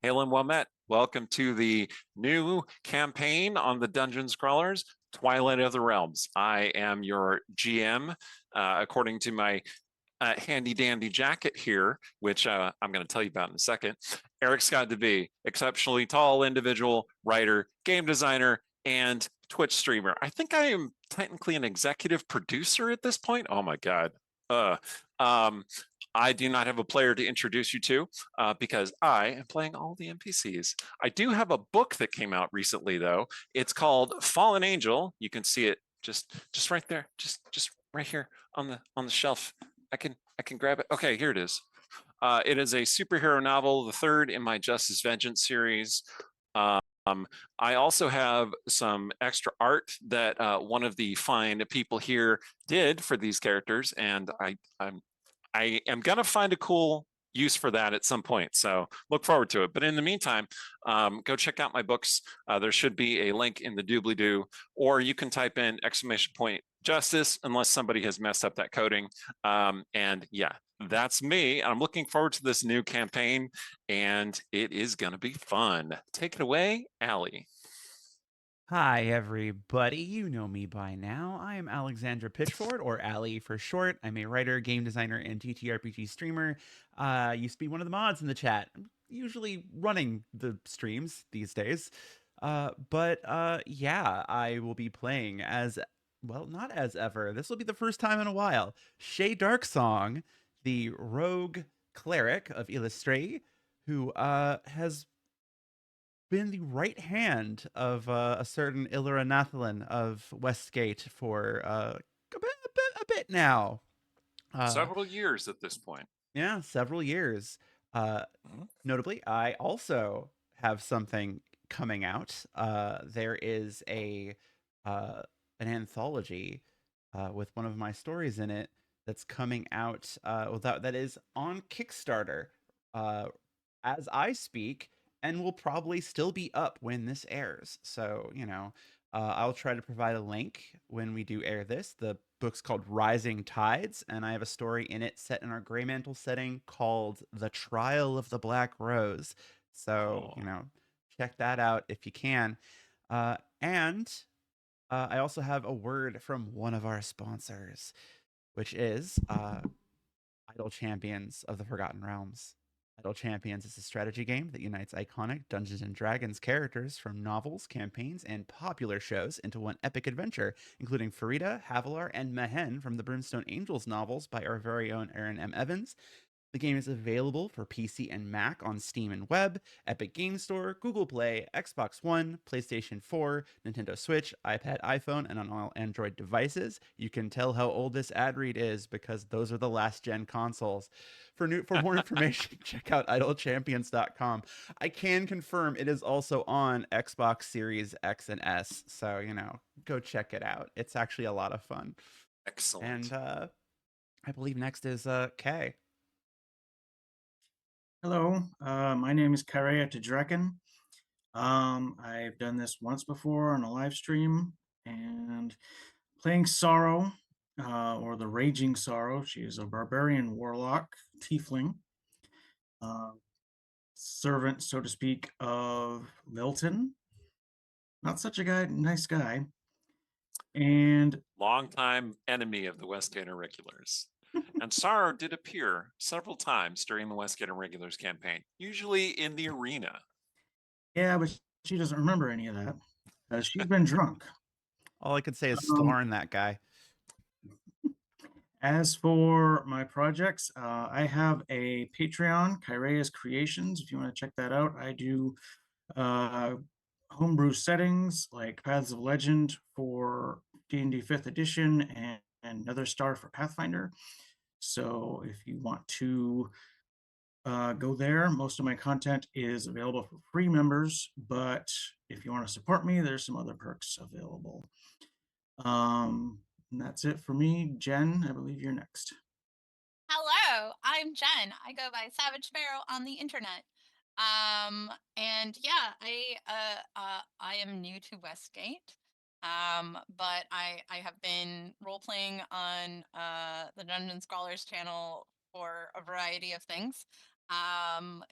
Hail and well met. Welcome to the new campaign on the Dungeon Scrawlers, Twilight of the Realms. I am your GM, according to my handy dandy jacket here, which I'm going to tell you about in a second. Eric Scott DeVee, exceptionally tall individual, writer, game designer, and Twitch streamer. I think I am technically an executive producer at this point. Oh my God. Uh, um, I do not have a player to introduce you to because I am playing all the NPCs. I do have a book that came out recently, though. It's called Fallen Angel. You can see it just right there, just right here on the shelf. I can grab it. Okay, here it is. It is a superhero novel, the third in my Justice Vengeance series. I also have some extra art that one of the fine people here did for these characters, and I am gonna find a cool use for that at some point. So look forward to it. But in the meantime, go check out my books. There should be a link in the doobly doo, or you can type in !justice unless somebody has messed up that coding. And yeah, that's me. I'm looking forward to this new campaign, and it is gonna be fun. Take it away, Allie. Hi, everybody. You know me by now. I am Alexandra Pitchford, or Allie for short. I'm a writer, game designer, and TTRPG streamer. Used to be one of the mods in the chat. I'm usually running the streams these days. Yeah, I will be playing as, well, not as ever. This will be the first time in a while. Shay Darksong, the rogue cleric of Illustrae, who has been the right hand of a certain Illyra Nathalin of Westgate for a bit now. Uh, Several years at this point. yeah, several years. Uh, Mhm. Notably, I also have something coming out. There is a an anthology with one of my stories in it that's coming out. Well, that is on Kickstarter uh, as I speak, and will probably still be up when this airs. So I'll try to provide a link when we do air this. The book's called Rising Tides, and I have a story in it set in our Grey Mantle setting called The Trial of the Black Rose. So, Oh. check that out if you can. And I also have a word from one of our sponsors, which is Idle Champions of the Forgotten Realms. Idle Champions is a strategy game that unites iconic Dungeons and Dragons characters from novels, campaigns, and popular shows into one epic adventure, including Farida, Havilar, and Mehen from the Brimstone Angels novels by our very own Aaron M. Evans. The game is available for PC and Mac on Steam and Web, Epic Game Store, Google Play, Xbox One, PlayStation 4, Nintendo Switch, iPad, iPhone, and on all Android devices. You can tell how old this ad read is because those are the last gen consoles. For more information, check out idlechampions.com. I can confirm it is also on Xbox Series X and S, so go check it out. It's actually a lot of fun. And Excellent. I believe next is Kay. Hello, my name is Karea Draken. I've done this once before on a live stream and playing Sorrow, or the Raging Sorrow. She is a barbarian warlock, tiefling, uh, servant, so to speak, of Lilton. Not such a nice guy. And Longtime enemy of the Westgate Irregulars. And Sorrow did appear several times during the Westgate Irregulars campaign, usually in the arena. yeah, but she doesn't remember any of that because she's been drunk. All I could say is Um, Thorn, that guy. As for my projects, I have a Patreon, Kyrea's Creations. If you want to check that out, I do uh, homebrew settings like Paths of Legend for D&D 5th edition and Another Star for Pathfinder. So if you want to go there, most of my content is available for free members, but if you want to support me, there's some other perks available. And that's it for me. Jen, I believe you're next. Hello, I'm Jen. I go by Savage Sparrow on the internet. And yeah, I am new to Westgate. But I have been role playing on the Dungeon Scholars channel for a variety of things.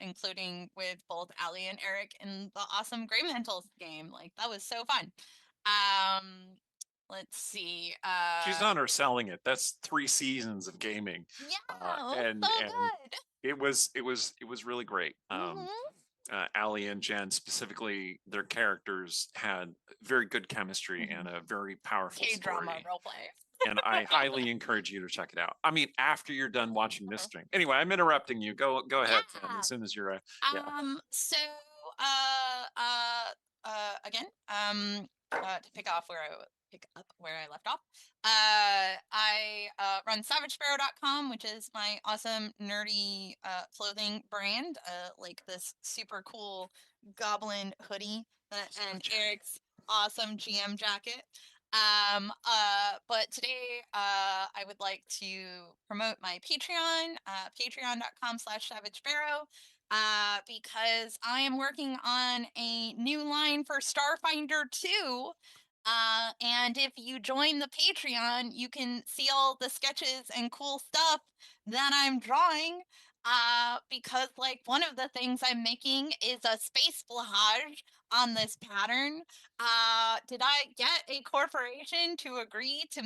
including with both Allie and Eric in the awesome Grey Mantles game. Like, that was so fun. Let's see. She's underselling it. That's 3 seasons of gaming. Yeah, it was and so good. it was really great. Mhm. Allie and Jen specifically, their characters had very good chemistry and a very powerful K-drama story. roleplay. And I highly encourage you to check it out. I mean, after you're done watching this stream. Anyway, I'm interrupting you. Go ahead, Jen, Yeah. as soon as you're So again, to pick up where I left off, I run savagesparrow.com, which is my awesome nerdy clothing brand, like this super cool goblin hoodie and Eric's awesome GM jacket. But today, I would like to promote my Patreon, patreon.com/savagesparrow, because I am working on a new line for Starfinder 2. And if you join the Patreon, you can see all the sketches and cool stuff that I'm drawing. Because like one of the things I'm making is a space splahage on this pattern. Did I get a corporation to agree to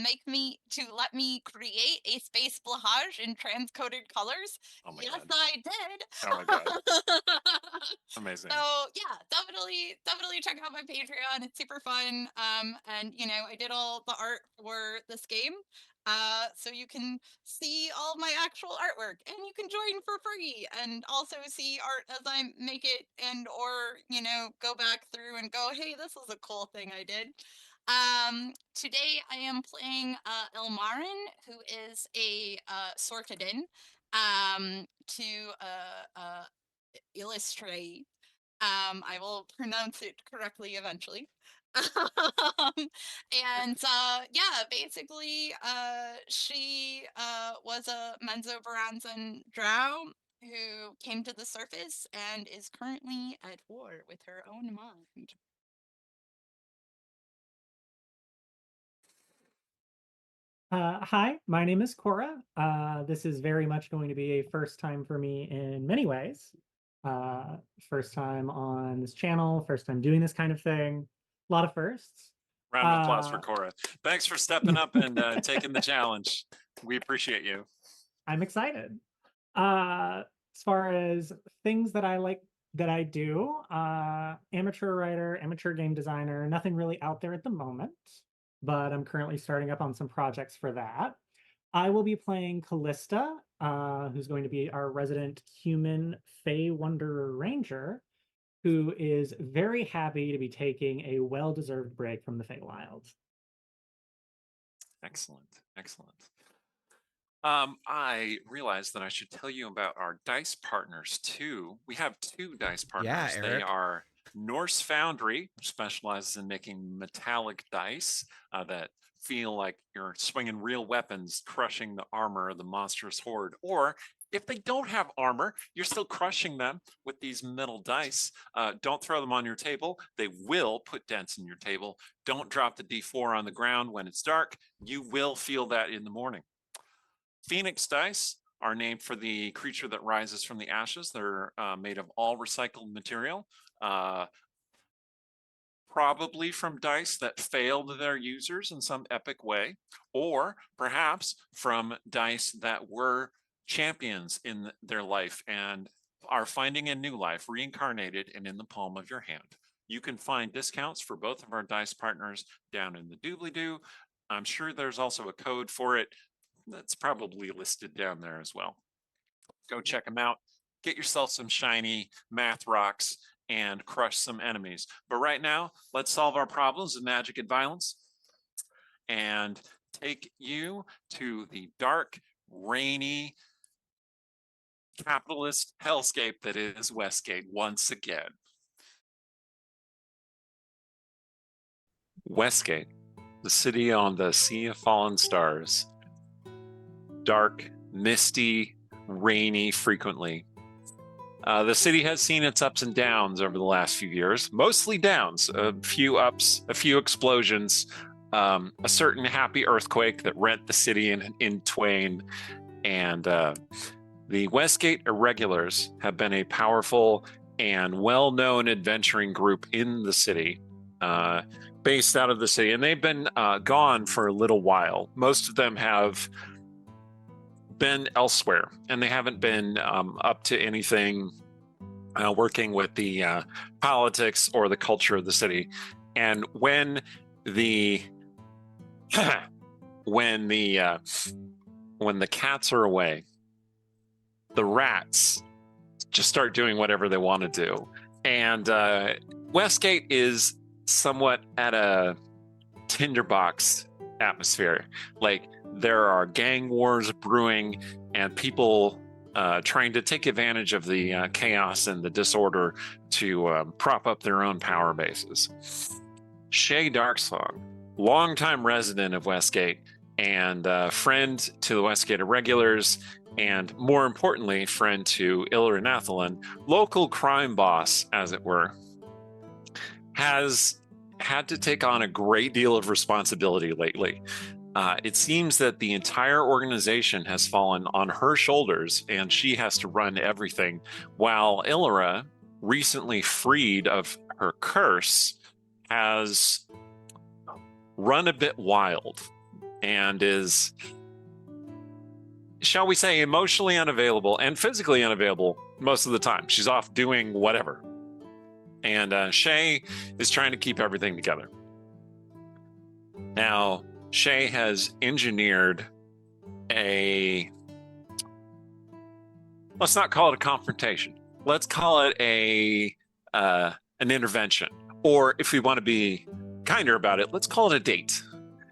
let me create a space splahage in transcoded colors? Oh my Yes, God. I did. Oh my God. Amazing. So yeah, definitely check out my Patreon. It's super fun. And I did all the art for this game. So you can see all of my actual artwork, and you can join for free, and also see art as I make it, and or go back through and go, hey, this was a cool thing I did. Today I am playing Ilmarin, who is a Sorkadin. To illustrate. I will pronounce it correctly eventually. And yeah, basically, she was a Menzoberranzan drow who came to the surface and is currently at war with her own mind. Hi, my name is Cora. This is very much going to be a first time for me in many ways. First time on this channel, first time doing this kind of thing. A lot of firsts. Round of applause for Cora. Thanks for stepping up and taking the challenge. We appreciate you. I'm excited. As far as things that I like that I do, amateur writer, amateur game designer, nothing really out there at the moment, but I'm currently starting up on some projects for that. I will be playing Callista, who's going to be our resident human Fey Wanderer Ranger, who is very happy to be taking a well-deserved break from the Feywild. Excellent. I realized that I should tell you about our dice partners too. We have 2 dice partners. They Eric. are Norse Foundry, which specializes in making metallic dice that feel like you're swinging real weapons, crushing the armor of the monstrous horde. Or if they don't have armor, you're still crushing them with these metal dice. Don't throw them on your table. They will put dents in your table. Don't drop the D4 on the ground when it's dark. You will feel that in the morning. Phoenix dice are named for the creature that rises from the ashes. They're made of all recycled material, probably from dice that failed their users in some epic way, or perhaps from dice that were champions in their life and are finding a new life, reincarnated and in the palm of your hand. You can find discounts for both of our dice partners down in the doobly-doo. I'm sure there's also a code for it. That's probably listed down there as well. Go check them out. Get yourself some shiny math rocks and crush some enemies. But right now, let's solve our problems of magic and violence and take you to the dark, rainy, capitalist hellscape that is Westgate once again. Westgate, the city on the Sea of Fallen Stars. Dark, misty, rainy frequently. The city has seen its ups and downs over the last few years, mostly downs, a few ups, a few explosions, a certain happy earthquake that rent the city in twain, and The Westgate Irregulars have been a powerful and well-known adventuring group in the city, based out of the city, and they've been gone for a little while. Most of them have been elsewhere, and they haven't been up to anything working with the politics or the culture of the city. And when the when the cats are away, the rats just start doing whatever they want to do. And Westgate is somewhat at a tinderbox atmosphere. Like, there are gang wars brewing and people trying to take advantage of the chaos and the disorder to prop up their own power bases. Shay Darksong, longtime resident of Westgate and friend to the Westgate Irregulars, and more importantly, friend to Ilra Nathalan, local crime boss, as it were, has had to take on a great deal of responsibility lately. It seems that the entire organization has fallen on her shoulders, and she has to run everything, while Ilra, recently freed of her curse, has run a bit wild and is, shall we say, emotionally unavailable and physically unavailable most of the time. She's off doing whatever. And Shay is trying to keep everything together. Now, Shay has engineered let's not call it a confrontation. Let's call it an intervention. Or if we want to be kinder about it, let's call it a date.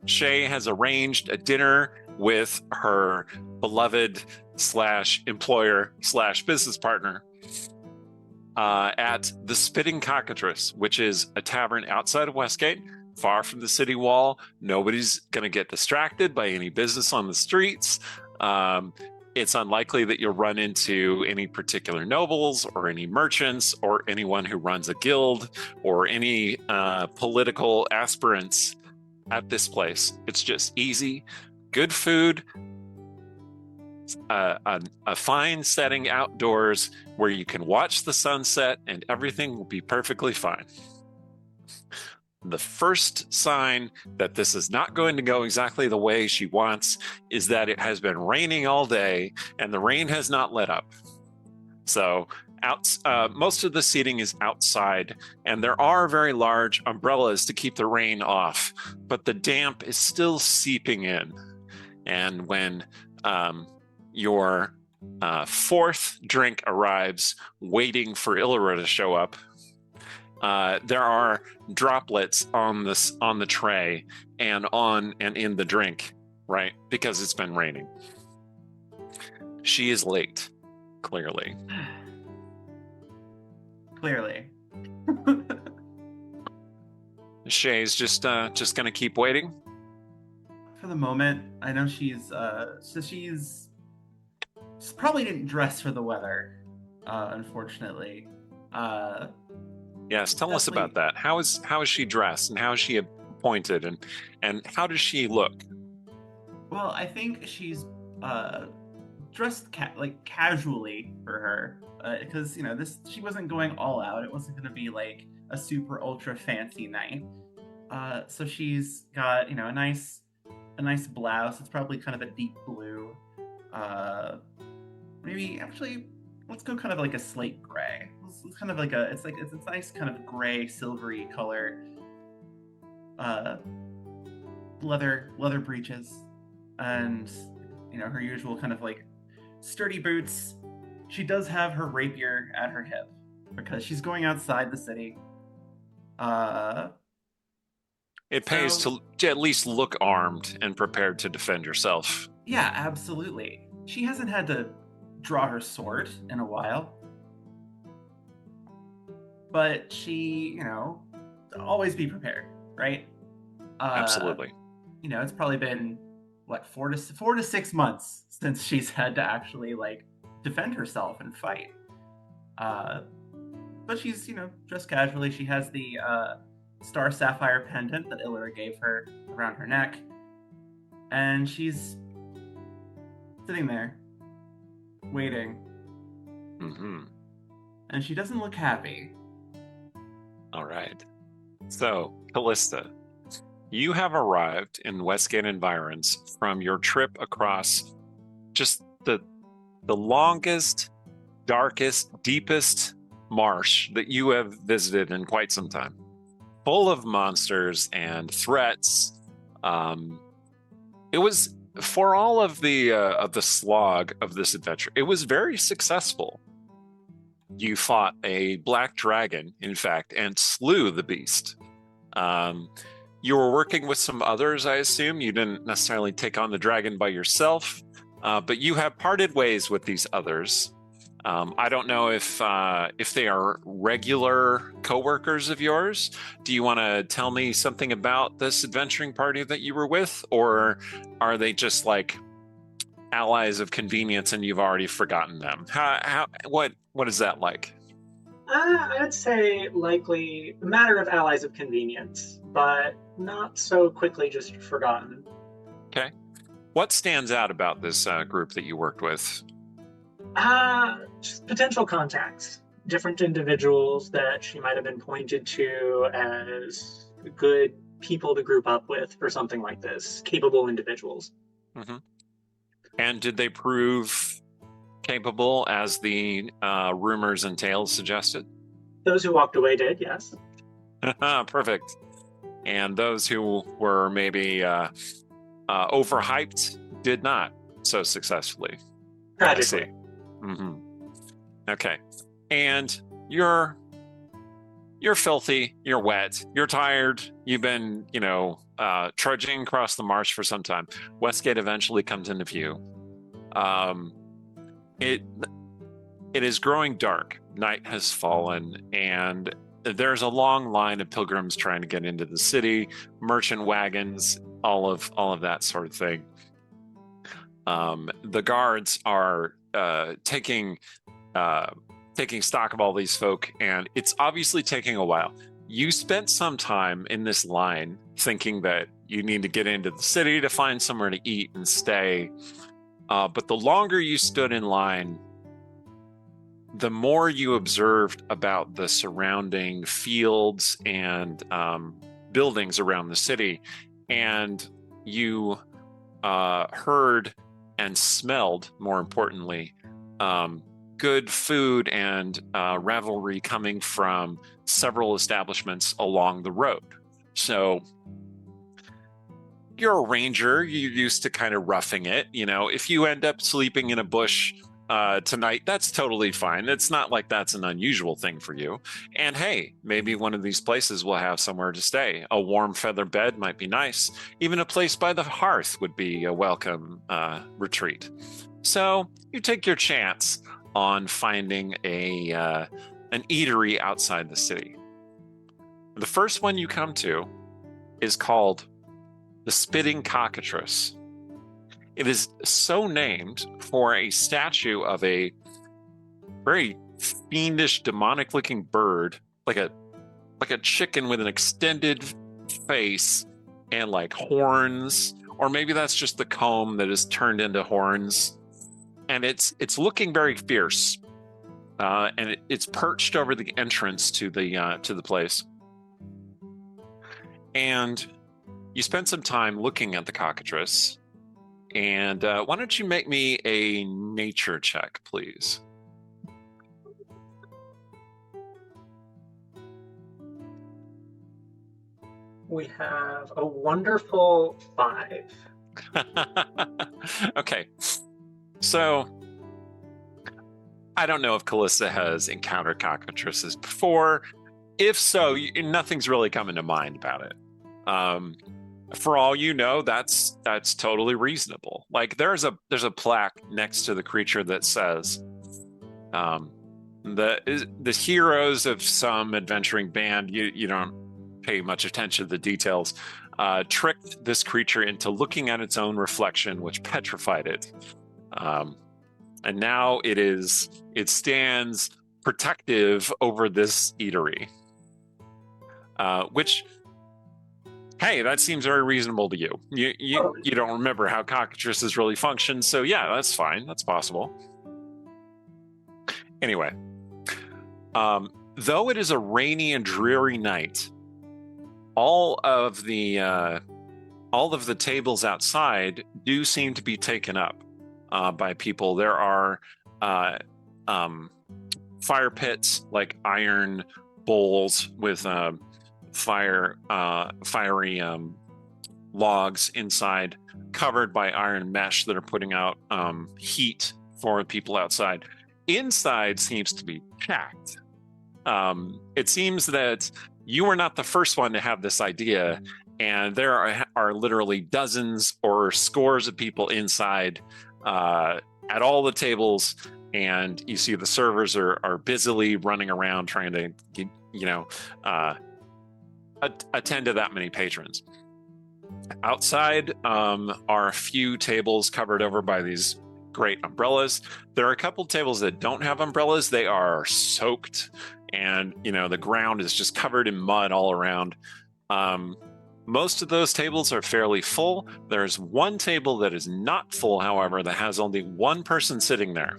Shay has arranged a dinner with her beloved / employer / business partner at the Spitting Cockatrice, which is a tavern outside of Westgate, far from the city wall. Nobody's going to get distracted by any business on the streets. It's unlikely that you'll run into any particular nobles or any merchants or anyone who runs a guild or any political aspirants at this place. It's just easy, good food, a fine setting outdoors where you can watch the sunset, and everything will be perfectly fine. The first sign that this is not going to go exactly the way she wants is that it has been raining all day and the rain has not let up. So most of the seating is outside, and there are very large umbrellas to keep the rain off, but the damp is still seeping in. And when your fourth drink arrives, waiting for Ilra to show up, there are droplets on the tray and in the drink, right? Because it's been raining. She is late, clearly. Clearly. Shay's just gonna keep waiting. For the moment, I know she's probably didn't dress for the weather, unfortunately. Yes, tell us about that. How is she dressed, and how is she appointed, and how does she look? Well, I think she's dressed casually for her, because she wasn't going all out. It wasn't going to be like a super ultra fancy night. So she's got a nice blouse. It's probably kind of a deep blue. Maybe actually, let's go kind of like a slate gray. It's kind of like it's a nice kind of gray silvery color. Leather breeches, and her usual kind of like sturdy boots. She does have her rapier at her hip because she's going outside the city. It pays to at least look armed and prepared to defend yourself. Yeah, absolutely. She hasn't had to draw her sword in a while. But she, always be prepared, right? Absolutely. It's probably been, 4 to 6 months since she's had to actually, defend herself and fight. But she's, dressed casually. She has the star sapphire pendant that Ilra gave her around her neck. And she's sitting there, waiting, Mm-hmm. and she doesn't look happy. All right. So, Callista, you have arrived in Westgate environs from your trip across just the longest, darkest, deepest marsh that you have visited in quite some time, full of monsters and threats. It was, for all of the slog of this adventure, it was very successful. You fought a black dragon, in fact, and slew the beast. You were working with some others, I assume. You didn't necessarily take on the dragon by yourself, but you have parted ways with these others. I don't know if they are regular coworkers of yours. Do you want to tell me something about this adventuring party that you were with, or are they just like allies of convenience and you've already forgotten them? What is that like? I'd say likely a matter of allies of convenience, but not so quickly just forgotten. Okay. What stands out about this group that you worked with? Just potential contacts. Different individuals that she might have been pointed to as good people to group up with for something like this. Capable individuals. Mm-hmm. And did they prove capable as the rumors and tales suggested? Those who walked away did, yes. Perfect. And those who were maybe overhyped did not so successfully. Tragically. I see. Mm-hmm. Okay. And you're filthy, you're wet, you're tired, you've been, trudging across the marsh for some time. Westgate eventually comes into view. It is growing dark. Night has fallen, and there's a long line of pilgrims trying to get into the city, merchant wagons, all of that sort of thing. The guards are taking stock of all these folk, and it's obviously taking a while. You spent some time in this line thinking that you need to get into the city to find somewhere to eat and stay. But the longer you stood in line, the more you observed about the surrounding fields and buildings around the city, and you heard and smelled, more importantly, good food and revelry coming from several establishments along the road. So you're a ranger, you're used to kind of roughing it. If you end up sleeping in a bush tonight, that's totally fine. It's not like that's an unusual thing for you. And hey, maybe one of these places will have somewhere to stay. A warm feather bed might be nice. Even a place by the hearth would be a welcome retreat. So you take your chance on finding an eatery outside the city. The first one you come to is called the Spitting Cockatrice. It is so named for a statue of a very fiendish, demonic-looking bird, like a chicken with an extended face and like horns, or maybe that's just the comb that is turned into horns. And it's looking very fierce, and it's perched over the entrance to the place. And you spend some time looking at the cockatrice. And why don't you make me a nature check, please? We have a wonderful 5. Okay. So, I don't know if Callista has encountered cockatrices before. If so, nothing's really coming to mind about it. For all you know, that's totally reasonable. Like there's a plaque next to the creature that says, the heroes of some adventuring band, you don't pay much attention to the details, tricked this creature into looking at its own reflection, which petrified it. And now it stands protective over this eatery, which, hey, that seems very reasonable to you. You don't remember how cockatrices really function, so yeah, that's fine. That's possible. Anyway, though it is a rainy and dreary night, all of the tables outside do seem to be taken up by people. There are fire pits, like iron bowls with fiery logs inside, covered by iron mesh that are putting out heat for people outside. Inside seems to be packed. It seems that you were not the first one to have this idea, and there are literally dozens or scores of people inside at all the tables, and you see the servers are busily running around trying to attend to that many patrons. Outside are a few tables covered over by these great umbrellas. There are a couple tables that don't have umbrellas. They are soaked, and the ground is just covered in mud all around. Most of those tables are fairly full. There's one table that is not full, however, that has only one person sitting there.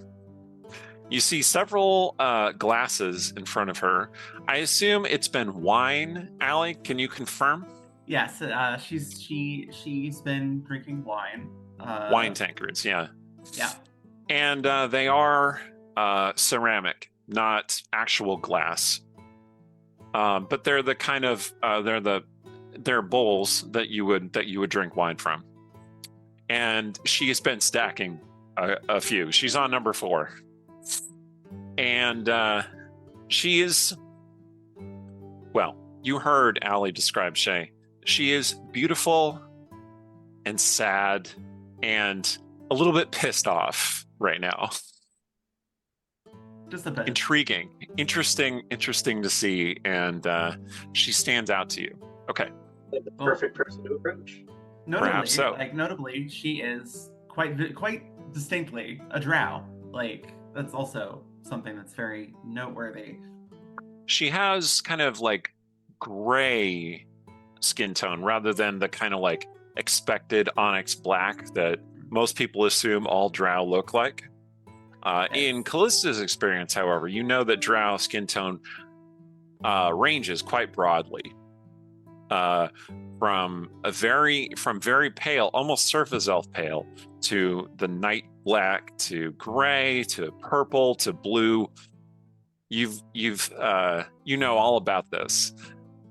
You see several glasses in front of her. I assume it's been wine. Allie, can you confirm? Yes, she's been drinking wine. Wine tankards, yeah. Yeah. And they are ceramic, not actual glass. But they're the kind of they're bowls that you would drink wine from. And she has been stacking a few. She's on number 4. And she is, well, you heard Allie describe Shay. She is beautiful and sad and a little bit pissed off right now. Just a bit. Intriguing, interesting to see, and she stands out to you. Okay. Like the perfect person to approach. Notably, Perhaps so. Notably, she is quite distinctly a drow. Like, that's also something that's very noteworthy. She has kind of like gray skin tone rather than the kind of like expected onyx black that most people assume all drow look like. In Callista's experience, however, you know that drow skin tone ranges quite broadly. From very pale, almost surface elf pale, to the night black, to gray, to purple, to blue. You've all about this.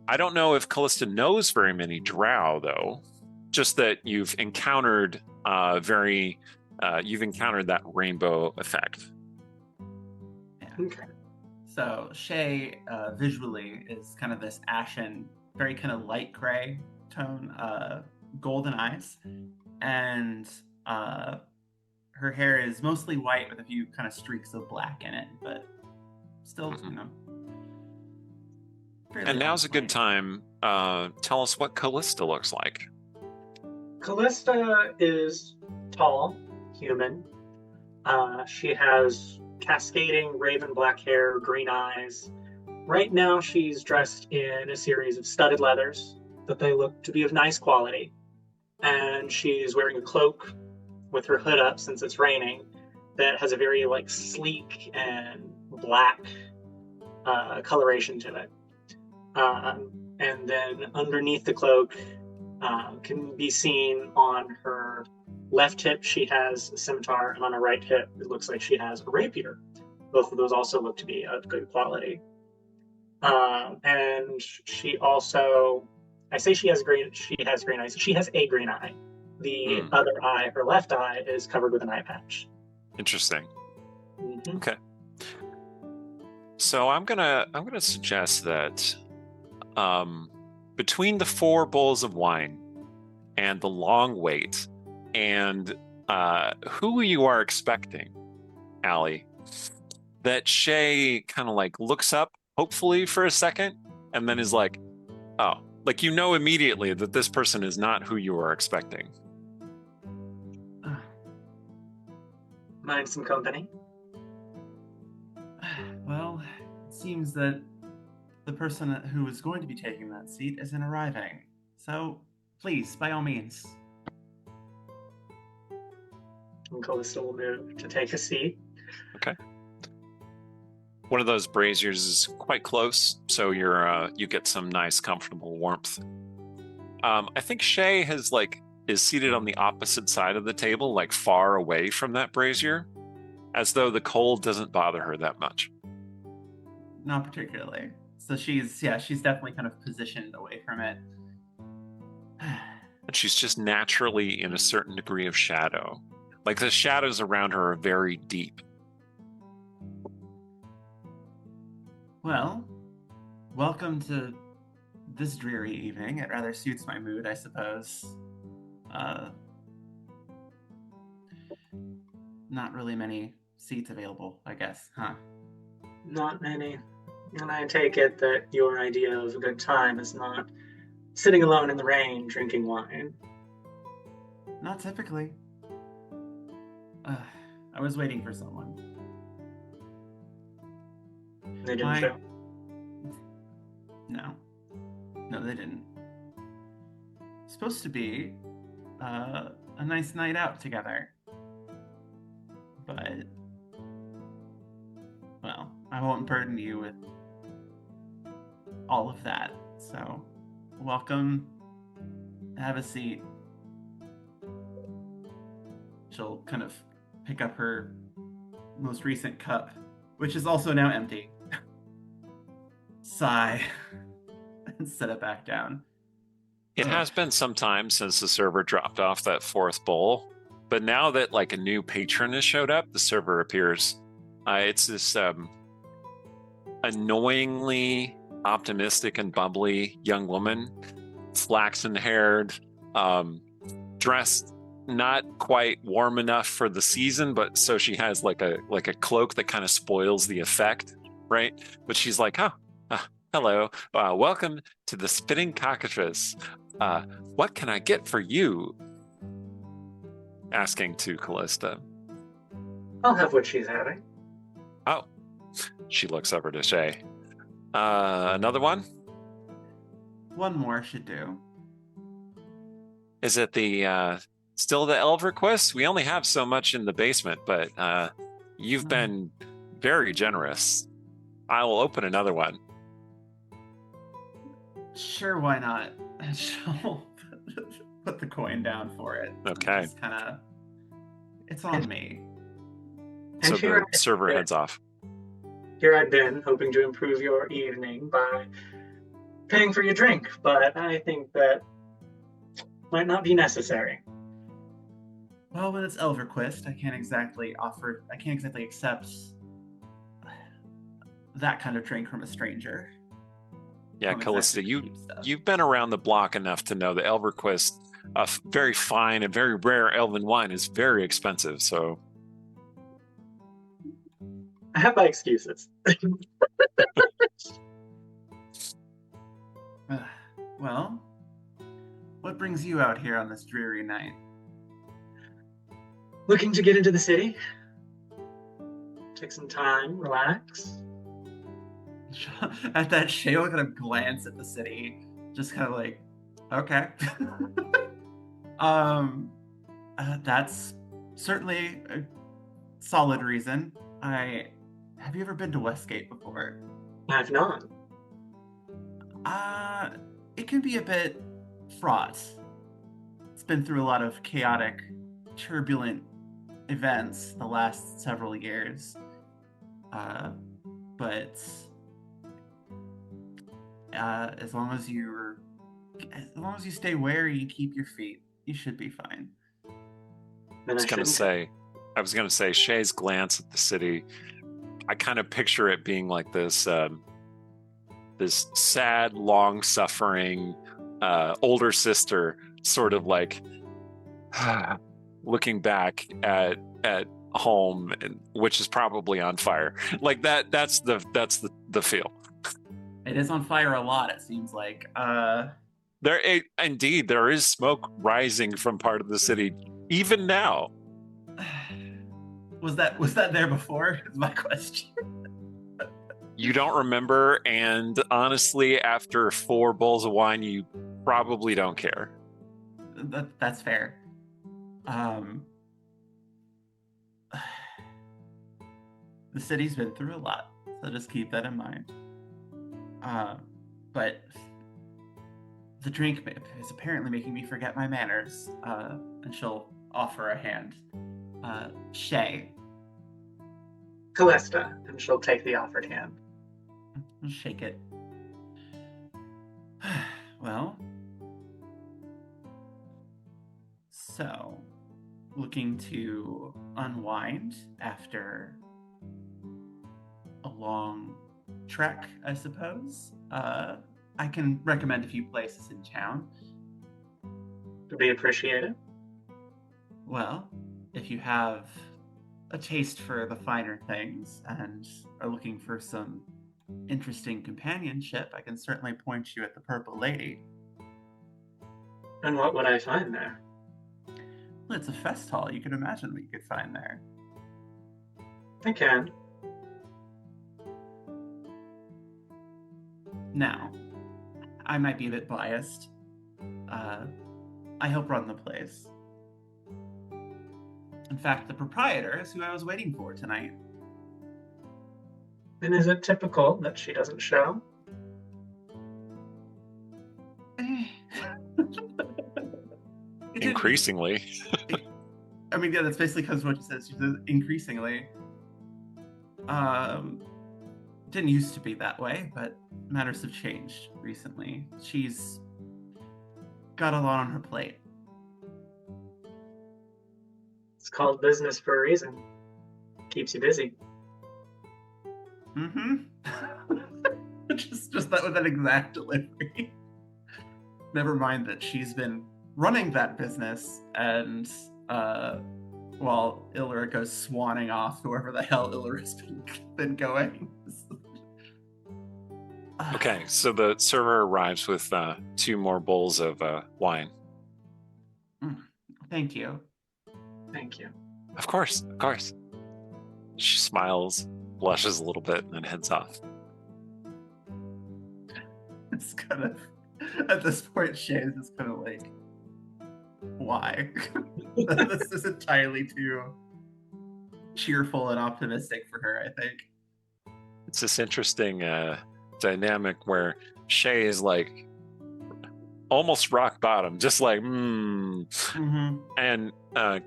I don't know if Callista knows very many drow, though. Just that you've encountered that rainbow effect. Yeah. Okay. So Shay visually is kind of this ashen, very kind of light gray tone, golden eyes, and her hair is mostly white with a few kind of streaks of black in it, but still, And now's a good time. Tell us what Callista looks like. Callista is tall, human. She has cascading raven black hair, green eyes. Right now, she's dressed in a series of studded leathers that they look to be of nice quality. And she's wearing a cloak with her hood up since it's raining that has a very sleek and black coloration to it. And then underneath the cloak can be seen on her left hip, she has a scimitar, and on her right hip, it looks like she has a rapier. Both of those also look to be of good quality. And she also, I say she has green eyes. She has a green eye. The other eye, her left eye, is covered with an eye patch. Interesting. Mm-hmm. Okay. So I'm gonna suggest that between the 4 bowls of wine and the long wait and who you are expecting, Allie, that Shay kind of looks up, hopefully for a second, and then is like, oh, immediately that this person is not who you are expecting. Mind some company? Well, it seems that the person who is going to be taking that seat isn't arriving. So, please, by all means. And Callista will move to take a seat. Okay. One of those braziers is quite close, so you get some nice, comfortable warmth. I think Shay is seated on the opposite side of the table, like far away from that brazier, as though the cold doesn't bother her that much. Not particularly. So she's definitely kind of positioned away from it. And she's just naturally in a certain degree of shadow. Like the shadows around her are very deep. Well, welcome to this dreary evening. It rather suits my mood, I suppose. Not really many seats available, I guess, huh? Not many. And I take it that your idea of a good time is not sitting alone in the rain drinking wine. Not typically. I was waiting for someone. They didn't show. No, they didn't. It's supposed to be a nice night out together. But, well, I won't burden you with all of that. So, welcome. Have a seat. She'll kind of pick up her most recent cup, which is also now empty. Sigh. And set it back down. It has been some time since the server dropped off that fourth bowl, but now that like a new patron has showed up, the server appears. It's this annoyingly optimistic and bubbly young woman, flaxen-haired, dressed not quite warm enough for the season, but so she has like a cloak that kind of spoils the effect, right? But she's like, hello, welcome to the Spinning Cockatrice. What can I get for you? Asking to Callista. I'll have what she's having. Oh, she looks over to Shay. Another one? One more should do. Is it the still the Elverquist? We only have so much in the basement, but you've been very generous. I will open another one. Sure, why not? She'll put the coin down for it. Okay. It's on me. So And here the server heads off. Here I've been hoping to improve your evening by paying for your drink, but I think that might not be necessary. Well, when it's Elverquist, I can't exactly accept that kind of drink from a stranger. Yeah, Callista, you've been around the block enough to know that Elverquist, a very fine and very rare elven wine, is very expensive. So I have my excuses. Well, what brings you out here on this dreary night? Looking to get into the city. Take some time, relax. At that, Shay will kind of glance at the city, just kind of like, okay. That's certainly a solid reason. Have you ever been to Westgate before? I've not. It can be a bit fraught. It's been through a lot of chaotic, turbulent events the last several years. But as long as you stay wary and keep your feet, you should be fine. I was gonna say Shay's glance at the city. I kind of picture it being like this this sad, long-suffering older sister, sort of like looking back at home, which is probably on fire. Like that. That's the feel. It is on fire a lot, it seems like. Indeed, there is smoke rising from part of the city, even now. Was that there before? Is my question. You don't remember, and honestly, after 4 bowls of wine, you probably don't care. That's fair. The city's been through a lot, So just keep that in mind. But the drink is apparently making me forget my manners. And she'll offer a hand. Shay. Callista, and she'll take the offered hand. Shake it. Well, so looking to unwind after a long trek, I suppose. I can recommend a few places in town. To be appreciated. Well, if you have a taste for the finer things and are looking for some interesting companionship, I can certainly point you at the Purple Lady. And what would I find there? Well, it's a fest hall. You can imagine what you could find there. I can. Now, I might be a bit biased. I help run the place. In fact, the proprietor is who I was waiting for tonight. And is it typical that she doesn't show? Increasingly. I mean, yeah, that's basically because what she says. She says increasingly. Didn't used to be that way, but matters have changed recently. She's got a lot on her plate. It's called business for a reason. Keeps you busy. Mm-hmm. just that with that exact delivery. Never mind that she's been running that business, and while Ilra goes swanning off to wherever the hell Ilra's been going. Okay, so the server arrives with 2 more bowls of wine. Thank you. Thank you. Of course, of course. She smiles, blushes a little bit, and then heads off. It's kind of, at this point, Shay's just kind of like, why? This is entirely too cheerful and optimistic for her, I think. It's this interesting dynamic where Shay is like almost rock bottom, just like, Mm-hmm. And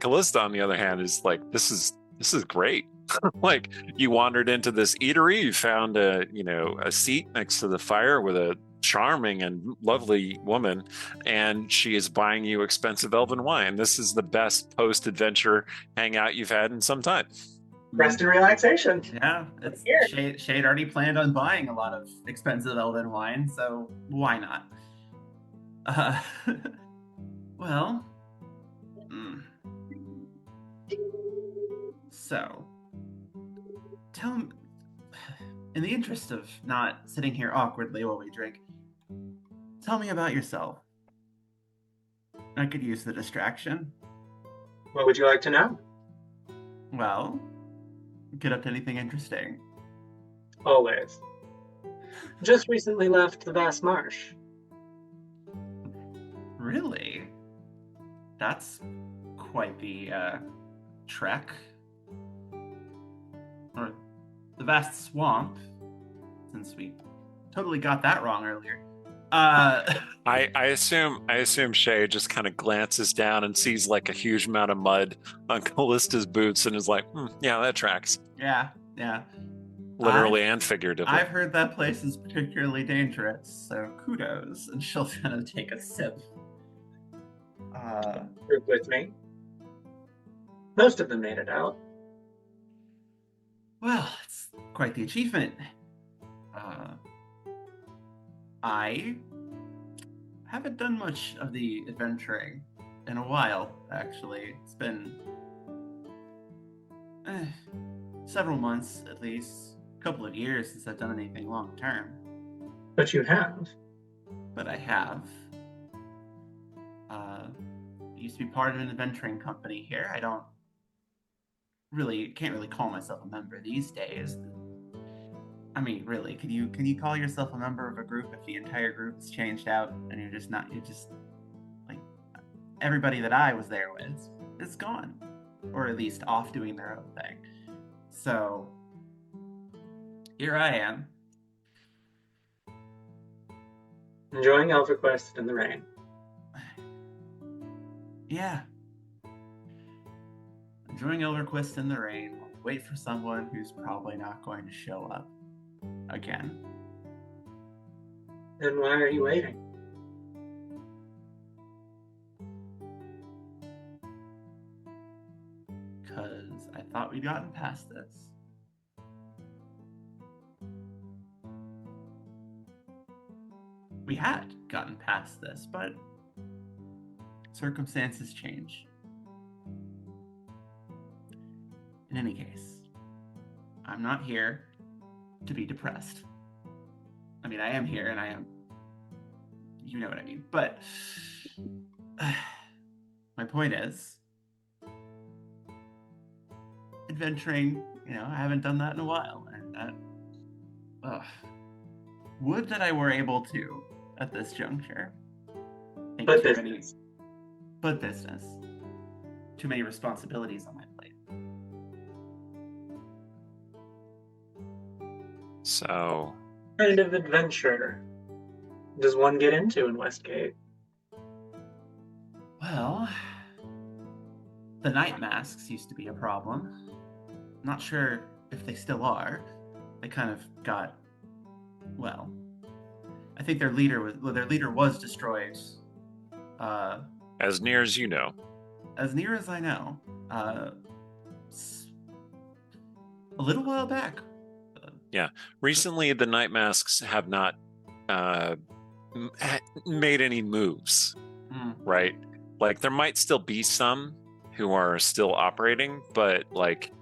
Callista, on the other hand, is like, this is great. Like, you wandered into this eatery, you found a seat next to the fire with a charming and lovely woman, and she is buying you expensive elven wine. This is the best post-adventure hangout you've had in some time. Rest and relaxation. Yeah, it's Here. Shay had already planned on buying a lot of expensive elven wine, so why not? Well, so tell me, in the interest of not sitting here awkwardly while we drink, tell me about yourself. I could use the distraction. What would you like to know? Well, get up to anything interesting. Always. Just recently left the vast marsh. Really? That's quite the trek. Or the vast swamp, since we totally got that wrong earlier. I assume Shay just kind of glances down and sees like a huge amount of mud on Callista's boots and is like, yeah, that tracks. Yeah. Literally and figuratively. I've heard that place is particularly dangerous, so kudos. And she'll kind of take a sip. Group with me. Most of them made it out. Well, it's quite the achievement. I haven't done much of the adventuring in a while, actually. It's been several months, at least. A couple of years since I've done anything long term. But you have. But I have. Used to be part of an adventuring company here. I can't really call myself a member these days. I mean, really, can you call yourself a member of a group if the entire group has changed out and you're just like, everybody that I was there with is gone, or at least off doing their own thing. So Here I am. Enjoying ElderQuest in the rain. Yeah. Enjoying ElderQuest in the rain. Wait for someone who's probably not going to show up again. And why are you waiting? Because I thought we'd gotten past this. We had gotten past this, but circumstances change. In any case, I'm not here to be depressed. I mean, I am here and I am, you know what I mean, but my point is, adventuring, I haven't done that in a while, and that, would that I were able to at this juncture. But business. But business. Too many responsibilities on my plate. So, What kind of adventure does one get into in Westgate? Well, the night masks used to be a problem. Not sure if they still are. They kind of got, well, I think their leader was destroyed. as near as you know. As near as I know, a little while back. Recently, the Night Masks have not made any moves, right? Like, there might still be some who are still operating, but like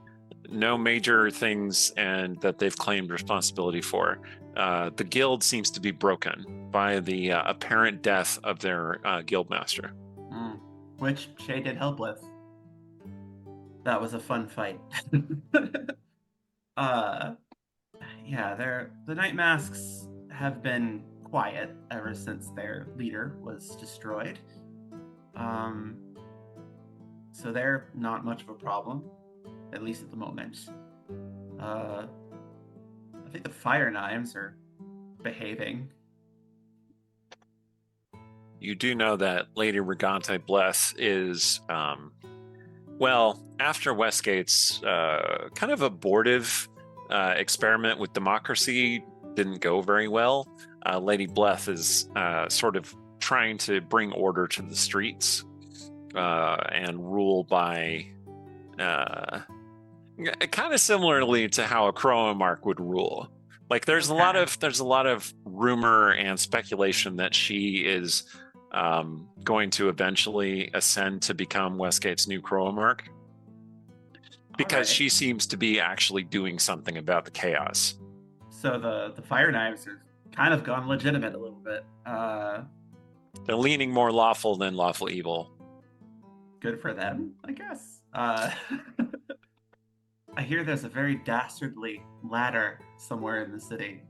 no major things and that they've claimed responsibility for. The guild seems to be broken by the apparent death of their guildmaster. Which Shay did help with. That was a fun fight. The Night Masks have been quiet ever since their leader was destroyed. So they're not much of a problem, at least at the moment. I think the Fire Knives are behaving. You do know that Lady Regante Bleth is, after Westgate's kind of abortive experiment with democracy didn't go very well, Lady Bleth is sort of trying to bring order to the streets and rule by kind of similarly to how a Croamark would rule. Like there's a lot of rumor and speculation that she is going to eventually ascend to become Westgate's new Croamark, because she seems to be actually doing something about the chaos. So the Fire Knives have kind of gone legitimate a little bit. They're leaning more lawful than lawful evil. Good for them, I guess. I hear there's a very dastardly ladder somewhere in the city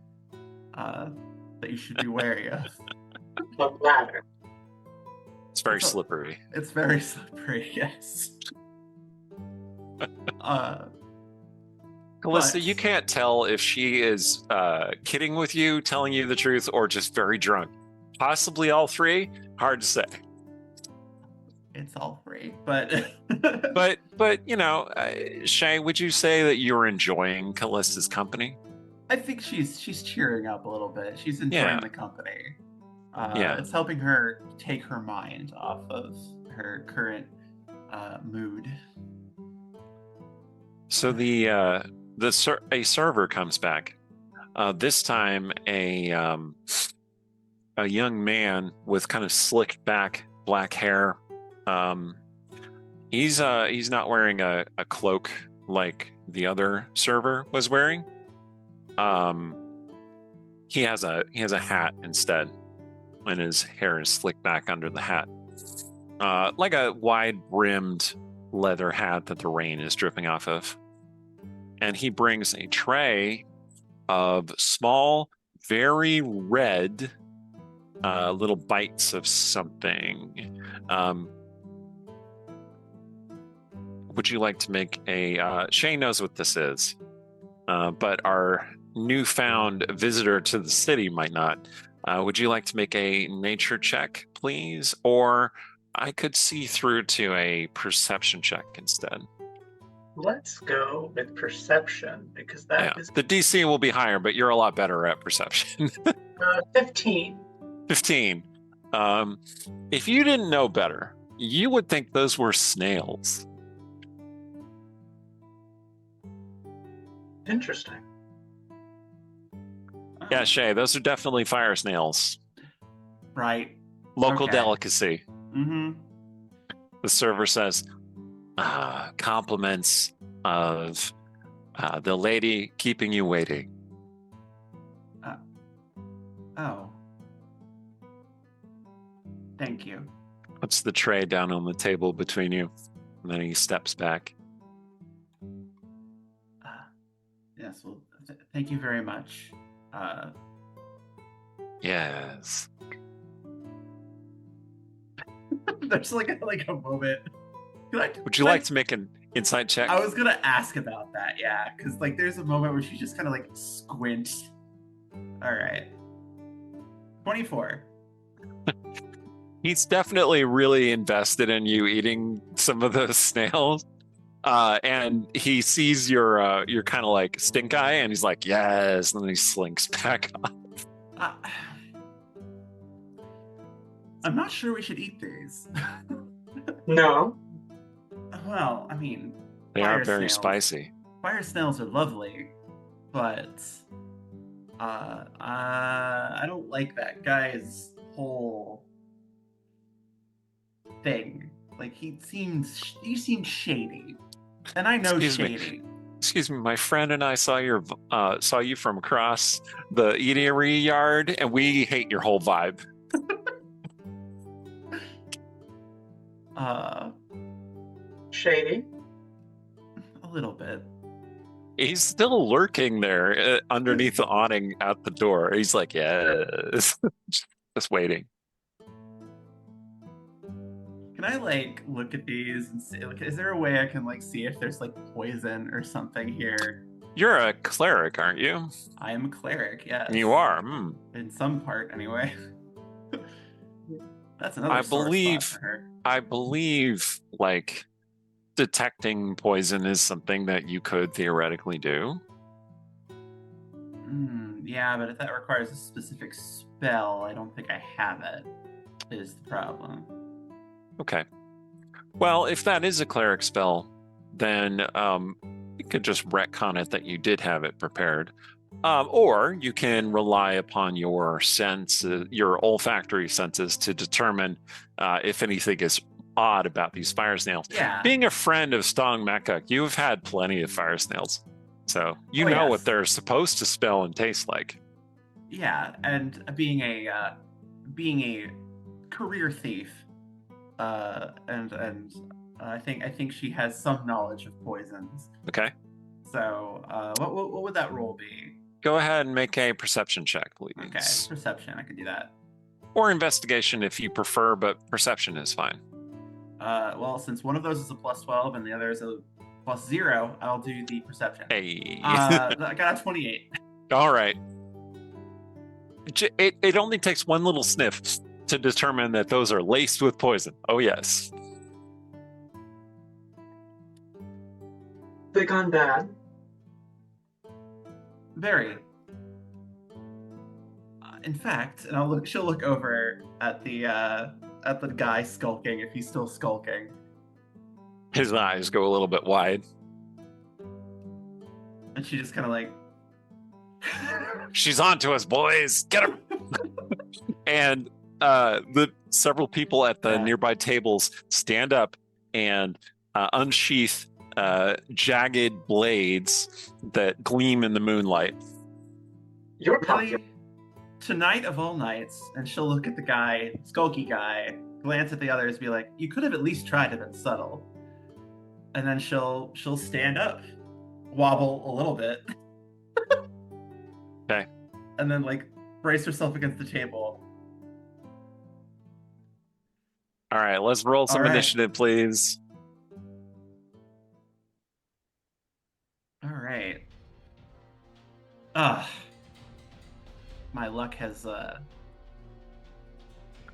that you should be wary of. What ladder? It's very slippery. It's very slippery, yes. Callista, you can't tell if she is kidding with you, telling you the truth, or just very drunk. Possibly all three. Hard to say. It's all three, but but Shay, would you say that you're enjoying Callista's company? I think she's cheering up a little bit. She's enjoying the company. It's helping her take her mind off of her current mood. So a server comes back. This time, a young man with kind of slicked back black hair. He's not wearing a cloak like the other server was wearing. He has a hat instead, and his hair is slicked back under the hat, like a wide-brimmed leather hat that the rain is dripping off of. And he brings a tray of small, very red little bites of something. Would you like to make a... Shay knows what this is, but our newfound visitor to the city might not. Would you like to make a nature check, please? Or I could see through to a perception check instead. Let's go with perception because that is The DC will be higher, but you're a lot better at perception. 15. 15. If you didn't know better, you would think those were snails. Interesting. Yeah, Shay, those are definitely fire snails. Right. Local Okay. delicacy. Mm-hmm. The server says, compliments of the lady keeping you waiting. Oh. Thank you. Puts the tray down on the table between you, and then he steps back. Yes, well, thank you very much. Yes. There's like a moment. Would you like to make an insight check? I was gonna ask about that, yeah, because like there's a moment where she just kind of like squints. All right, 24. He's definitely really invested in you eating some of those snails. And he sees your kind of like stink eye, and he's like, yes, and then he slinks back off. I'm not sure we should eat these. No. Well, I mean, They fire are very snails. spicy. Fire snails are lovely, but I don't like that guy's whole thing. Like he seemed shady, and I know Excuse me. shady. Excuse me, my friend and I saw you from across the eatery yard, and we hate your whole vibe. Shady. A little bit. He's still lurking there underneath the awning at the door. He's like, yes, just waiting. Can I like look at these and see? Like, is there a way I can like see if there's like poison or something here? You're a cleric, aren't you? I am a cleric. Yes. You are. In some part, anyway. That's another. I sore spot believe. for her. I believe, like, detecting poison is something that you could theoretically do. Yeah, but if that requires a specific spell, I don't think I have it. Is the problem. Okay. Well, if that is a cleric spell, then you could just retcon it that you did have it prepared. Or you can rely upon your your olfactory senses to determine if anything is odd about these fire snails. Yeah. Being a friend of Stong Mecca, you've had plenty of fire snails. So you know yes. what they're supposed to smell and taste like. Yeah, and being a career thief, and I think she has some knowledge of poisons. Okay. So, what would that roll be? Go ahead and make a perception check, please. Okay, perception. I can do that. Or investigation if you prefer, but perception is fine. Well, since one of those is a +12 and the other is a +0, I'll do the perception. Hey. I got a 28. All right. It only takes one little sniff to determine that those are laced with poison. Oh, yes. They gone bad. Very. In fact, and she'll look over at the guy skulking if he's still skulking. His eyes go a little bit wide. And she just kind of like, She's on to us, boys. Get him. And the several people at the nearby tables stand up and unsheath jagged blades that gleam in the moonlight. You're really? popular. Tonight of all nights, and she'll look at the guy, skulky guy, glance at the others, be like, "You could have at least tried to be subtle." And then she'll stand up, wobble a little bit. Okay. And then like brace herself against the table. All right, let's roll some initiative, please. All right. My luck has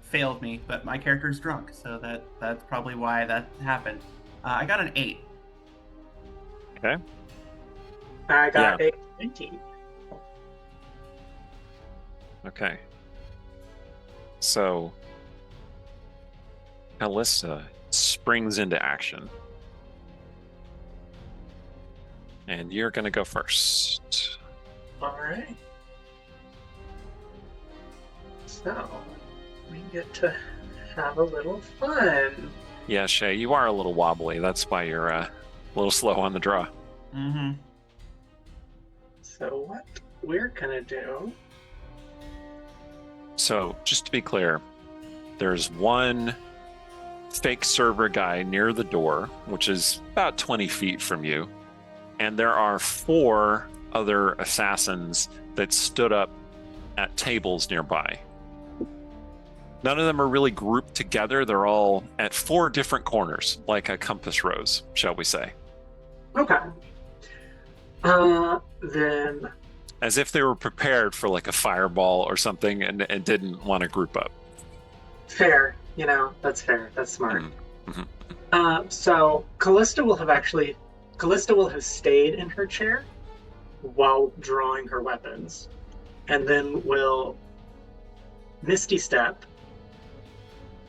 failed me, but my character's drunk, so that's probably why that happened. I got an 8. Okay. I got a 20. Okay. So, Alyssa springs into action. And you're going to go first. All right. So, we get to have a little fun. Yeah, Shay, you are a little wobbly. That's why you're a little slow on the draw. Mm-hmm. So what we're gonna do... So, just to be clear, there's one fake server guy near the door, which is about 20 feet from you. And there are 4 other assassins that stood up at tables nearby. None of them are really grouped together. They're all at 4 different corners, like a compass rose, shall we say. Okay. Then... As if they were prepared for like a fireball or something and didn't want to group up. Fair. You know, that's fair. That's smart. Mm-hmm. So Callista will have stayed in her chair while drawing her weapons. And then will Misty Step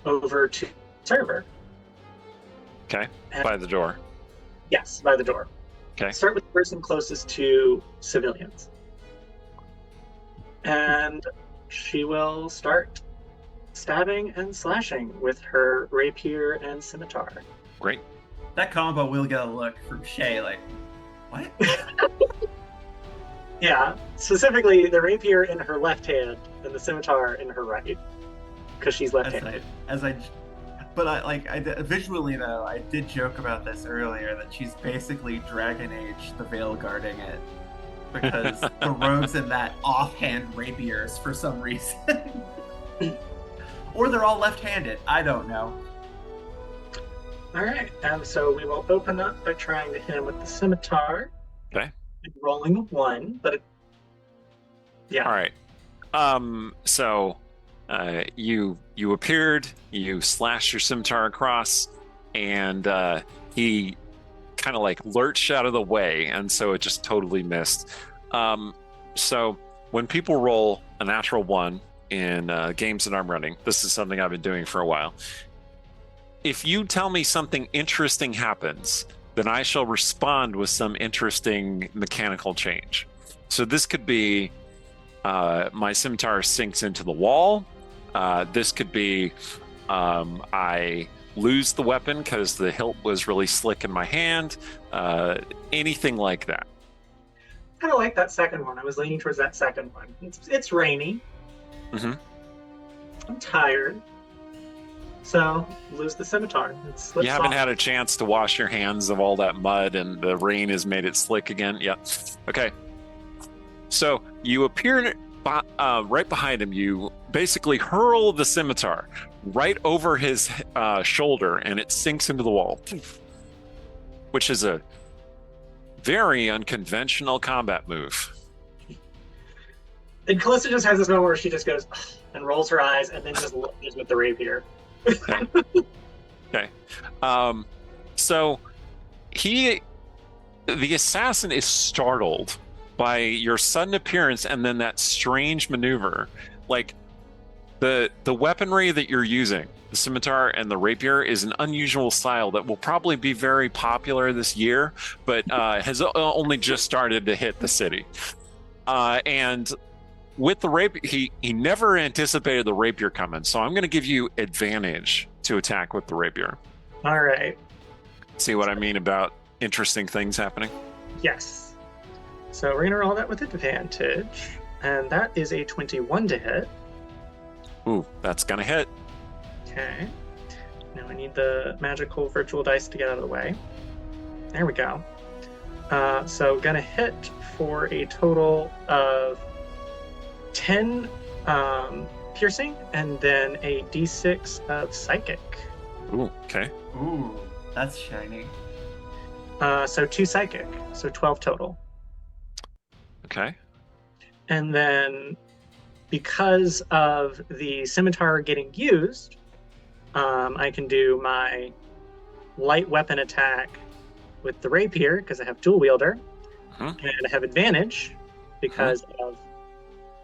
over to the server. Okay, by the door. Yes, by the door. Okay. Start with the person closest to civilians. And she will start stabbing and slashing with her rapier and scimitar. Great. That combo will get a look from Shay, like, what? Yeah, specifically the rapier in her left hand and the scimitar in her right, because she's left-handed. Visually though, I did joke about this earlier that she's basically Dragon Age, the Veil guarding it, because the rogues in that offhand rapiers for some reason, or they're all left-handed. I don't know. All right, and so we will open up by trying to hit him with the scimitar. Okay. And rolling a 1, but yeah. All right. So you appeared, you slashed your scimitar across, and he kind of like lurched out of the way, and so it just totally missed. So when people roll a natural 1 in games that I'm running, this is something I've been doing for a while. If you tell me something interesting happens, then I shall respond with some interesting mechanical change. So this could be my scimitar sinks into the wall. This could be I lose the weapon because the hilt was really slick in my hand. Anything like that. I kind of like that second one. I was leaning towards that second one. It's rainy. Mm-hmm. I'm tired. So, lose the scimitar. You haven't had a chance to wash your hands of all that mud and the rain has made it slick again? Yeah. Okay. So, you appear right behind him. You basically hurl the scimitar right over his shoulder and it sinks into the wall, which is a very unconventional combat move. And Callista just has this moment where she just goes and rolls her eyes and then just lunges with the rapier. Okay. So the assassin is startled by your sudden appearance and then that strange maneuver. Like the weaponry that you're using, the scimitar and the rapier, is an unusual style that will probably be very popular this year, but has only just started to hit the city. And with the rapier, he never anticipated the rapier coming, so I'm going to give you advantage to attack with the rapier. All right. See what I mean about interesting things happening? Yes. So we're going to roll that with advantage, and that is a 21 to hit. Ooh, that's going to hit. Okay. Now I need the magical virtual dice to get out of the way. There we go. So going to hit for a total of 10 piercing, and then a d6 of psychic. Ooh, okay. Ooh, that's shiny. So 2 psychic, so 12 total. Okay. And then because of the scimitar getting used, I can do my light weapon attack with the rapier because I have dual wielder, and I have advantage because of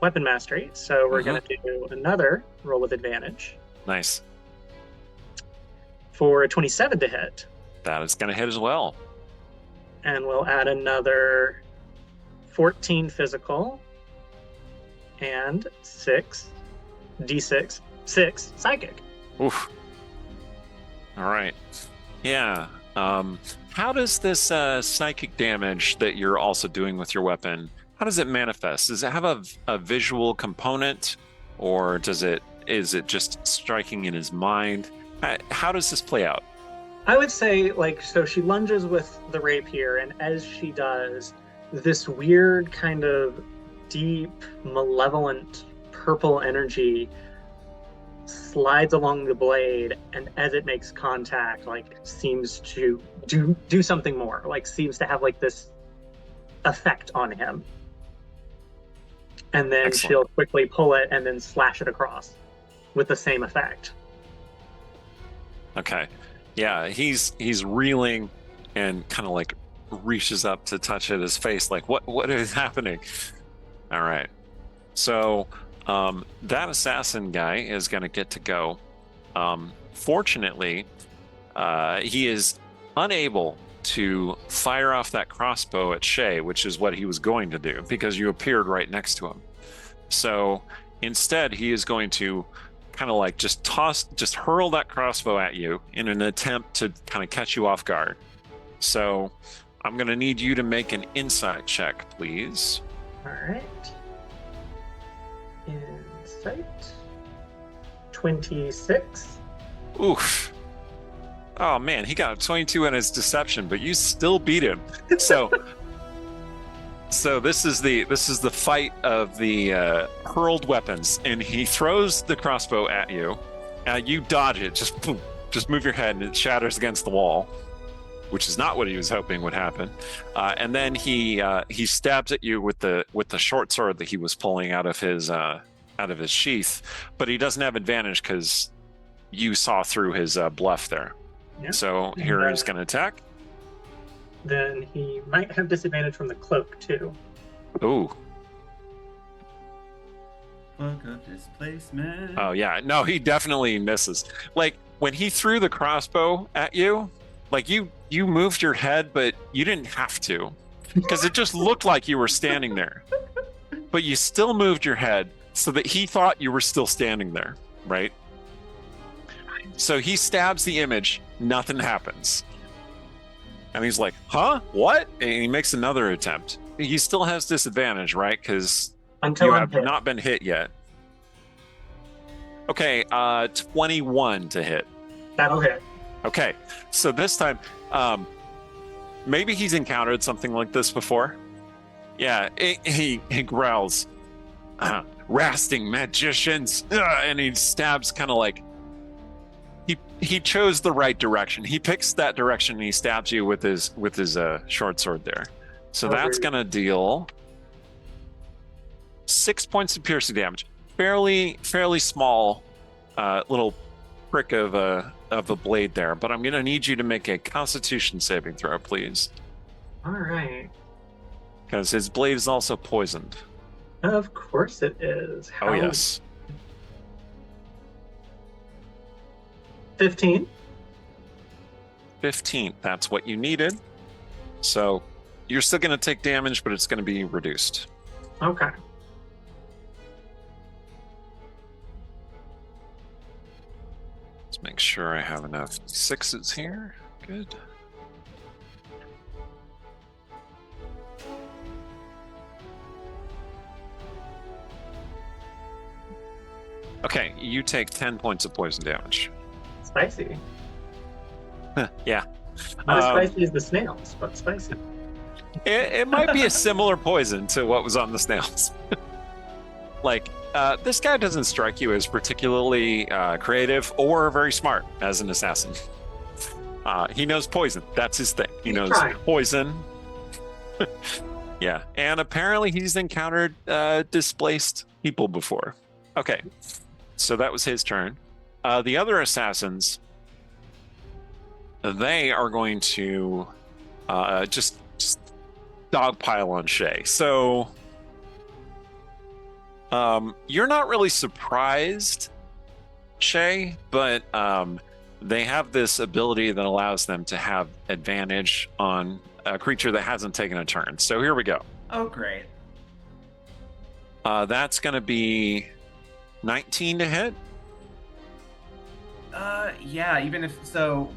weapon mastery. So we're going to do another roll with advantage. Nice. For a 27 to hit. That is going to hit as well. And we'll add another 14 physical and 6 psychic. Oof. All right. Yeah. How does this psychic damage that you're also doing with your weapon, how does it manifest? Does it have a visual component, or is it just striking in his mind? How does this play out? I would say, so she lunges with the rapier, and as she does, this weird kind of deep, malevolent purple energy slides along the blade, and as it makes contact, seems to do something more, seems to have this effect on him. And then Excellent. She'll quickly pull it and then slash it across with the same effect. Okay. Yeah, he's reeling and kind of reaches up to touch at his face, what is happening? All right. So that assassin guy is going to get to go. Fortunately, he is unable to fire off that crossbow at Shay, which is what he was going to do because you appeared right next to him. So instead, he is going to kind of just hurl that crossbow at you in an attempt to kind of catch you off guard. So I'm going to need you to make an insight check, please. All right. Insight. 26. Oof. Oh man, he got a 22 in his deception, but you still beat him. So this is the fight of the hurled weapons, and he throws the crossbow at you. You dodge it, just move your head, and it shatters against the wall, which is not what he was hoping would happen. And then he stabs at you with the short sword that he was pulling out of his sheath, but he doesn't have advantage because you saw through his bluff there. Yep. So here he's going to attack. Then he might have disadvantage from the cloak too. Ooh. Book of displacement. Oh yeah, no, he definitely misses. When he threw the crossbow at you, you moved your head, but you didn't have to, because it just looked like you were standing there. But you still moved your head so that he thought you were still standing there, right? So he stabs the image, nothing happens. And he's like, huh? What? And he makes another attempt. He still has disadvantage, right? Because you have not been hit yet. Okay, 21 to hit. That'll hit. Okay, so this time, maybe he's encountered something like this before. Yeah, he growls, "Rasting magicians!" And he stabs kind of he chose the right direction. He picks that direction and he stabs you with his short sword there. So that's gonna deal 6 points of piercing damage. Fairly small little prick of a blade there, but I'm gonna need you to make a Constitution saving throw, please. All right. Because his blade is also poisoned. Of course it is. Oh yes. 15. 15. That's what you needed. So you're still going to take damage, but it's going to be reduced. Okay. Let's make sure I have enough sixes here. Good. Okay, you take 10 points of poison damage. Spicy. Yeah. Not as spicy as the snails, but spicy. It might be a similar poison to what was on the snails. This guy doesn't strike you as particularly creative or very smart as an assassin. He knows poison. That's his thing. He knows poison. Yeah, and apparently he's encountered displaced people before. Okay, so that was his turn. The other assassins, they are going to just dogpile on Shay. So you're not really surprised, Shay, but they have this ability that allows them to have advantage on a creature that hasn't taken a turn. So here we go. Oh, great. That's going to be 19 to hit. Yeah, even if so,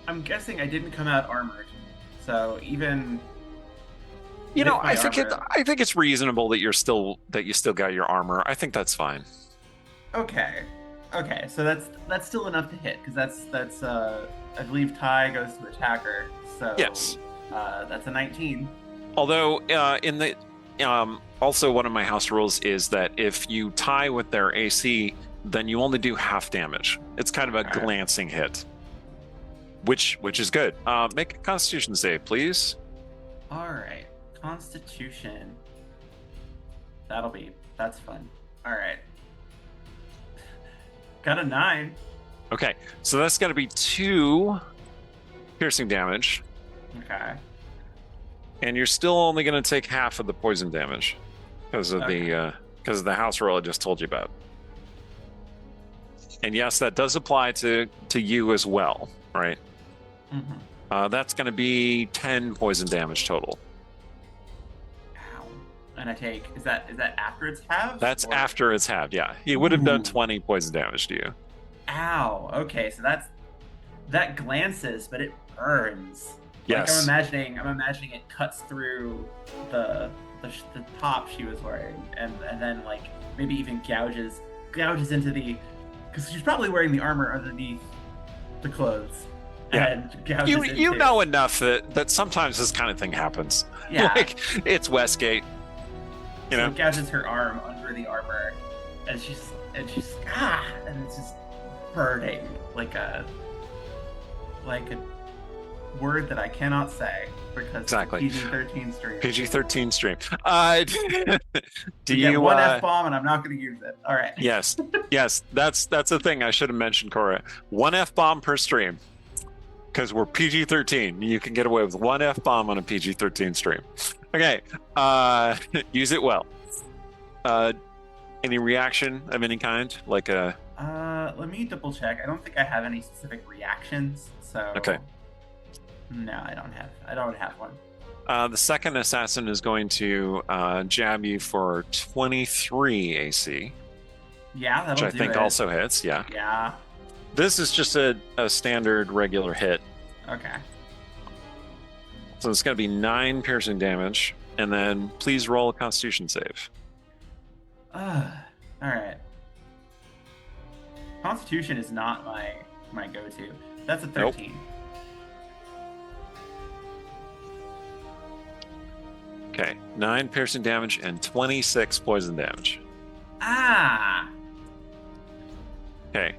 I'm guessing I didn't come out armored. So even You know, with my I think armor- I think it's reasonable that you still got your armor. I think that's fine. Okay. Okay, so that's still enough to hit because that's I believe tie goes to attacker. So Yes. That's a 19. Although in the also one of my house rules is that if you tie with their AC, then you only do half damage. It's kind of a Alright. glancing hit, which is good. Make a Constitution save, please. All right, Constitution. That's fun. All right. Got a 9. Okay, so that's going to be 2 piercing damage, Okay. and you're still only going to take half of the poison damage because of the house rule I just told you about. And yes, that does apply to you as well, right? Mm-hmm. That's going to be 10 poison damage total. Ow. And I take is that after it's halved? That's or- after it's halved. Yeah, he would have done Ooh. 20 poison damage to you. Ow. Okay, so that glances, but it burns. Yes. Like I'm imagining it cuts through the top she was wearing, and then like maybe even gouges into the, because she's probably wearing the armor underneath the clothes. Yeah. And gouges You into- know enough that sometimes this kind of thing happens. Yeah. Like, it's Westgate. You So know. it gouges her arm under the armor, and she's and it's just burning like a word that I cannot say because Exactly. PG-13 stream. PG-13 stream. Do You get you? one F-bomb, and I'm not going to use it. All right. Yes, that's a thing I should have mentioned, Cora. 1 F-bomb per stream, because we're PG-13. You can get away with 1 F-bomb on a PG-13 stream. Okay, use it well. Any reaction of any kind, like a? Let me double check. I don't think I have any specific reactions. So. Okay. No, I don't have one. The second assassin is going to jab you for 23 AC, Yeah, that'll which I do think it. also hits. Yeah. Yeah. This is just a standard regular hit. Okay. So it's going to be 9 piercing damage, and then please roll a Constitution save. All right. Constitution is not my go-to. That's a 13. Okay, 9 piercing damage and 26 poison damage. Ah. Okay,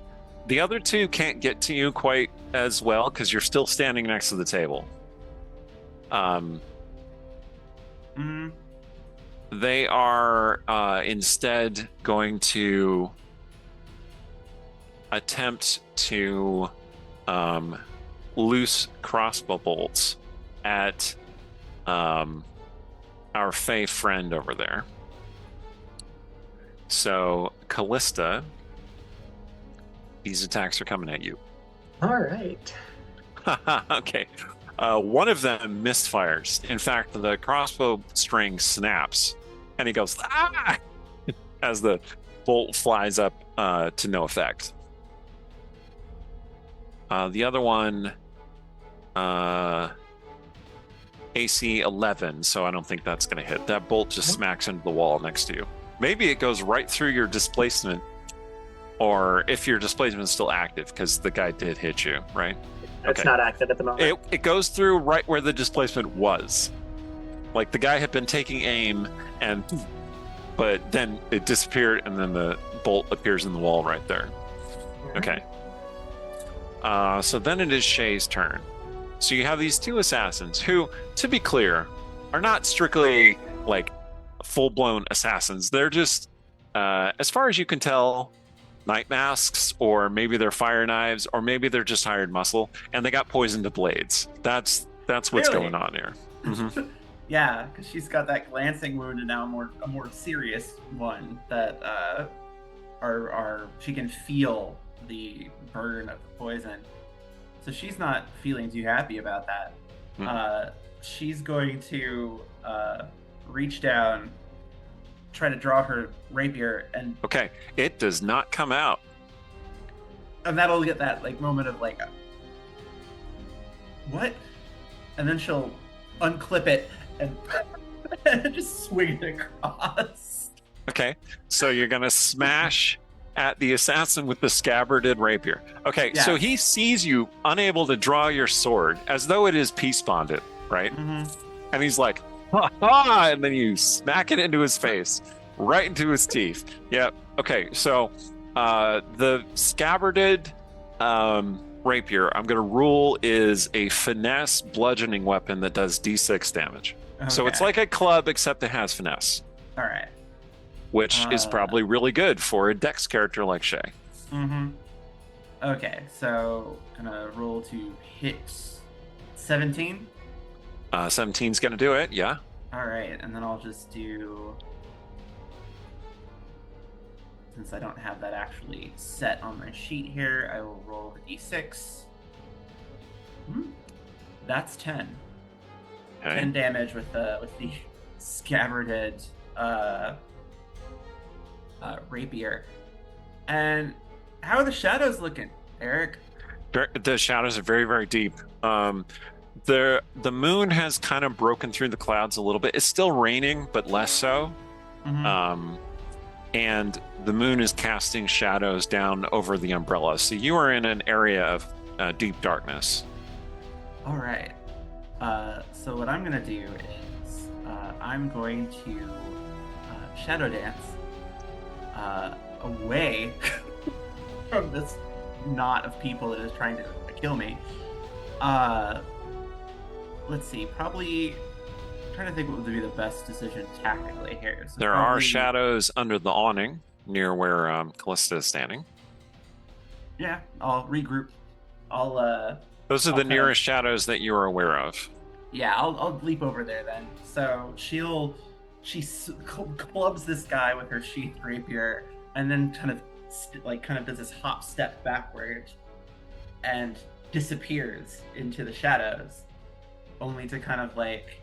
the other 2 can't get to you quite as well because you're still standing next to the table. They are instead going to attempt to loose crossbow bolts at our Fey friend over there. So, Callista, these attacks are coming at you. All right. Okay. One of them misfires. In fact, the crossbow string snaps, and he goes, ah! as the bolt flies up to no effect. The other one, AC 11, so I don't think that's going to hit. That bolt just smacks into the wall next to you. Maybe it goes right through your displacement, or if your displacement is still active, because the guy did hit you, right? It's Okay. not active at the moment. It goes through right where the displacement was. Like the guy had been taking aim, but then it disappeared, and then the bolt appears in the wall right there. Okay. So then it is Shay's turn. So you have these 2 assassins who, to be clear, are not strictly like full-blown assassins. They're just, as far as you can tell, night masks, or maybe they're fire knives, or maybe they're just hired muscle, and they got poisoned blades. That's what's Really? going on here. Mhm. Yeah, because she's got that glancing wound and now a more serious one that she can feel the burn of the poison. So she's not feeling too happy about that. She's going to reach down, try to draw her rapier, and Okay, it does not come out. that'll get that like moment of like, what? And then she'll unclip it and just swing it across. Okay, so you're gonna smash at the assassin with the scabbarded rapier. Okay, so Yeah. he sees you unable to draw your sword as though it is peace bonded, right? Mm-hmm. And he's like, ha ha, and then you smack it into his face, right into his teeth. Yep. Okay, so the scabbarded rapier, I'm gonna rule, is a finesse bludgeoning weapon that does d6 damage. So it's Okay. like a club, except it has finesse, All right. which is probably really good for a dex character like Shay. Mm-hmm. Okay, so gonna roll to hit 17. 17's gonna do it, yeah. All right, and then I'll just do, since I don't have that actually set on my sheet here, I will roll the d6. That's 10. Okay. 10 damage with the scabbarded rapier. And how are the shadows looking, Eric? The shadows are very, very deep. The moon has kind of broken through the clouds a little bit. It's still raining, but less so. Mm-hmm. And the moon is casting shadows down over the umbrella. So you are in an area of deep darkness. All right. So what I'm gonna do is I'm going to shadow dance away from this knot of people that is trying to kill me. Let's see. Probably trying to think what would be the best decision tactically here. So There are probably- shadows under the awning near where Callista is standing. Yeah, I'll regroup. I'll Those are the Okay. nearest shadows that you are aware of. Yeah, I'll leap over there then. So she clubs this guy with her sheathed rapier, and then kind of does this hop step backward, and disappears into the shadows, only to kind of like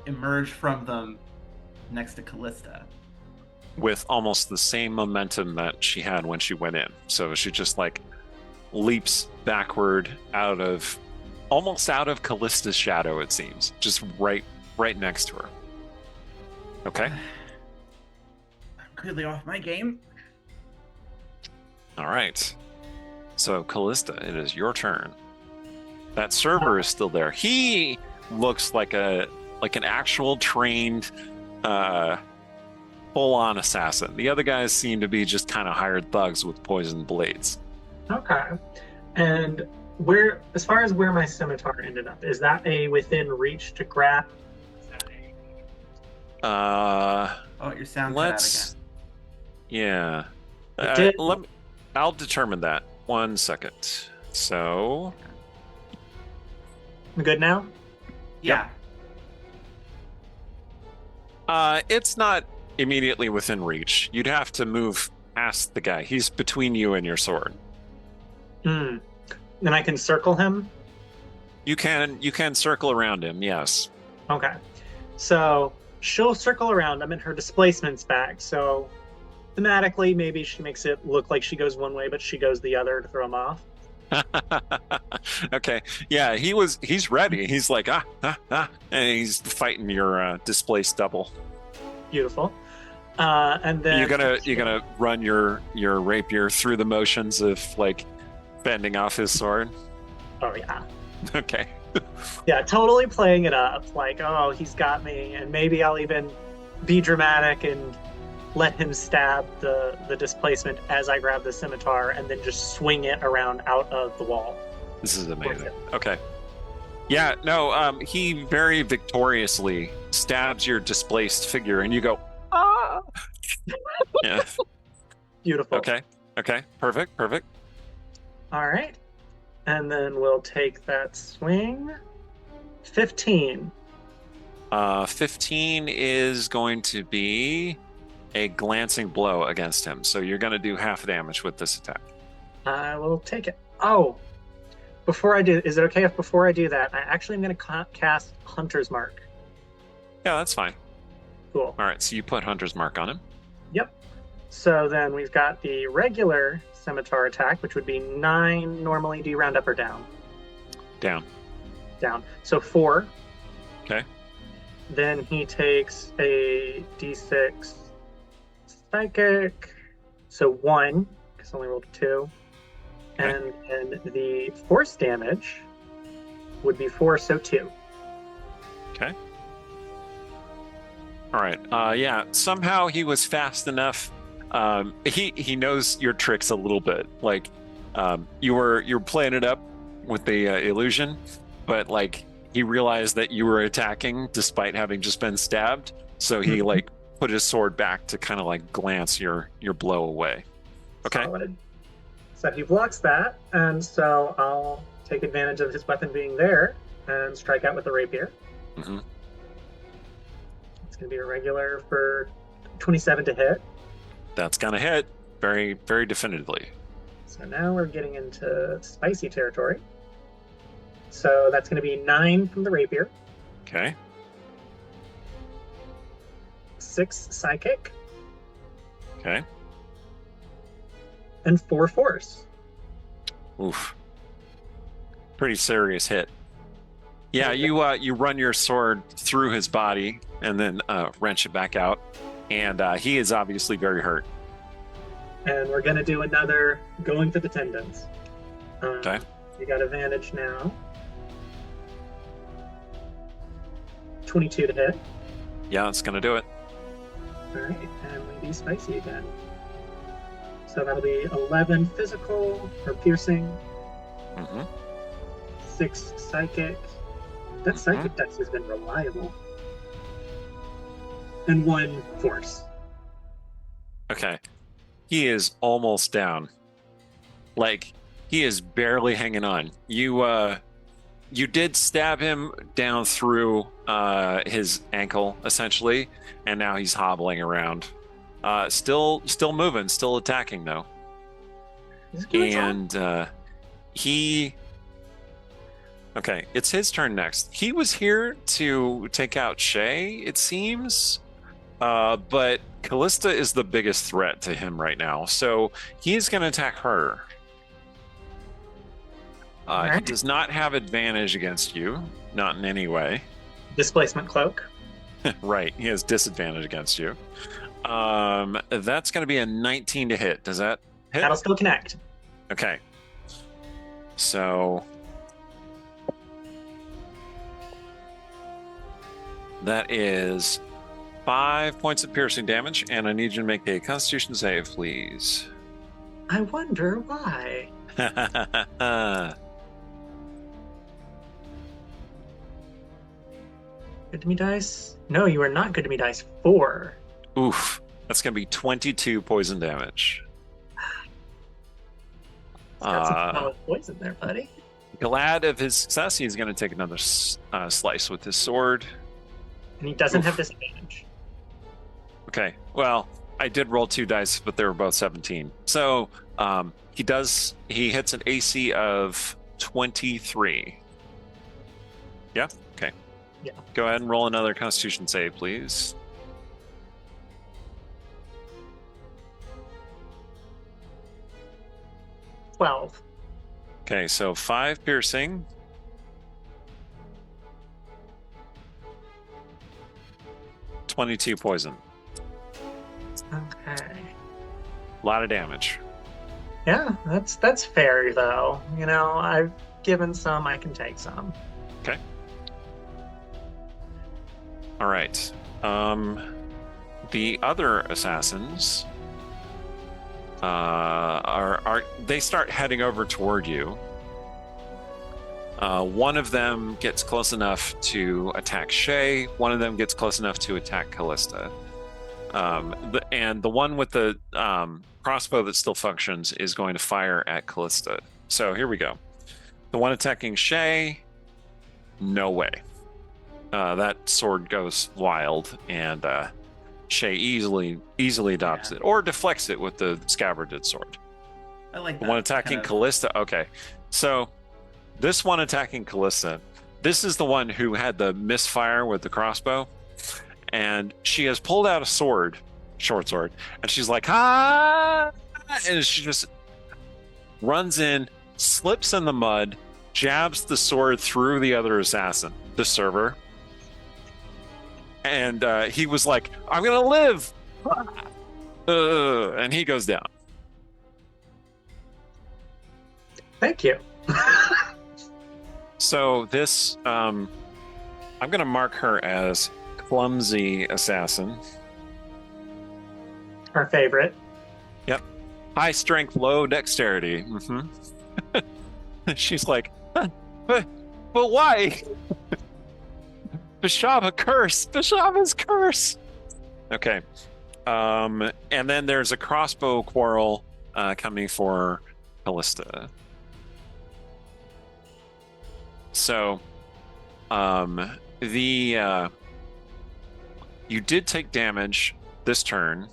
emerge from them next to Callista. With almost the same momentum that she had when she went in. So she just like leaps backward almost out of Callista's shadow, it seems. Just right next to her. Okay. I'm clearly off my game. All right. So Callista, it is your turn. That server is still there. He looks like an actual trained full-on assassin. The other guys seem to be just kind of hired thugs with poisoned blades. Okay. And as far as where my scimitar ended up, is that a within reach to grab? Is that Oh, your sound cut out Let's. Yeah. did- I'll determine that. 1 second. So I'm good now? again. it's not immediately within reach. You'd have to move past the guy. He's between you and your sword. Then I can circle him? You can circle around him, yes. Okay. So she'll circle around him and her displacement's back. So thematically, maybe she makes it look like she goes one way, but she goes the other to throw him off. Okay. Yeah, he's ready. He's like, and he's fighting your displaced double. Beautiful. And then You're gonna run your rapier through the motions of like bending off his sword. Oh yeah. Okay. Yeah, totally playing it up. Like, oh, he's got me, and maybe I'll even be dramatic and let him stab the displacement as I grab the scimitar and then just swing it around out of the wall. This is amazing. Okay. Yeah, no, he very victoriously stabs your displaced figure and you go, ah! Yeah. Beautiful. Okay. Perfect. All right. And then we'll take that swing. 15. 15 is going to be a glancing blow against him. So you're going to do half damage with this attack. I will take it. Oh, before I do, is it okay if before I do that, I actually am going to cast Hunter's Mark? Yeah, that's fine. Cool. All right, so you put Hunter's Mark on him. Yep. So then we've got the regular scimitar attack, which would be 9 normally. Do you round up or down? Down. Down. So 4. Okay. Then he takes a d6 psychic. So 1, because I only rolled 2. Okay. And then the force damage would be 4, so 2. Okay. All right. Yeah. Somehow he was fast enough. He knows your tricks a little bit. Like, you're playing it up with the illusion, but like he realized that you were attacking despite having just been stabbed. So he like put his sword back to kind of like glance your blow away. Okay. Solid. So he blocks that, and so I'll take advantage of his weapon being there and strike out with the rapier. Mm-hmm. It's going to be a regular for 27 to hit. That's gonna hit very, very definitively. So now we're getting into spicy territory. So that's going to be 9 from the rapier, Okay. 6 psychic, Okay. and 4 force. Oof. Pretty serious hit. Yeah, you run your sword through his body and then wrench it back out, and he is obviously very hurt. And we're going to do another going for the tendons. Okay. You got advantage now. 22 to hit. Yeah, it's gonna do it. All right, and we do spicy again. So that'll be 11 physical or piercing, Mm-hmm. 6 psychic. That psychic dex has been reliable. And 1 force. Okay. He is almost down. Like, he is barely hanging on. You did stab him down through his ankle, essentially, and now he's hobbling around. Still moving, still attacking, though. And okay, it's his turn next. He was here to take out Shay, it seems, but Callista is the biggest threat to him right now, so he's going to attack her. He does not have advantage against you, not in any way. Displacement cloak. Right, he has disadvantage against you. That's going to be a 19 to hit. Does that hit? That'll still connect. Okay. So that is 5 points of piercing damage, and I need you to make a Constitution save, please. I wonder why. Good to me dice? No, you are not good to me dice. 4. Oof. That's going to be 22 poison damage. It's got some solid poison there, buddy. Glad of his success, he's going to take another slice with his sword. And he doesn't have disadvantage. Okay, well, I did roll 2 dice, but they were both 17. So he hits an AC of 23. Yeah? Okay. Yeah. Go ahead and roll another Constitution save, please. $12. Okay, so 5 piercing. $22 poison. Okay. A lot of damage. Yeah, that's fair though. You know, I've given some, I can take some. Okay. All right. The other assassins they start heading over toward you. One of them gets close enough to attack Shay. One of them gets close enough to attack Callista. And the one with the crossbow that still functions is going to fire at Callista. So here we go. The one attacking Shay, no way. That sword goes wild, and Shay easily dodges it or deflects it with the scabbarded sword. I like that. The one attacking Callista. Okay, so this one attacking Callista, this is the one who had the misfire with the crossbow, and she has pulled out a sword, short sword, and she's like, ah, and she just runs in, slips in the mud, jabs the sword through the other assassin, the server. And he was like, I'm going to live. And he goes down. Thank you. So this, I'm going to mark her as clumsy assassin. Our favorite. Yep. High strength, low dexterity. She's like, but why? Bishava curse. Bishava's curse. Okay. And then there's a crossbow quarrel coming for Callista. So, you did take damage this turn.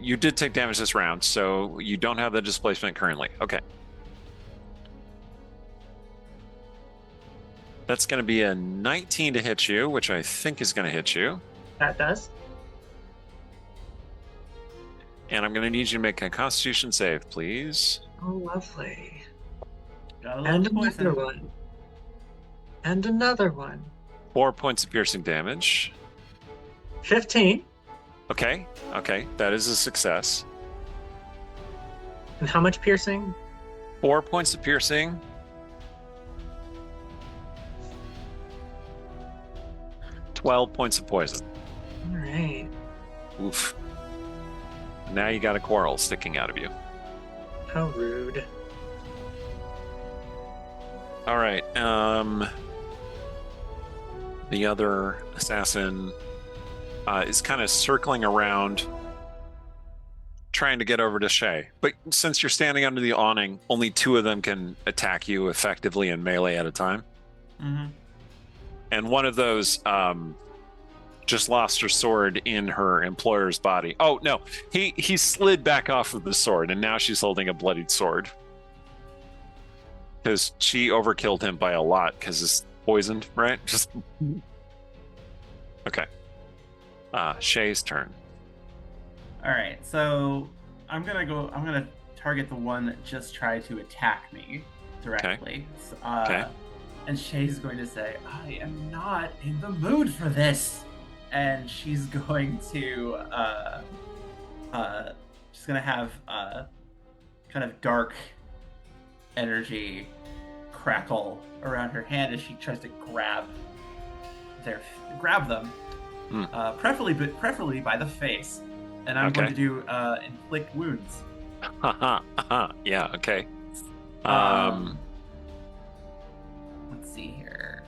You did take damage this round, so you don't have the displacement currently. Okay. That's going to be a 19 to hit you, which I think is going to hit you. That does. And I'm going to need you to make a Constitution save, please. Oh, lovely. Got a And little poison. another one. And another one. 4 points of piercing damage. 15. Okay, that is a success. And how much piercing? 4 points of piercing. 12 points of poison. All right. Oof. Now you got a quarrel sticking out of you. How rude. All right. The other assassin is kind of circling around, trying to get over to Shay. But since you're standing under the awning, only 2 of them can attack you effectively in melee at a time. Mm-hmm. And one of those just lost her sword in her employer's body. Oh, no. He slid back off of the sword, and now she's holding a bloodied sword. Because she overkilled him by a lot, because it's poisoned, right? Just okay. Shay's turn. All right, so I'm gonna target the one that just tried to attack me directly. Okay. And Shay's going to say, I am not in the mood for this. And she's going to she's gonna have kind of dark energy crackle around her hand as she tries to grab them, preferably by the face. And I'm going to do inflict wounds. Yeah. Okay. Let's see here.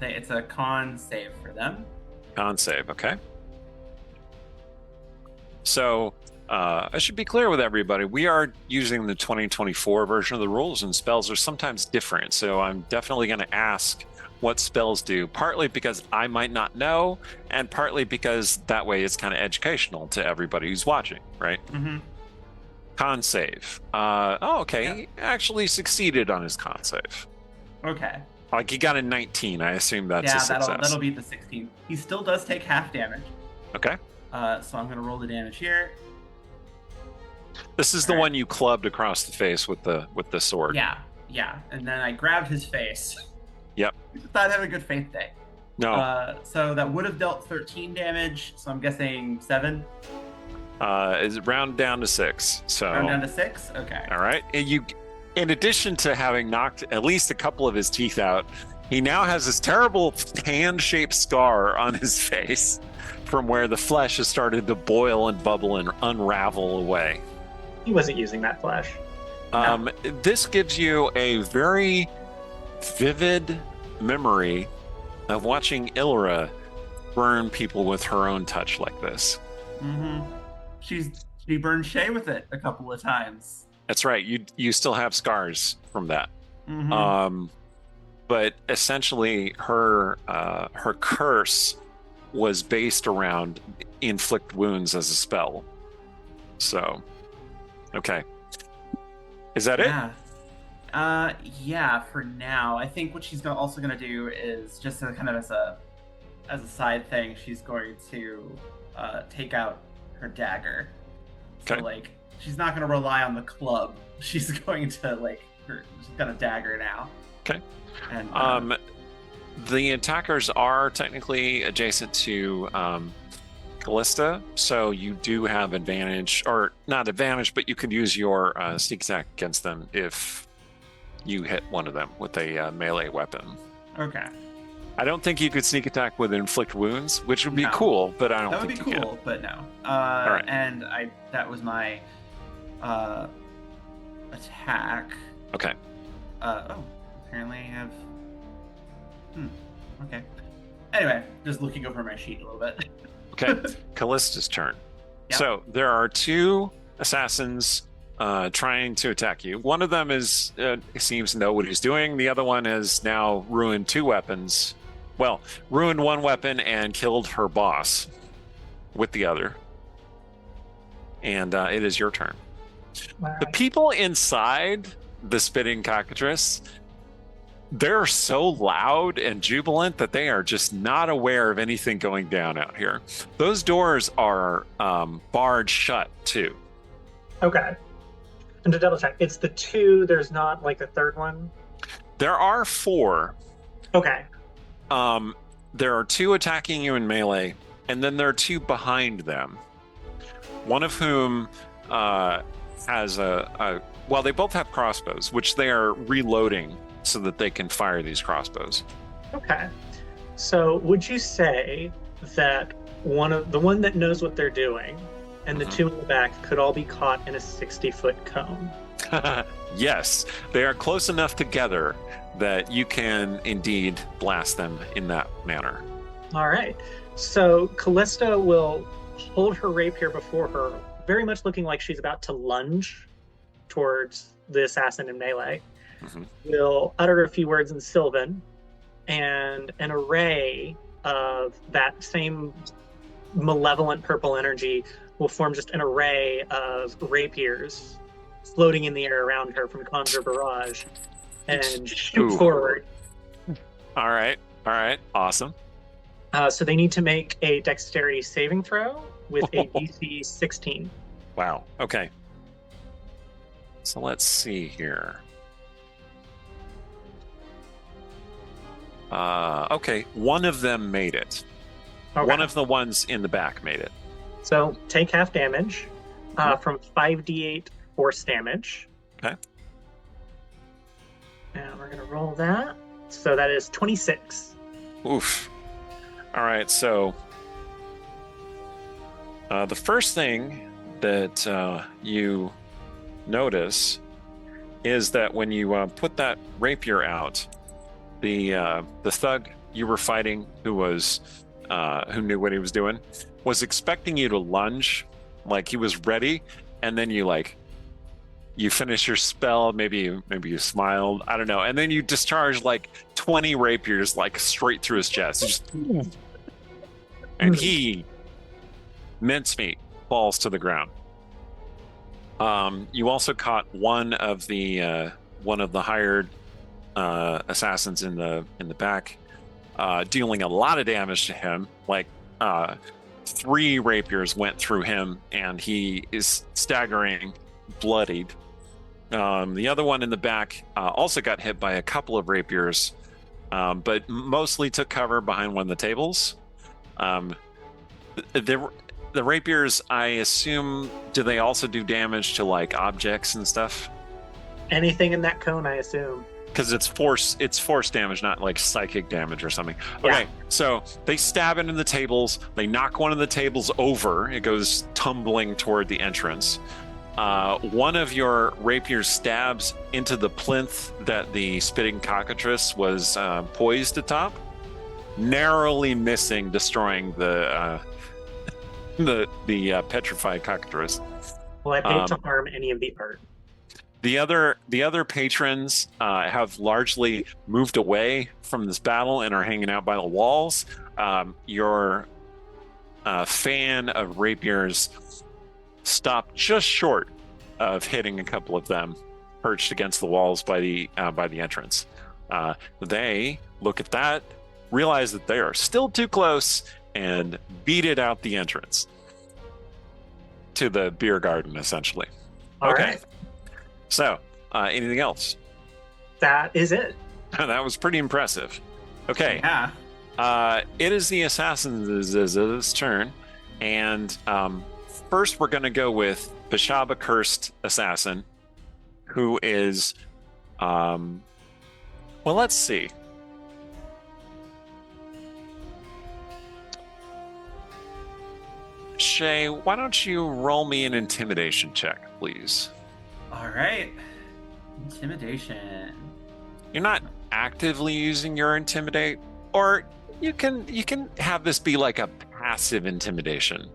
It's a con save for them. Con save. Okay. So I should be clear with everybody. We are using the 2024 version of the rules, and spells are sometimes different. So I'm definitely going to ask what spells do, partly because I might not know, and partly because that way it's kind of educational to everybody who's watching, right? Mm-hmm. Con save. Okay. Yeah. He actually succeeded on his con save. Okay. Like he got a 19. I assume that's a success. that'll beat the 16. He still does take half damage. Okay. So I'm gonna roll the damage here. This is the one you clubbed across the face with the sword. Yeah. And then I grabbed his face. Yep. He just thought I'd have a good faith day. No. So that would have dealt 13 damage. So I'm guessing 7. Is it round down to 6? So Round down to 6. Okay. all right. And you, in addition to having knocked at least a couple of his teeth out, he now has this terrible hand-shaped scar on his face from where the flesh has started to boil and bubble and unravel away. He wasn't using that flash. No. This gives you a very vivid memory of watching Ilra burn people with her own touch like this. Mm-hmm. She burned Shay with it a couple of times. That's right. You still have scars from that. Mm-hmm. But essentially, her curse was based around inflict wounds as a spell. So, okay, is that it? Yeah, for now. I think what she's also gonna do is just kind of as a side thing, she's going to take out her dagger. So Okay. like, she's not gonna rely on the club. She's going to she's got a dagger now. Okay. And The attackers are technically adjacent to Callista, so you do have advantage, or not advantage, but you could use your sneak attack against them if you hit one of them with a melee weapon. okay. I don't think you could sneak attack with inflict wounds, which would be No. cool, but I don't That would think be you cool, but no. right. And that was my attack. can. Okay. Apparently I have. Okay. Anyway, just looking over my sheet a little bit. Okay. Callista's turn. Yep. So there are two assassins trying to attack you. One of them seems to know what he's doing. The other one has now ruined two weapons. Well, ruined one weapon and killed her boss with the other. And it is your turn. All The right. people inside the spitting cockatrice, they're so loud and jubilant that they are just not aware of anything going down out here. Those doors are barred shut too. Okay. And to double check, it's the two, there's not like a third one? There are four. Okay. There are two attacking you in melee, and then there are two behind them. One of whom has well, they both have crossbows, which they are reloading so that they can fire these crossbows. Okay. So would you say that the one that knows what they're doing and the Mhm. two in the back could all be caught in a 60-foot cone? Yes, they are close enough together that you can indeed blast them in that manner. All right. So Callista will hold her rapier before her, very much looking like she's about to lunge towards the assassin in melee. Mhm. Will utter a few words in Sylvan, and an array of that same malevolent purple energy will form just an array of rapiers floating in the air around her from Conjure Barrage and shoot Ooh. forward. All right, awesome. So they need to make a dexterity saving throw with a DC 16. Wow, okay. So let's see here. Okay, one of them made it. Okay. One of the ones in the back made it. So take half damage from 5d8 force damage. Okay. And we're going to roll that. So that is 26. Oof. All right, so the first thing that you notice is that when you put that rapier out, the thug you were fighting, who knew what he was doing, was expecting you to lunge, like he was ready, and then you finish your spell, maybe you smiled, I don't know, and then you discharge like 20 rapiers like straight through his chest. Just, and he, mincemeat, falls to the ground. You also caught one of the hired assassins in the back, dealing a lot of damage to him. Like 3 rapiers went through him, and he is staggering, bloodied. The other one in the back also got hit by a couple of rapiers, but mostly took cover behind one of the tables. The rapiers, I assume, do they also do damage to like objects and stuff? Anything in that cone, I assume. Because it's force damage, not like psychic damage or something. Yeah. Okay, so they stab into the tables. They knock one of the tables over. It goes tumbling toward the entrance. One of your rapiers stabs into the plinth that the spitting cockatrice was poised atop, narrowly missing, destroying the petrified cockatrice. Will I pay to harm any of the art? The other patrons have largely moved away from this battle and are hanging out by the walls. Your fan of rapiers stopped just short of hitting a couple of them, perched against the walls by the entrance. They look at that, realize that they are still too close, and beat it out the entrance to the beer garden, essentially. All Okay. right. So, anything else? That is it. That was pretty impressive. Okay. Yeah. It is the assassin's turn, and first we're going to go with Bashaba Cursed Assassin, who is, well, let's see. Shay, why don't you roll me an intimidation check, please? All right. Intimidation. You're not actively using your intimidate, or you can have this be like a passive intimidation.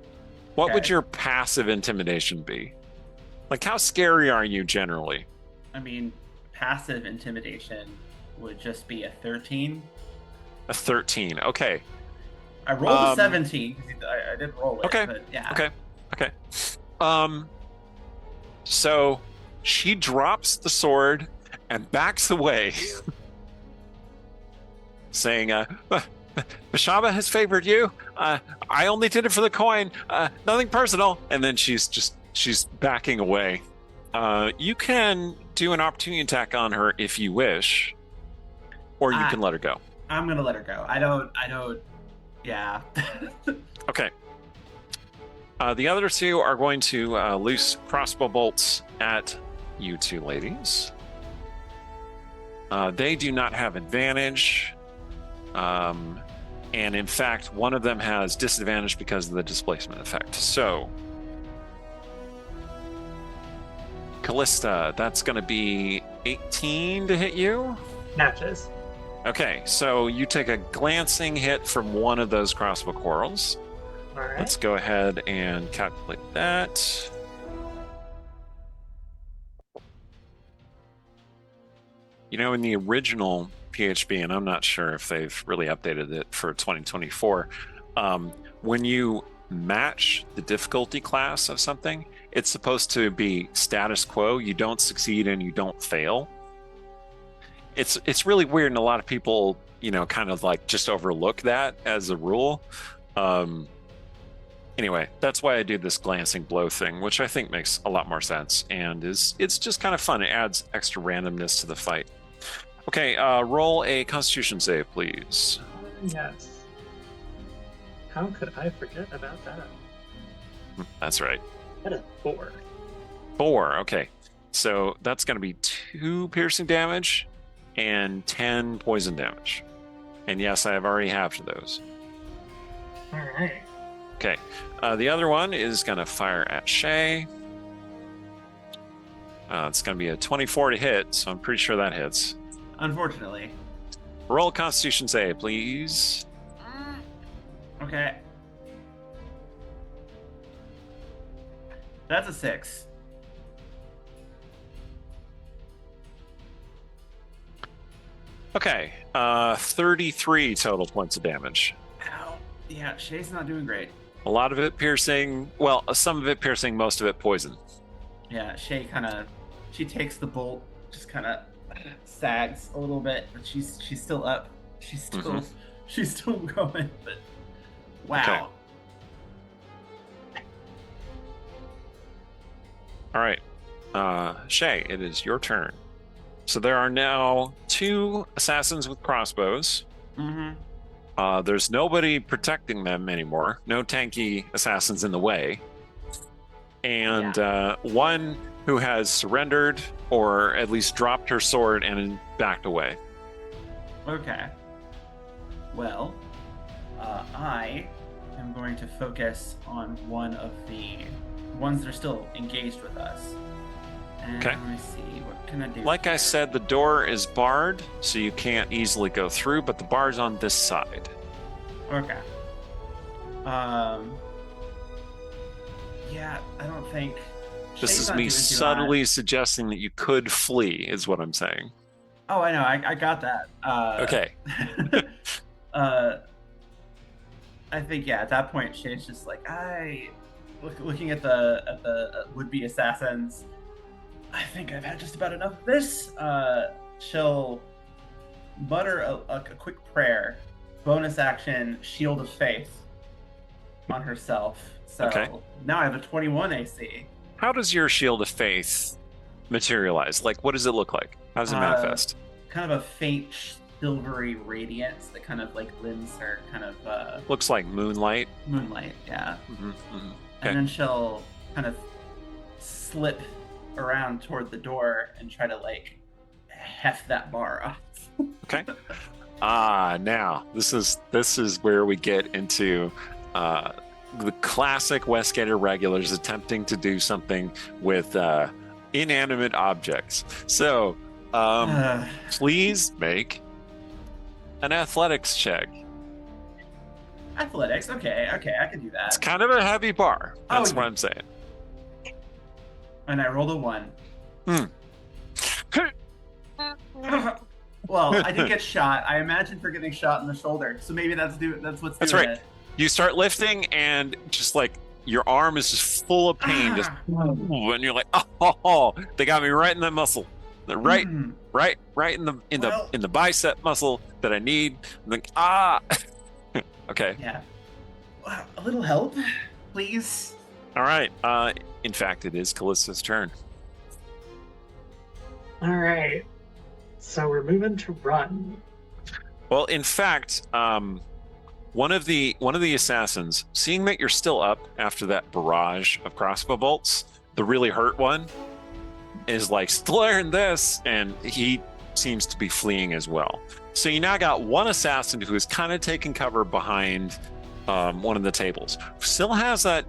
What would Okay. your passive intimidation be? Like, how scary are you generally? I mean, passive intimidation would just be a 13. A 13. Okay. I rolled a 17 because I did roll it. Okay. But yeah. Okay. So she drops the sword and backs away, saying, Bashaba has favored you. I only did it for the coin. Nothing personal. And then she's backing away. You can do an opportunity attack on her if you wish, or you can let her go. I'm gonna let her go. I don't. Yeah. Okay. The other two are going to loose crossbow bolts at you two ladies. They do not have advantage. And in fact, one of them has disadvantage because of the displacement effect. So, Callista, that's going to be 18 to hit you. Matches. Okay, so you take a glancing hit from one of those crossbow quarrels. All right. Let's go ahead and calculate that. You know, in the original PHB, and I'm not sure if they've really updated it for 2024, when you match the difficulty class of something, it's supposed to be status quo. You don't succeed and you don't fail. It's really weird, and a lot of people, kind of like just overlook that as a rule. Anyway, that's why I do this glancing blow thing, which I think makes a lot more sense, and it's just kind of fun. It adds extra randomness to the fight. Okay, roll a Constitution save, please. Yes. How could I forget about that? That's right. That is 4. 4. Okay, so that's going to be 2 piercing damage and 10 poison damage. And yes, I have already halved those. All right. Okay, the other one is going to fire at Shay. It's going to be a 24 to hit, so I'm pretty sure that hits. Unfortunately. Roll a Constitution save, please. Okay. That's a 6. Okay, 33 total points of damage. Ow. Yeah, Shay's not doing great. A lot of it piercing, well, some of it piercing, most of it poison. Yeah, Shay she takes the bolt, just kind of sags a little bit, but she's still up. She's still going, but wow. Okay. All right, Shay, it is your turn. So there are now 2 assassins with crossbows. Mm-hmm. There's nobody protecting them anymore. No tanky assassins in the way. And one who has surrendered or at least dropped her sword and backed away. Okay. Well, I am going to focus on one of the ones that are still engaged with us. And Okay. let me see, what can I do? Like I said, the door is barred, so you can't easily go through, but the bar's on this side. Okay. Yeah, I don't think. This Shay's is not me doing too subtly suggesting that you could flee, is what I'm saying. hot. Oh, I know. I got that. Okay. I think at that point Shay's just like looking at the would-be assassins. I think I've had just about enough of this. She'll mutter a quick prayer, bonus action, Shield of Faith on herself. So Okay. now I have a 21 AC. How does your shield of faith materialize? Like, what does it look like? How does it manifest? Kind of a faint silvery radiance that kind of like lends her kind of Looks like moonlight. moonlight. Yeah. Mhm, mhm. And Okay. then she'll kind of slip around toward the door and try to like heft that bar off. Okay. Now this is where we get into the classic Westgate Irregulars attempting to do something with inanimate objects. So, please make an athletics check. Athletics. Okay, I can do that. It's kind of a heavy bar. That's Oh, what I'm saying. And I rolled a 1. Hmm. Well, I did get shot. I imagine for getting shot in the shoulder. So maybe that's what's That's doing right. it. You start lifting, and just like your arm is just full of pain, just and you're like, oh, they got me right in the muscle, right Mm. right in the bicep muscle that I need. I'm like, okay, Yeah. Wow, a little help, please. all right. In fact, it is Callista's turn. All right. So we're moving to run. Well, in fact, one of the assassins, seeing that you're still up after that barrage of crossbow bolts, the really hurt one is like, still learn this, and he seems to be fleeing as well. So you now got one assassin who is kind of taking cover behind one of the tables. Still has that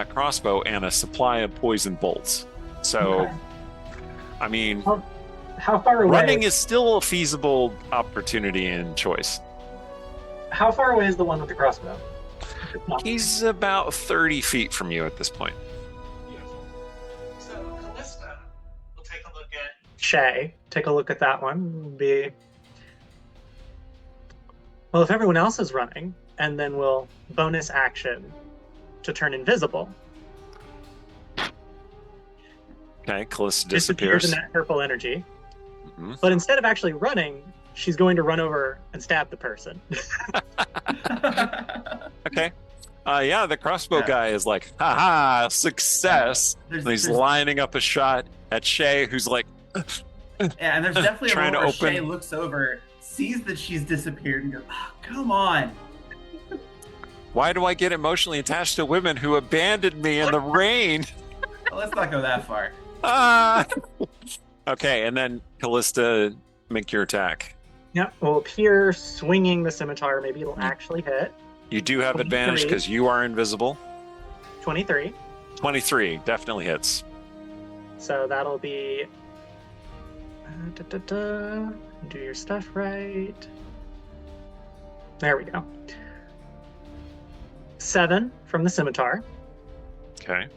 crossbow and a supply of poison bolts. So, Okay. I mean, How far away? running is still a feasible opportunity and choice. How far away is the one with the crossbow? No. He's about 30 feet from you at this point. So Callista will take a look at Shay. Take a look at that one. Well, if everyone else is running, and then we'll bonus action to turn invisible. Okay, Callista Disappears disappears. in that purple energy. Mhm. But instead of actually running, she's going to run over and stab the person. Okay. Yeah, the crossbow Yeah. guy is like, haha, success. There's- And he's there's- lining up a shot at Shay, who's like, Yeah, and there's definitely a Trying moment to where Shay open- looks over, sees that she's disappeared, and goes, come on. why do I get emotionally attached to women who abandoned me in the rain? Well, let's not go that far. Ah. Okay, and then Callista, make your attack. Yep, will appear swinging the scimitar. Maybe it'll actually hit. You do have advantage 23. because you are invisible. 23. 23 definitely hits. So that'll be. Do your stuff right. There we go. 7 from the scimitar, Okay.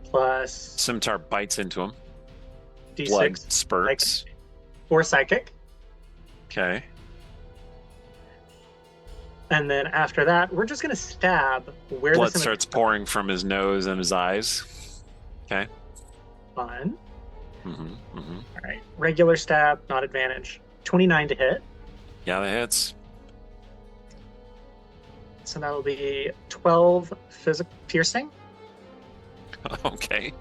plus Scimitar bites into him. d6 Blood spurts. for psychic. Okay. And then after that, we're just going to stab where Blood the scimitar starts pouring from his nose and his eyes. Okay. Fun. Mm-hmm. All right. Regular stab, not advantage. 29 to hit. Yeah, that hits. So that'll be 12 physical piercing. Okay.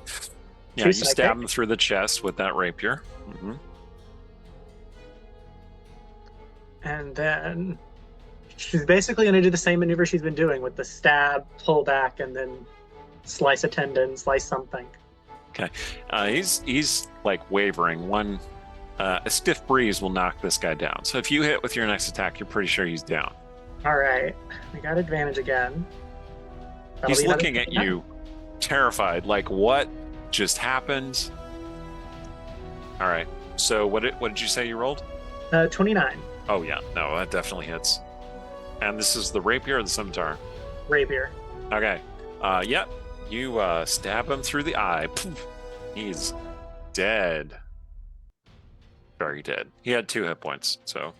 Yeah, Two you stab psychic. him through the chest with that rapier. Mm-hmm. And then she's basically going to do the same maneuver she's been doing with the stab, pull back, and then slice a tendon, slice something. He's like wavering. A stiff breeze will knock this guy down. So if you hit with your next attack, you're pretty sure he's down. All right. We got advantage again. That'll He's be another looking at 29. you terrified. Like, what just happened? All right. So what did you say you rolled? 29. Oh yeah, no, that definitely hits. And this is the rapier or the scimitar? Rapier. Okay. Yep. You stab him through the eye. Poof. He's dead. Very dead. He had 2 hit points, so.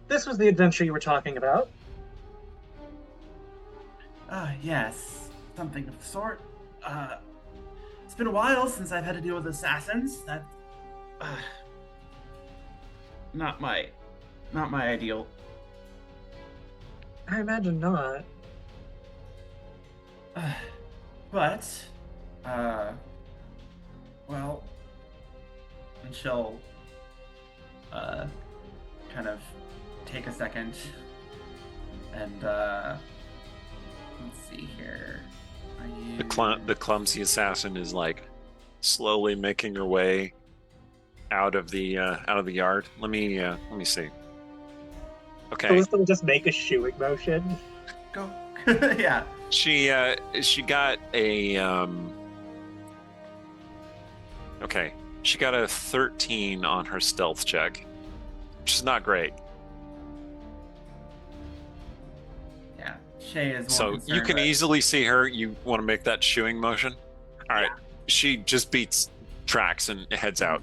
This was the adventure you were talking about. Yes. Something of the sort. It's been a while since I've had to deal with assassins. That not my ideal. I imagine not. But well, and she'll kind of take a second and let's see here. The clumsy assassin is like slowly making her way out of the yard. Let me see. Okay. Calista will just make a shooing motion. Go. Yeah. She got a okay. She got a 13 on her stealth check, which is not great. Yeah. Shay is. So you can easily see her. You want to make that shooing motion? All right. Yeah. She just beats tracks and heads out.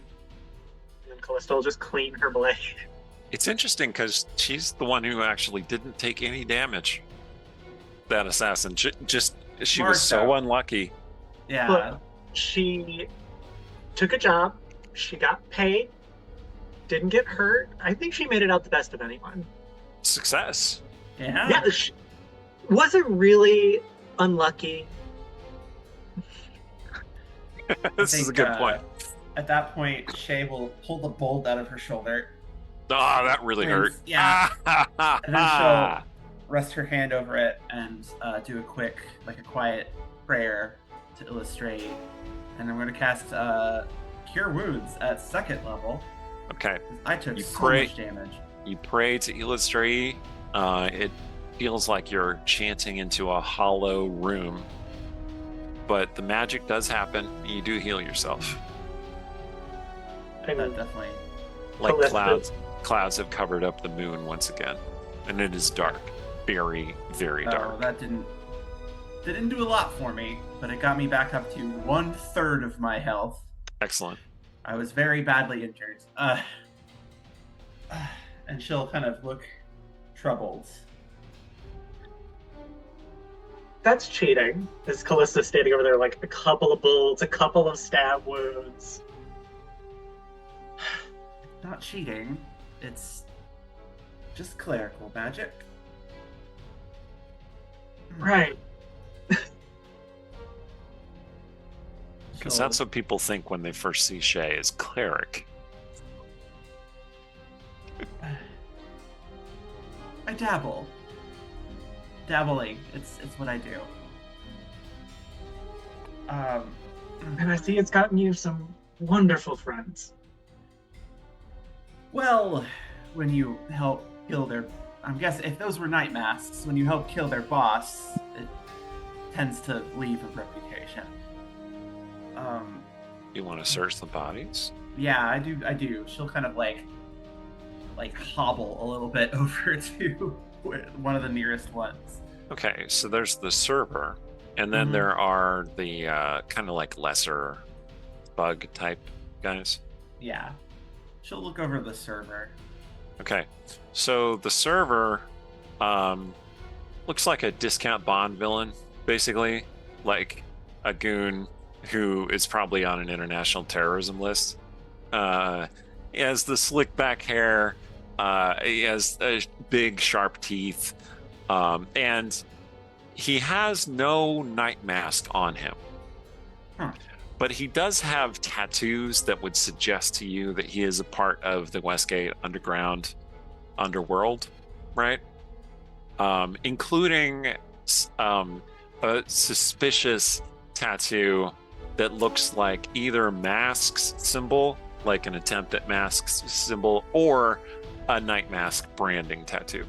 And then Callista will just clean her blade. It's interesting because she's the one who actually didn't take any damage. That assassin, she was so Martha. unlucky. Yeah. But she took a job. She got paid. Didn't get hurt. I think she made it out the best of anyone. Success. Yeah. Yeah. She wasn't really unlucky. This is a good point. At that point, Shay will pull the bolt out of her shoulder. Oh, that really hurt. Yeah. And then she'll rest her hand over it and do a quiet prayer to illustrate. And I'm going to cast Cure Wounds at 2nd level. Okay. I took You so pray- much damage. You pray to illustrate. It feels like you're chanting into a hollow room, but the magic does happen. You do heal yourself. And That definitely. Like Callista- clouds have covered up the moon once again, and it is dark, very, very Oh, dark. that didn't do a lot for me, but it got me back up to 1/3 of my health. Excellent. I was very badly injured. And she'll kind of look troubled. That's cheating. Is Callista standing over there like a couple of bolts, a couple of stab wounds? Not cheating. It's just clerical magic. Right. Because So- that's what people think when they first see Shay as cleric. I dabble. Dabbling. It's what I do. And I see it's gotten you some wonderful friends. Well, when you help kill their... I'm guessing if those were night masks, when you help kill their boss, it tends to leave a reputation. You want to search the bodies? Yeah, I do. She'll kind of like hobble a little bit over to one of the nearest ones. Okay, so there's the server, and then Mhm. there are the kind of like lesser bug type guys. Yeah. She'll look over the server. Okay, so the server looks like a discount Bond villain, basically, like a goon who is probably on an international terrorism list. He has the slick back hair, he has big sharp teeth, and he has no night mask on him. Huh. But he does have tattoos that would suggest to you that he is a part of the Westgate underworld, right? Including a suspicious tattoo that looks like either masks symbol, like an attempt at masks symbol, or a night mask branding tattoo.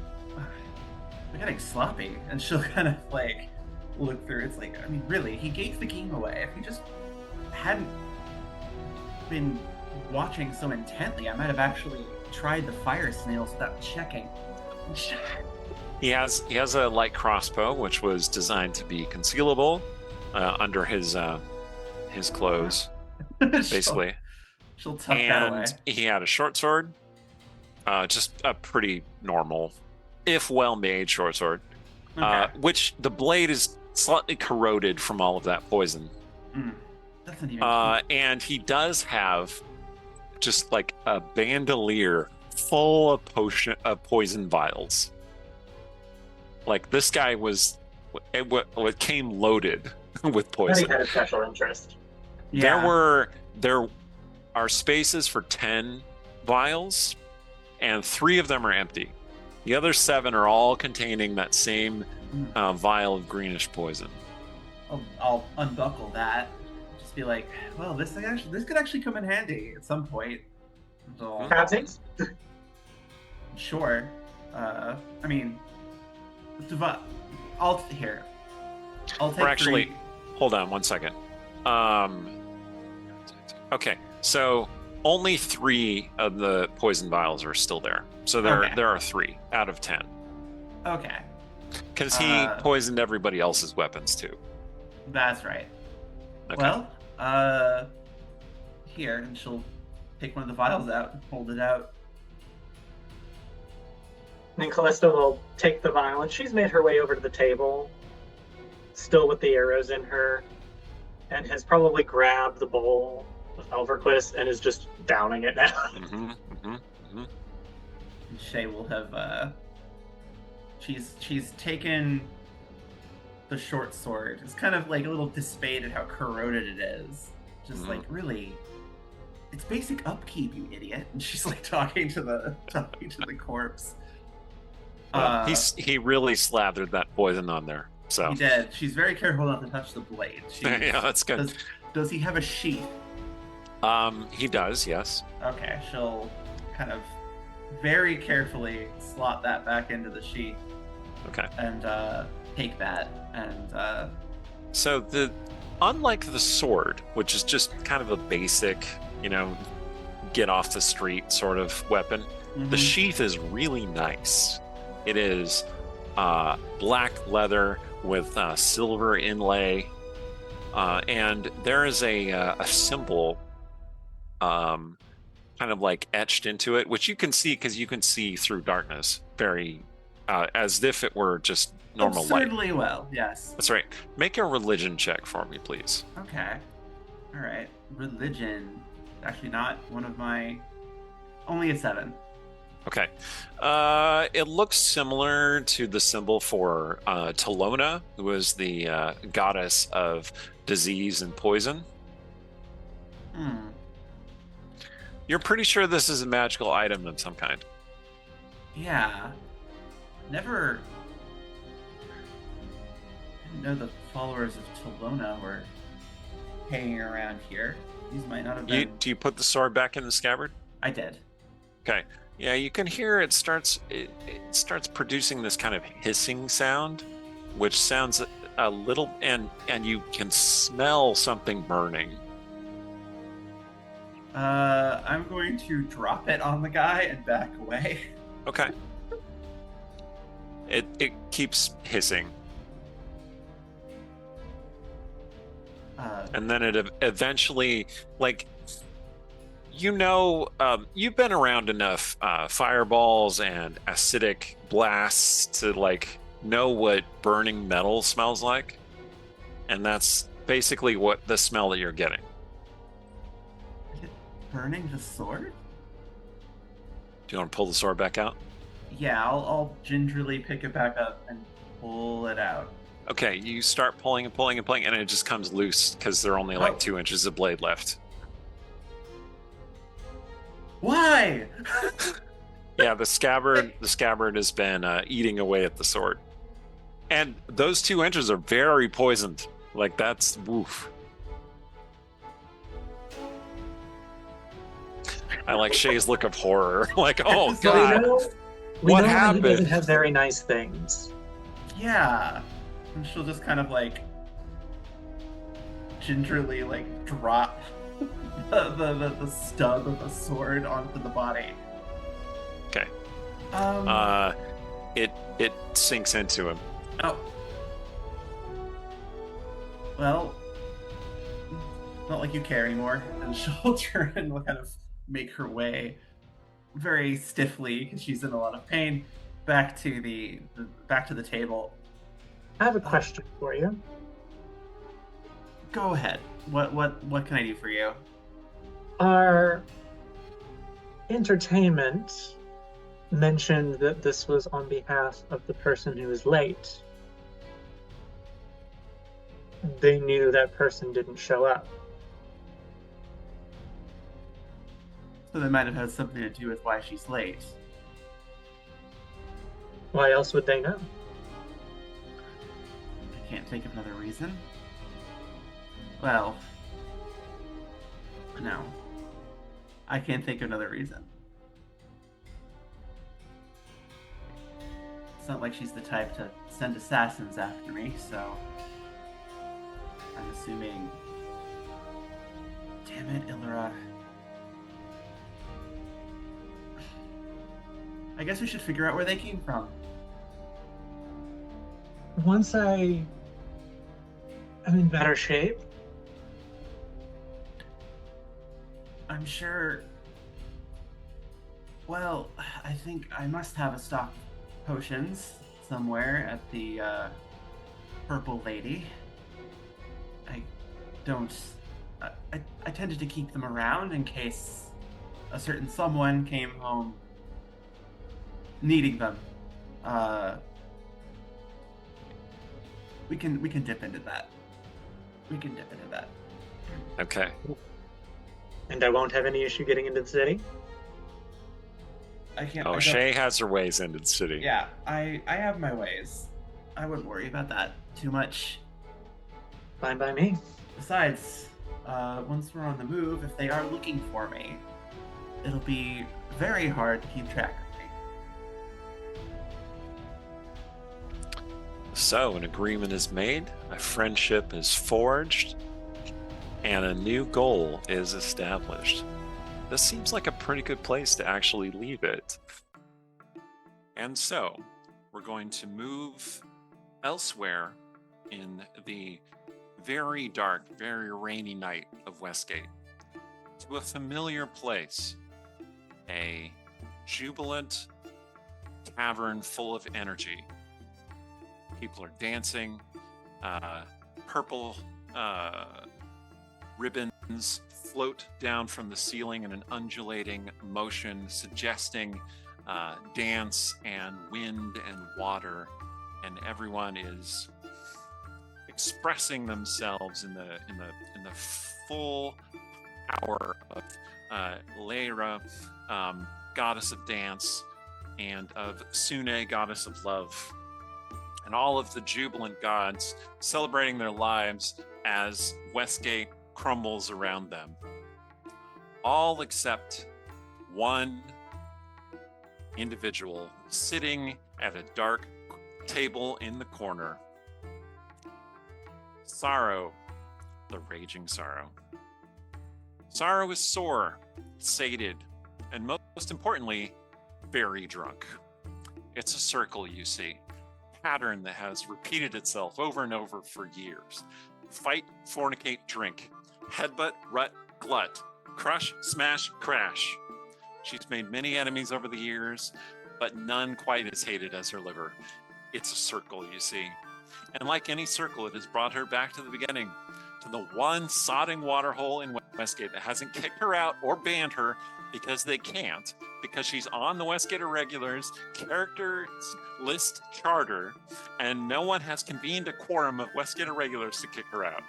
We're getting sloppy, and she'll kind of like look through. It's like, I mean, really, he gave the game away. If he just hadn't been watching so intently, I might have actually tried the fire snails without checking. He has a light crossbow, which was designed to be concealable under his clothes, basically. She'll tuck that away. And he had a short sword, just a pretty normal, if well-made short sword, Okay. which the blade is slightly corroded from all of that poison. Doesn't even. And he does have just like a bandolier full of poison vials. Like this guy it came loaded with He poison. had a special interest. Yeah. There are spaces for 10 vials, and 3 of them are empty. The other 7 are all containing that same vial of greenish poison. I'll unbuckle that. Just be like, well, this could actually come in handy at some point. So, Crabsies? sure. I mean, I'll take Or actually, 3. hold on 1 second. Okay, so only 3 of the poison vials are still there. So there are 3 out of 10. Okay, Because he poisoned everybody else's weapons too. that's right. Okay. Well, here, and she'll take one of the vials out and hold it out. And Callista will take the vial, and she's made her way over to the table, still with the arrows in her, and has probably grabbed the bowl of Elverquist and is just downing it now. And Shay will have, she's taken the short sword. It's kind of like a little dismayed at how corroded it is. Just like, really, it's basic upkeep, you idiot. And she's like talking to the corpse. He really slathered that poison on there. So He did. She's very careful not to touch the blade. yeah, that's good. Does he have a sheath? He does, yes. Okay, she'll kind of very carefully slot that back into the sheath. Okay. And take that and So unlike the sword, which is just kind of a basic, get off the street sort of weapon, the sheath is really nice. It is black leather with silver inlay, and there is a symbol kind of like etched into it, which you can see because you can see through darkness very as if it were just normal light. absurdly well, yes. That's right. Make a religion check for me, please. Okay. All right. Religion. Actually, not one of my. Only a 7. Okay. It looks similar to the symbol for Talona, who is the goddess of disease and poison. You're pretty sure this is a magical item of some kind. Yeah. Never. Didn't know the followers of Talona were hanging around here. These might not have been. Do you put the sword back in the scabbard? I did. Okay. Yeah, you can hear it starts producing this kind of hissing sound, which sounds a little, and you can smell something burning. I'm going to drop it on the guy and back away. Okay. It keeps hissing. And then it eventually, like, you've been around enough fireballs and acidic blasts to, like, know what burning metal smells like. And that's basically what the smell that you're getting. Is it burning the sword? Do you want to pull the sword back out? Yeah, I'll gingerly pick it back up and pull it out. Okay, you start pulling and pulling and pulling, and it just comes loose because there are only like 2 inches of blade left. Why? Yeah, the scabbard has been eating away at the sword, and those 2 inches are very poisoned. Like, that's woof. I like Shay's look of horror. Like, oh god, We what know happened? He doesn't have very nice things. Yeah. And she'll just kind of like gingerly like drop the stub of a sword onto the body. Okay. It sinks into him. Oh. Well, not like you care anymore. And she'll turn and kind of make her way very stiffly, because she's in a lot of pain, back to the table. I have a question for you. Go ahead. What can I do for you? Our entertainment mentioned that this was on behalf of the person who was late. They knew that person didn't show up. So they might have had something to do with why she's late. Why else would they know? I can't think of another reason. Well, no. I can't think of another reason. It's not like she's the type to send assassins after me, so I'm assuming... Damn it, Illyra. I guess we should figure out where they came from. Once I am in better shape, I'm sure... Well, I think I must have a stock of potions somewhere at the Purple Lady. I don't... I tended to keep them around in case a certain someone came home needing them. We can dip into that. Okay. and I won't have any issue getting into the city. I can't. Oh, I don't- Shay has her ways into the city. Yeah, I have my ways. I wouldn't worry about that too much. Fine by me. Besides, once we're on the move, if they are looking for me, it'll be very hard to keep track of me. So, an agreement is made, a friendship is forged, and a new goal is established. This seems like a pretty good place to actually leave it. And so, we're going to move elsewhere in the very dark, very rainy night of Westgate to a familiar place, a jubilant tavern full of energy. People are dancing, purple ribbons float down from the ceiling in an undulating motion, suggesting dance and wind and water, and everyone is expressing themselves in the full power of Lyra, goddess of dance, and of Sune, goddess of love, and all of the jubilant gods celebrating their lives as Westgate crumbles around them. All except one individual sitting at a dark table in the corner. Sorrow, the raging Sorrow. Sorrow is sore, sated, and most importantly, very drunk. It's a circle, you see. Pattern that has repeated itself over and over for years. Fight, fornicate, drink. Headbutt, rut, glut. Crush, smash, crash. She's made many enemies over the years, but none quite as hated as her liver. It's a circle, you see. And like any circle, it has brought her back to the beginning, to the one sodding waterhole in Westgate that hasn't kicked her out or banned her because they can't, because she's on the Westgate Irregulars characters list charter, and no one has convened a quorum of Westgate Irregulars to kick her out.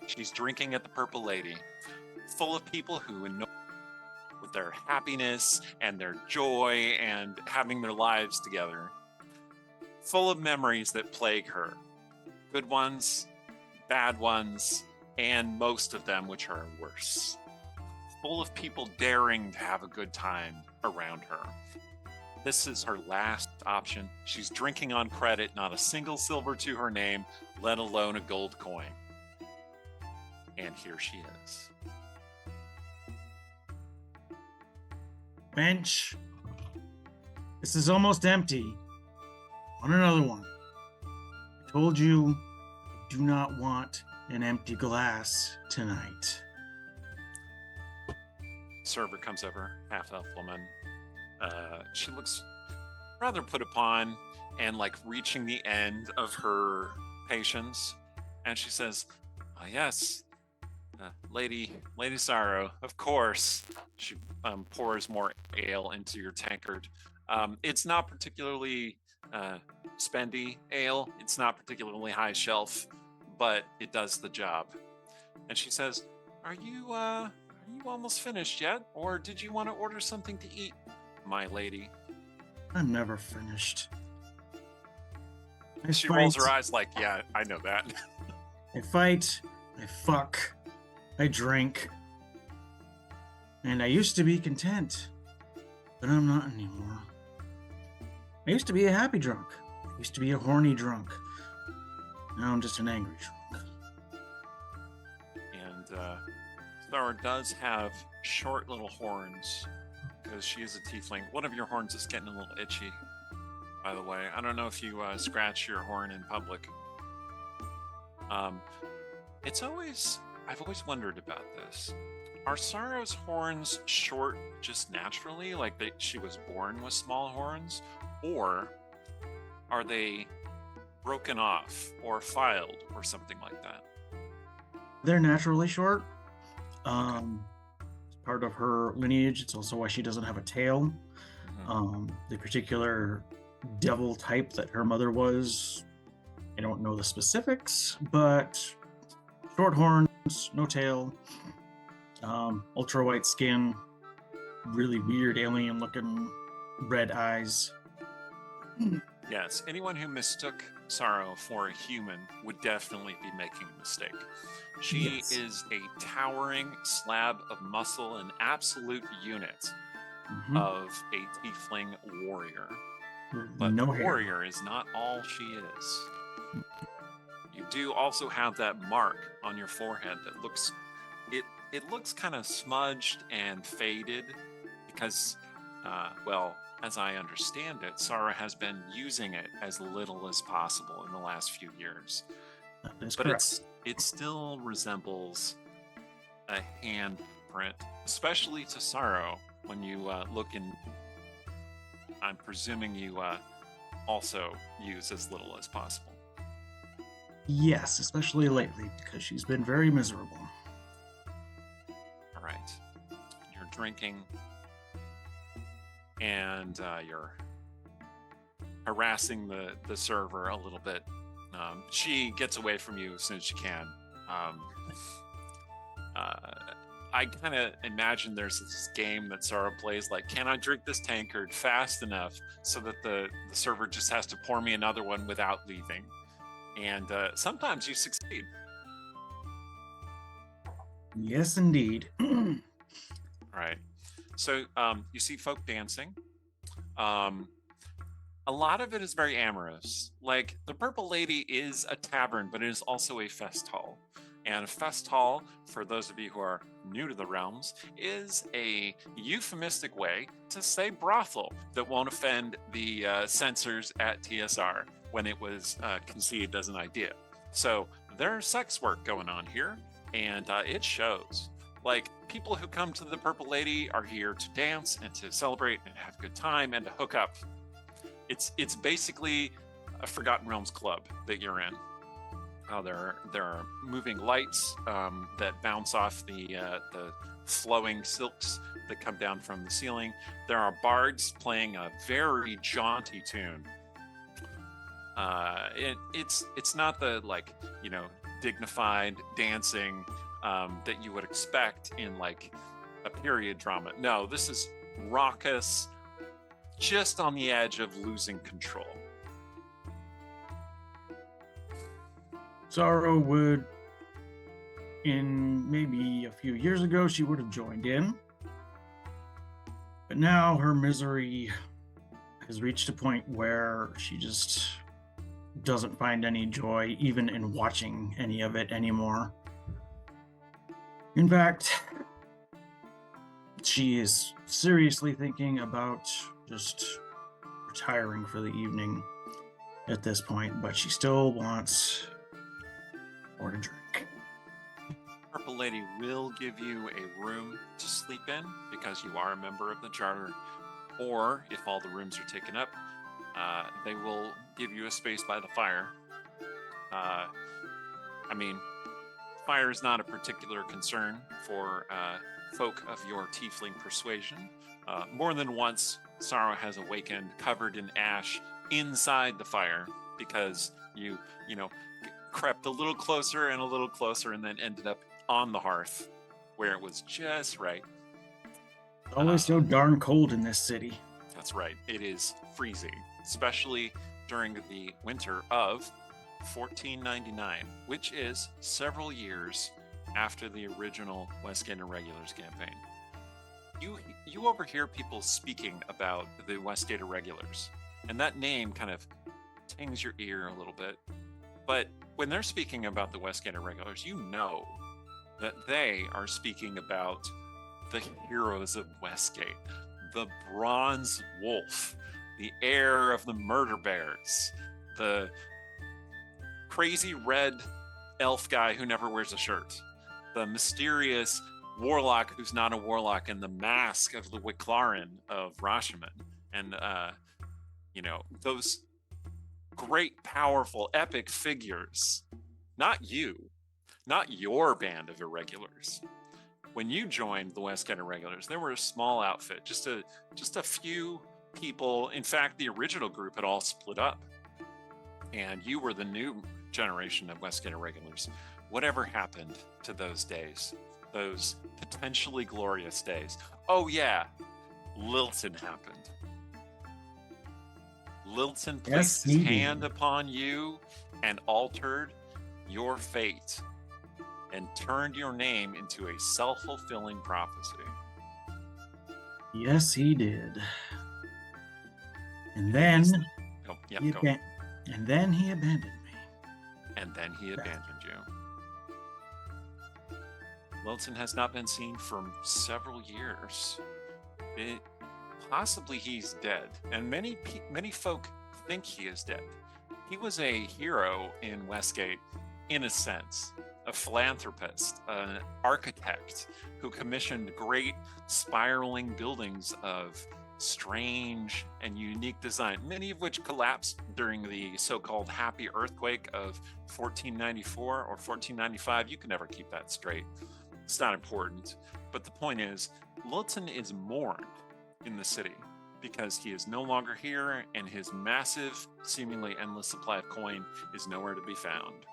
She's drinking at the Purple Lady, full of people who know with their happiness and their joy and having their lives together. Full of memories that plague her. Good ones, bad ones, and most of them which are worse. Full of people daring to have a good time around her. This is her last option. She's drinking on credit, not a single silver to her name, let alone a gold coin. And here she is. Bench. This is almost empty. On another one. I told you I do not want an empty glass tonight. Server comes over, half-elf woman. She looks rather put upon and like reaching the end of her patience. And she says, "Oh, yes, Lady Sorrow, of course." She pours more ale into your tankard. It's not particularly spendy ale. It's not particularly high shelf, but it does the job. And she says, Are you almost finished yet? Or did you want to order something to eat, my lady?" I'm never finished. She rolls her eyes like, "Yeah, I know that." I fight, I fuck, I drink. And I used to be content, but I'm not anymore. I used to be a happy drunk. I used to be a horny drunk. Now I'm just an angry drunk. And Zara does have short little horns because she is a tiefling. One of your horns is getting a little itchy, by the way. I don't know if you scratch your horn in public. I've always wondered about this. Are Sorrow's horns short just naturally, like she was born with small horns? Or are they broken off or filed or something like that? They're naturally short. It's part of her lineage. It's also why she doesn't have a tail. The particular devil type that her mother was, I don't know the specifics, but short horns, no tail, ultra white skin, really weird alien looking red eyes. Yes, anyone who mistook Sorrow for a human would definitely be making a mistake. She Yes. is a towering slab of muscle, an absolute unit Mhm. of a tiefling warrior. But No hair. warrior is not all she is. You do also have that mark on your forehead that looks it looks kind of smudged and faded because well, as I understand it, Sarah has been using it as little as possible in the last few years. That is But correct. it still resembles a handprint, especially to Sorrow when you look in. I'm presuming you also use as little as possible. Yes, especially lately, because she's been very miserable. All right. You're drinking and you're harassing the server a little bit. She gets away from you as soon as she can. I kind of imagine there's this game that Sarah plays, like, can I drink this tankard fast enough so that the server just has to pour me another one without leaving? And sometimes you succeed. Yes, indeed. All right. So you see folk dancing. A lot of it is very amorous. Like, the Purple Lady is a tavern, but it is also a fest hall. And a fest hall, for those of you who are new to the realms, is a euphemistic way to say brothel that won't offend the censors at TSR when it was conceived as an idea. So there's sex work going on here, and it shows. Like, people who come to the Purple Lady are here to dance and to celebrate and have a good time and to hook up. It's basically a Forgotten Realms club that you're in. There are moving lights that bounce off the flowing silks that come down from the ceiling. There are bards playing a very jaunty tune. It's not the, like, dignified dancing that you would expect in, like, a period drama. No, this is raucous, just on the edge of losing control. Sorrow would, in maybe a few years ago, she would have joined in. But now her misery has reached a point where she just doesn't find any joy even in watching any of it anymore. In fact, she is seriously thinking about just retiring for the evening at this point, but she still wants more to drink. Purple Lady will give you a room to sleep in because you are a member of the charter, or if all the rooms are taken up, they will give you a space by the fire. I mean, fire is not a particular concern for folk of your tiefling persuasion. More than once, Sorrow has awakened covered in ash inside the fire because you crept a little closer and a little closer and then ended up on the hearth where it was just right. It's always so darn cold in this city. That's right. It is freezing, especially during the winter of 1499, which is several years after the original Westgate Irregulars campaign. You overhear people speaking about the Westgate Irregulars, and that name kind of tings your ear a little bit. But when they're speaking about the Westgate Irregulars, you know that they are speaking about the heroes of Westgate, the Bronze Wolf, the heir of the Murder Bears, the crazy red elf guy who never wears a shirt, the mysterious warlock who's not a warlock, and the mask of the Wicklarin of Rashomon. And, those great, powerful, epic figures. Not you, not your band of irregulars. When you joined the Westgate Irregulars, they were a small outfit, just a few people. In fact, the original group had all split up, and you were the new generation of Westgate Irregulars. Whatever happened to those days, those potentially glorious days? Oh yeah, Lilton happened. Lilton placed his hand upon you and altered your fate and turned your name into a self-fulfilling prophecy. Yes, he did. And then he abandoned me. And then he abandoned you. Lilton has not been seen for several years. Possibly he's dead, and many folk think he is dead. He was a hero in Westgate, in a sense, a philanthropist, an architect who commissioned great spiraling buildings of strange and unique design, many of which collapsed during the so-called happy earthquake of 1494 or 1495. You can never keep that straight. It's not important. But the point is, Lilton is mourned in the city because he is no longer here, and his massive, seemingly endless supply of coin is nowhere to be found.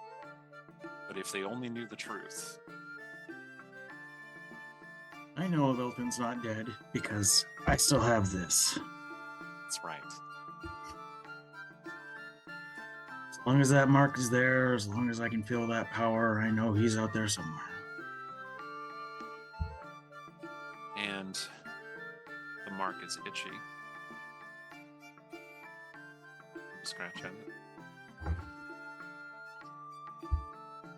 But if they only knew the truth. I know Lilton's not dead because I still have this. That's right. As long as that mark is there, as long as I can feel that power, I know he's out there somewhere. And the mark is itchy. Scratch at it.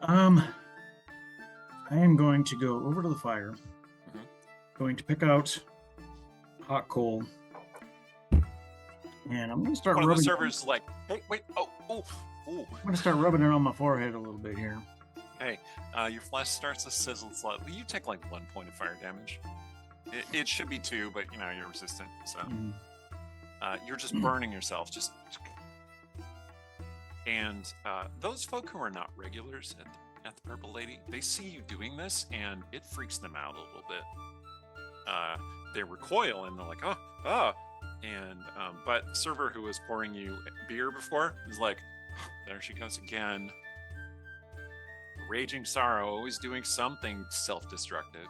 I am going to go over to the fire. Going to pick out hot coal. And I'm going to start One rubbing of the servers like, hey, wait, oh. I'm going to start rubbing it on my forehead a little bit here. Hey, your flesh starts to sizzle slightly. You take like 1 point of fire damage. It should be 2, but you're resistant, so you're just burning yourself. And those folk who are not regulars at the Purple Lady, they see you doing this, and it freaks them out a little bit. They recoil, and they're like, oh. And but the server who was pouring you beer before is like, there she goes again. Raging Sorrow, always doing something self-destructive.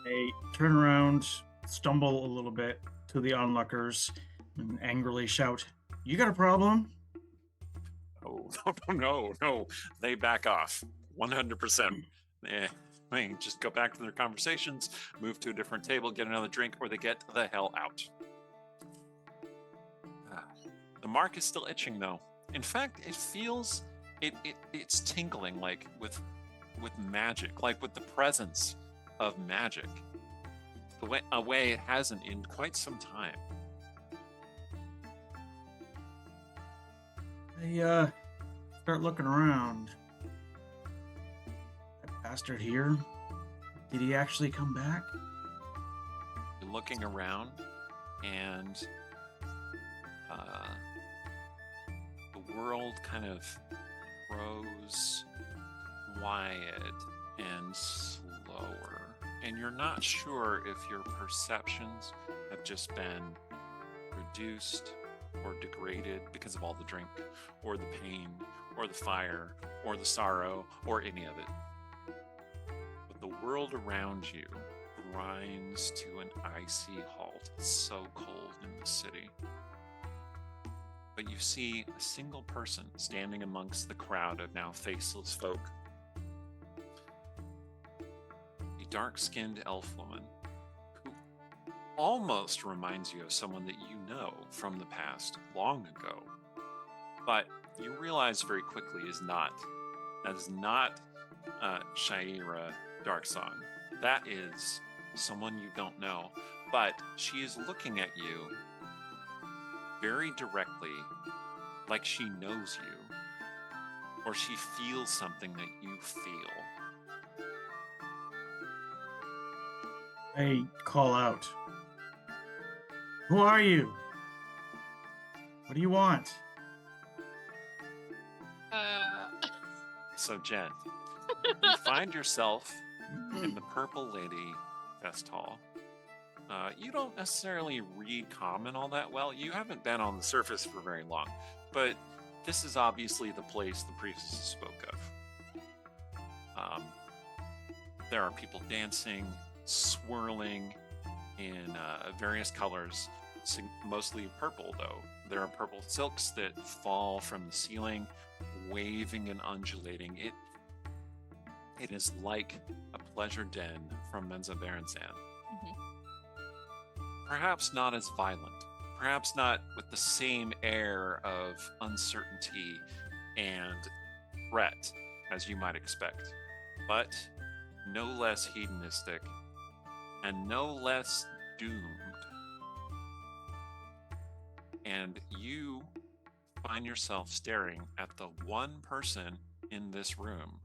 I turn around, stumble a little bit to the onlookers, and angrily shout, "You got a problem?" Oh, no. They back off 100%. Just go back to their conversations, move to a different table, get another drink, or they get the hell out. The mark is still itching though. In fact, it feels it's tingling like with magic, like with the presence of magic. A way it hasn't in quite some time. I start looking around. That bastard here. Did he actually come back? You're looking around, and the world kind of grows quiet and slower, and you're not sure if your perceptions have just been reduced or degraded because of all the drink, or the pain, or the fire, or the sorrow, or any of it. But the world around you grinds to an icy halt. It's so cold in the city. But you see a single person standing amongst the crowd of now faceless folk. A dark-skinned elf woman who almost reminds you of someone that you know from the past long ago. But you realize very quickly is not. That is not Shaira Darksong. That is someone you don't know. But she is looking at you very directly, like she knows you, or she feels something that you feel. I call out. Who are you? What do you want? So Jen, you find yourself in the Purple Lady Fest Hall. You don't necessarily read common all that well. You haven't been on the surface for very long, but this is obviously the place the priestess spoke of. There are people dancing, swirling in various colors, mostly purple though. There are purple silks that fall from the ceiling, waving and undulating. It is like a pleasure den from Menza Berensan. Perhaps not as violent, perhaps not with the same air of uncertainty and threat as you might expect, but no less hedonistic and no less doomed. And you find yourself staring at the one person in this room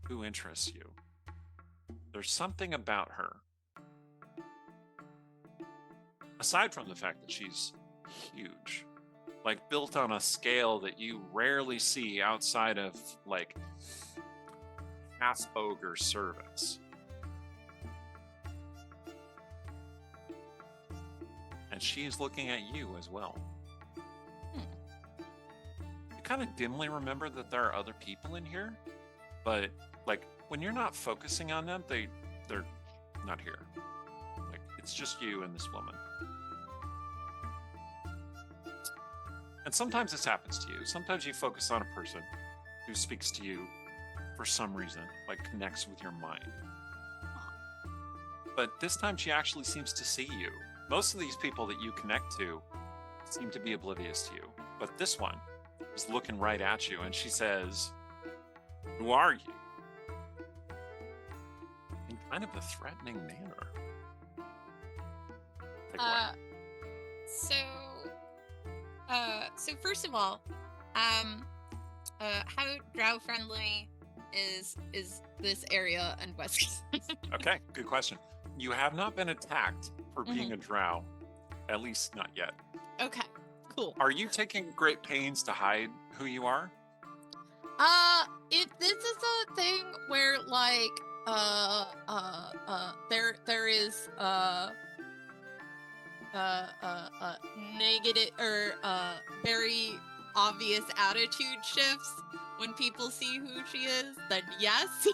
who interests you. There's something about her. Aside from the fact that she's huge, like built on a scale that you rarely see outside of like half ogre servants. And she's looking at you as well. You kind of dimly remember that there are other people in here, but like when you're not focusing on them, they're not here. Like it's just you and this woman. And sometimes this happens to you. Sometimes you focus on a person who speaks to you for some reason, like connects with your mind. But this time she actually seems to see you. Most of these people that you connect to seem to be oblivious to you. But this one is looking right at you and she says, "Who are you?" In kind of a threatening manner. Like what? So first of all, how drow friendly is this area and Westgate? Okay, good question. You have not been attacked for being a drow, at least not yet. Okay, cool. Are you taking great pains to hide who you are? If this is a thing where like there is negative or very obvious attitude shifts when people see who she is, then yes.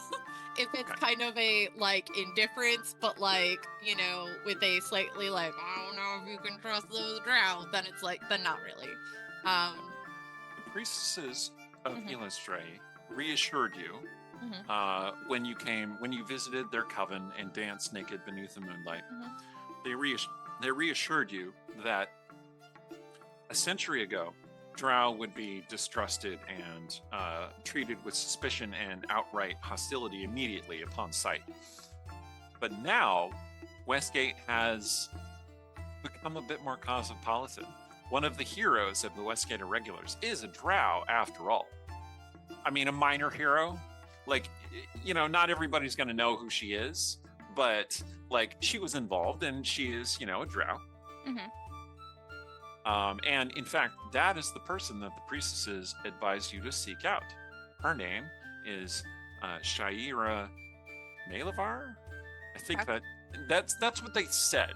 If it's kind of a like indifference, but like, you know, with a slightly like, I don't know if you can trust those drow, then it's like, then not really. The priestesses of Elastre reassured you when you visited their coven and danced naked beneath the moonlight. They reassured you that a century ago, drow would be distrusted and treated with suspicion and outright hostility immediately upon sight. But now, Westgate has become a bit more cosmopolitan. One of the heroes of the Westgate Irregulars is a drow, after all. I mean, a minor hero. Like, you know, not everybody's going to know who she is, but like, she was involved, and she is, you know, a drow. And in fact, that is the person that the priestesses advise you to seek out. Her name is Shaira Malevar. I think that's what they said.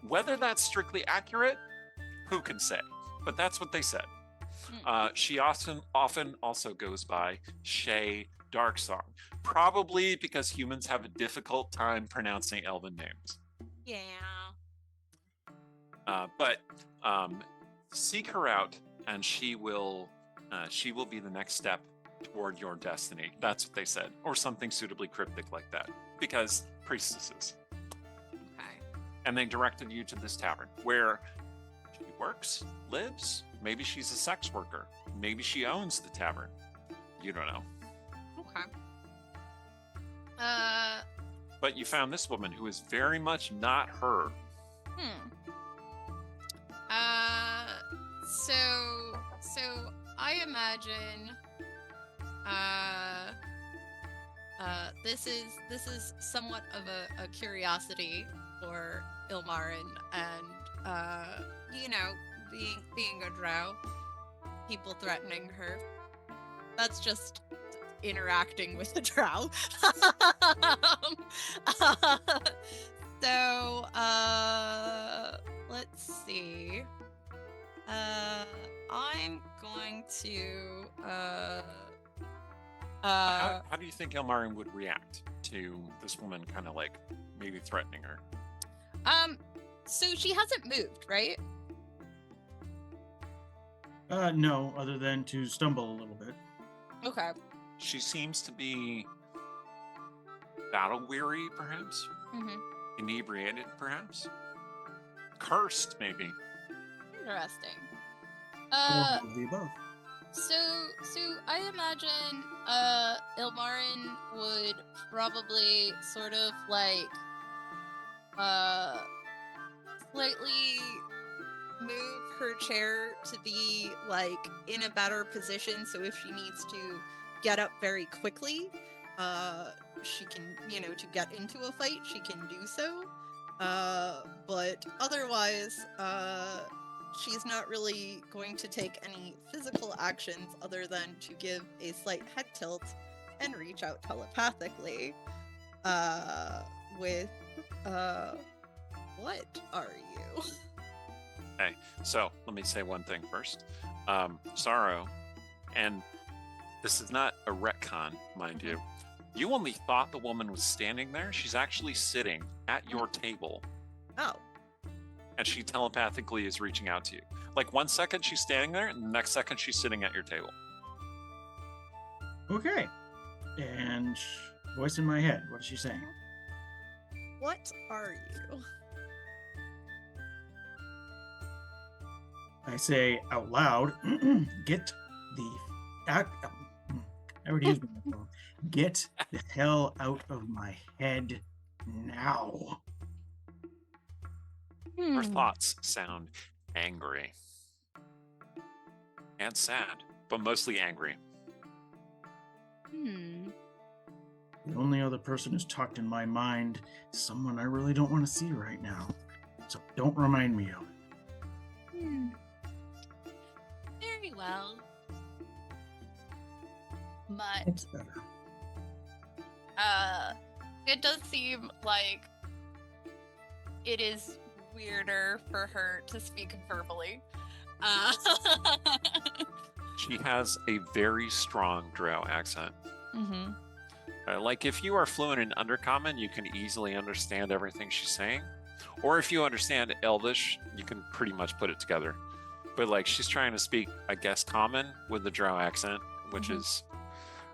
Whether that's strictly accurate, who can say? But that's what they said. She often also goes by Shay Darksong, probably because humans have a difficult time pronouncing elven names. Yeah. But seek her out, and she will be the next step toward your destiny. That's what they said, or something suitably cryptic like that, because priestesses. Okay. And they directed you to this tavern where she works, lives. Maybe she's a sex worker. Maybe she owns the tavern. You don't know. Okay. But you found this woman who is very much not her. So I imagine this is somewhat of a curiosity for Ilmarin, and you know, being a drow, people threatening her. That's just interacting with a drow. So let's see. I'm going to How do you think Ilmarin would react to this woman kind of like maybe threatening her? So she hasn't moved, right? No, other than to stumble a little bit. Okay. She seems to be battle weary, perhaps. Inebriated, perhaps. Cursed, maybe. Interesting. All of the above. So I imagine Ilmarin would probably sort of like slightly move her chair to be like in a better position, so if she needs to get up very quickly, she can, you know, to get into a fight, she can do so. But otherwise, she's not really going to take any physical actions other than to give a slight head tilt and reach out telepathically. With, what are you? Okay, so let me say one thing first. Sorrow, and this is not a retcon, mind you. You only thought the woman was standing there. She's actually sitting at your table. Oh. And she telepathically is reaching out to you. Like 1 second she's standing there, and the next second she's sitting at your table. Okay. And voice in my head. What is she saying? What are you? I say out loud, get the... I already used my phone. Get the hell out of my head now. Her thoughts sound angry. And sad, but mostly angry. The only other person who's talked in my mind is someone I really don't want to see right now. So don't remind me of it. Very well. But It's better. it does seem like it is weirder for her to speak verbally. She has a very strong drow accent. Like if you are fluent in Undercommon, you can easily understand everything she's saying. Or if you understand Elvish, you can pretty much put it together. But like she's trying to speak, I guess, Common with the drow accent, which is,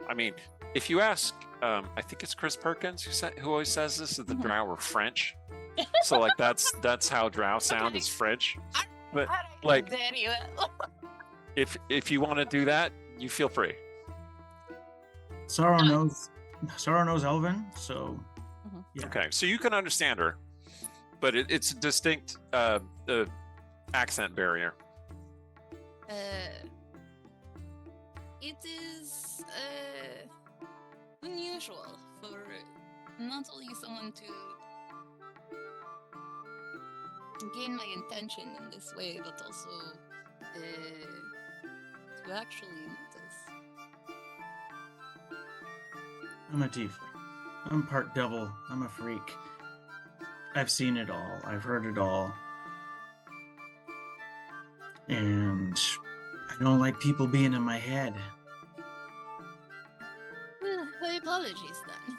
I mean, if you ask, I think it's Chris Perkins who always says this, that the drow are French. So like that's how drow sound is French. But I like, dare you. if you want to do that, you feel free. Sorrow knows Elven, so Mhm. yeah. Okay, so you can understand her, but it's a distinct accent barrier. It is unusual for not only someone to gain my attention in this way, but also to actually notice. I'm a tiefling. I'm part devil. I'm a freak. I've seen it all. I've heard it all. And I don't like people being in my head. Well, my apologies then.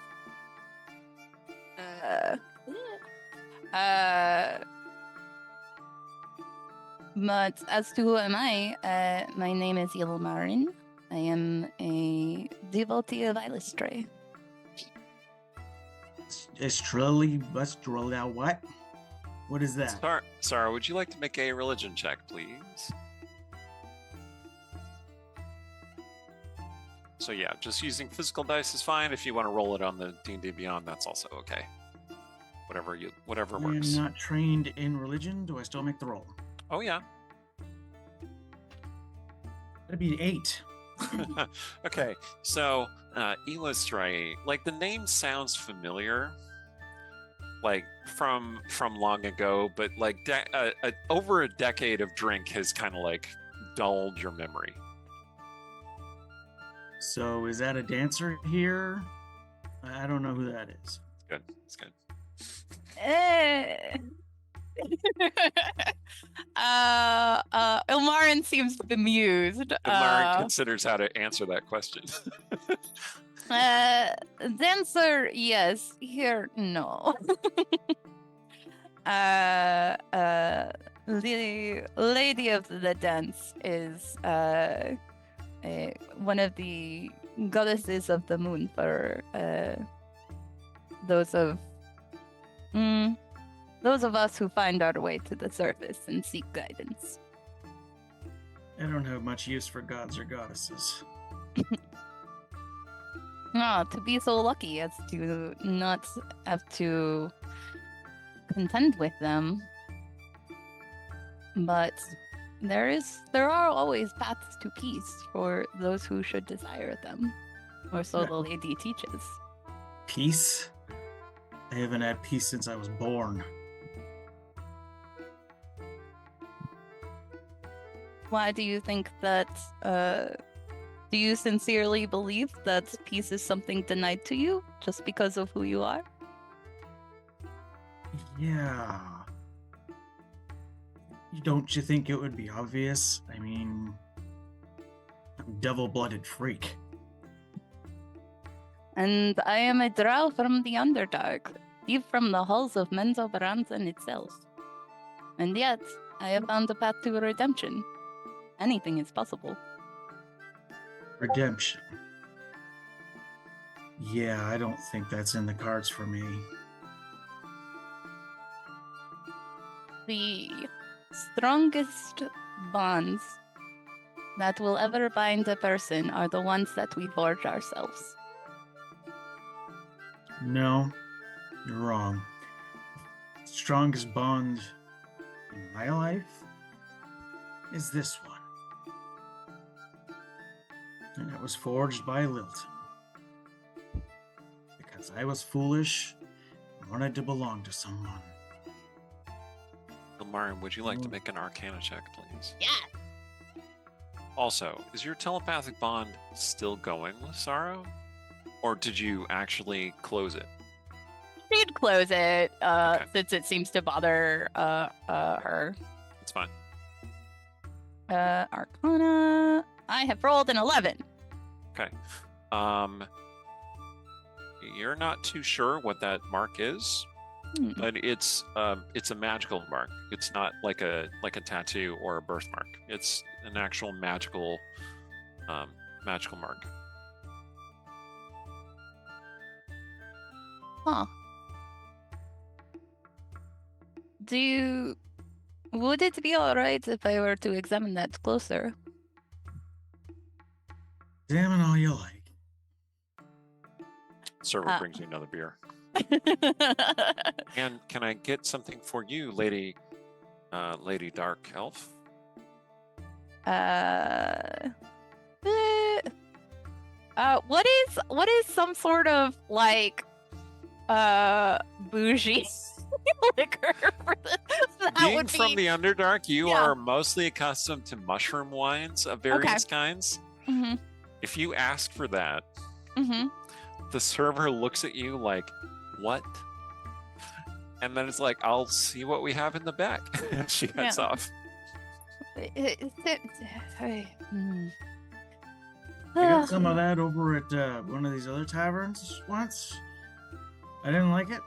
But as to who am I, my name is Ilmarin. I am a devotee of Illustrae. Estrella, what? What is that? Sarah, would you like to make a religion check, please? So yeah, just using physical dice is fine. If you want to roll it on the D&D Beyond, that's also okay. Whatever works. I'm not trained in religion. Do I still make the roll? Oh yeah. That'd be 8. Okay, so Illustrae, like the name sounds familiar, like from long ago, but like over a decade of drink has kind of like dulled your memory. So is that a dancer here? I don't know who that is. It's good. Ilmarin seems bemused. Ilmarin considers how to answer that question. Dancer, yes. Here, no. The Lady of the Dance is one of the goddesses of the moon for those of us who find our way to the surface and seek guidance. I don't have much use for gods or goddesses. To be so lucky as to not have to contend with them. But there are always paths to peace for those who should desire them. Or so the lady teaches. Peace? I haven't had peace since I was born. Why do you think that, do you sincerely believe that peace is something denied to you just because of who you are? Yeah. Don't you think it would be obvious? I mean, I'm a devil-blooded freak. And I am a drow from the Underdark, thief from the halls of Menzoberranzan itself. And yet, I have found a path to redemption. Anything is possible. Redemption. Yeah, I don't think that's in the cards for me. The strongest bonds that will ever bind a person are the ones that we forge ourselves. No, you're wrong. Strongest bond in my life is this one. And it was forged by Lilton. Because I was foolish and wanted to belong to someone. Ilmarin, would you like to make an Arcana check, please? Yeah. Also, is your telepathic bond still going with Sorrow? Or did you actually close it? She'd close it, Okay. since it seems to bother her. It's fine. Arcana. I have rolled an 11. Okay. You're not too sure what that mark is, but it's a magical mark. It's not like a tattoo or a birthmark. It's an actual magical mark. Huh. Would it be alright if I were to examine that closer? Examine all you like. Server brings you another beer. And can I get something for you, Lady Dark Elf? What is some sort of like bougie liquor for this? That Being would from be... the Underdark, you Yeah. are mostly accustomed to mushroom wines of various kinds. Mm-hmm. If you ask for that, Mm-hmm. the server looks at you like, what? And then it's like, I'll see what we have in the back. And she heads off. I got some of that over at one of these other taverns once. I didn't like it.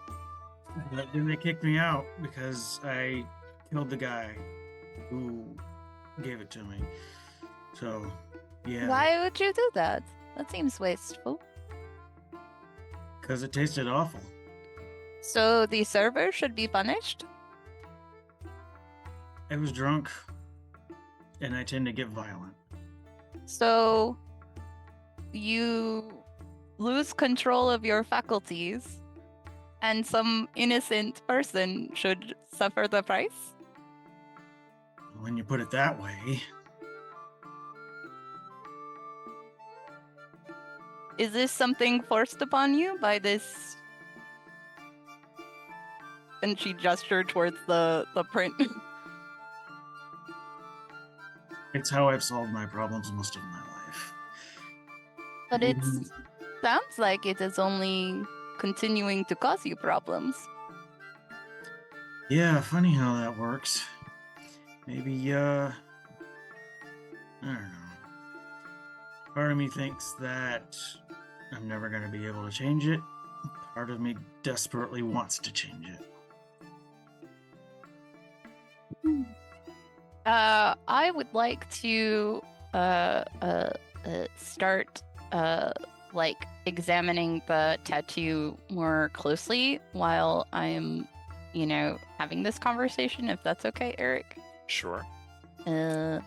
But then they kicked me out because I killed the guy who gave it to me. So, yeah. Why would you do that? That seems wasteful. Because it tasted awful. So the server should be punished? I was drunk, and I tend to get violent. So you lose control of your faculties, and some innocent person should suffer the price? When you put it that way. Is this something forced upon you by this? And she gestured towards the print. It's how I've solved my problems most of my life. But it sounds like it is only continuing to cause you problems. Yeah, funny how that works. Maybe, I don't know. Part of me thinks that I'm never going to be able to change it. Part of me desperately wants to change it. I would like to start like examining the tattoo more closely while I'm, having this conversation, if that's okay, Eric. Sure. Uh,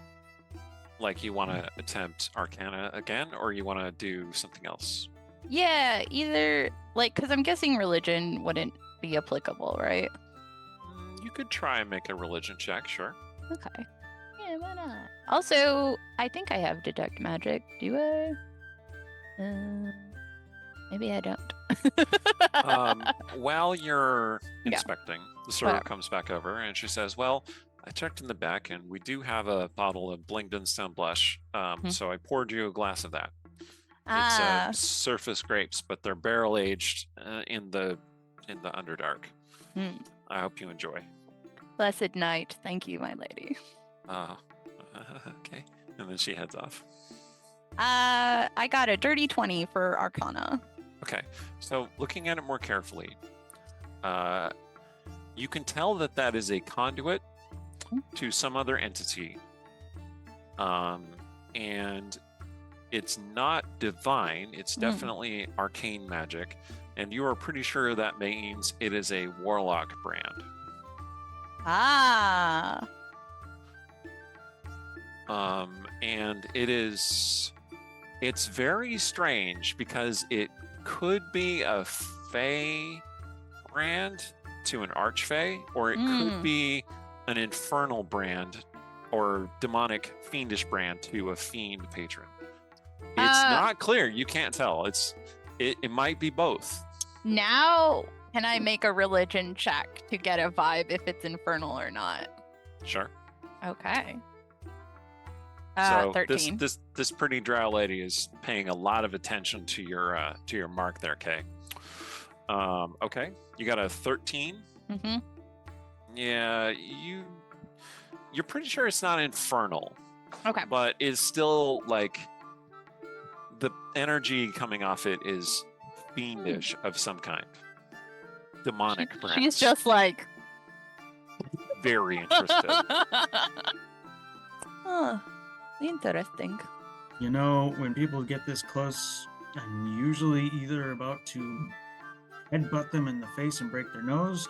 Like you want to attempt Arcana again, or you want to do something else? yeah, either like because I'm guessing religion wouldn't be applicable, right? You could try and make a religion check, sure. Okay. Yeah, why not? Also, I think I have detect magic. Do I? Maybe I don't. While you're Yeah. inspecting, the server Whatever. comes back over and she says, well, I checked in the back and we do have a bottle of Blingdenstone blush. So I poured you a glass of that. It's surface grapes, but they're barrel aged in the Underdark. I hope you enjoy. Blessed night. Thank you, my lady. Okay. And then she heads off. I got a dirty 20 for Arcana. Okay. So looking at it more carefully, you can tell that is a conduit to some other entity. And it's not divine. It's definitely arcane magic. And you are pretty sure that means it is a warlock brand. And it's very strange because it could be a Fey brand to an Archfey, or it could be an infernal brand or demonic fiendish brand to a fiend patron. It's not clear. You can't tell. It might be both. Now, can I make a religion check to get a vibe if it's infernal or not? Sure. Okay. So 13. this pretty drow lady is paying a lot of attention to your mark there, Kay. Okay, you got a 13. Mm-hmm. Yeah, you're pretty sure it's not infernal. Okay. But it's still like the energy coming off it is fiendish of some kind. Demonic, perhaps. She's just like very interested. Oh, interesting. You know, when people get this close, I'm usually either about to headbutt them in the face and break their nose,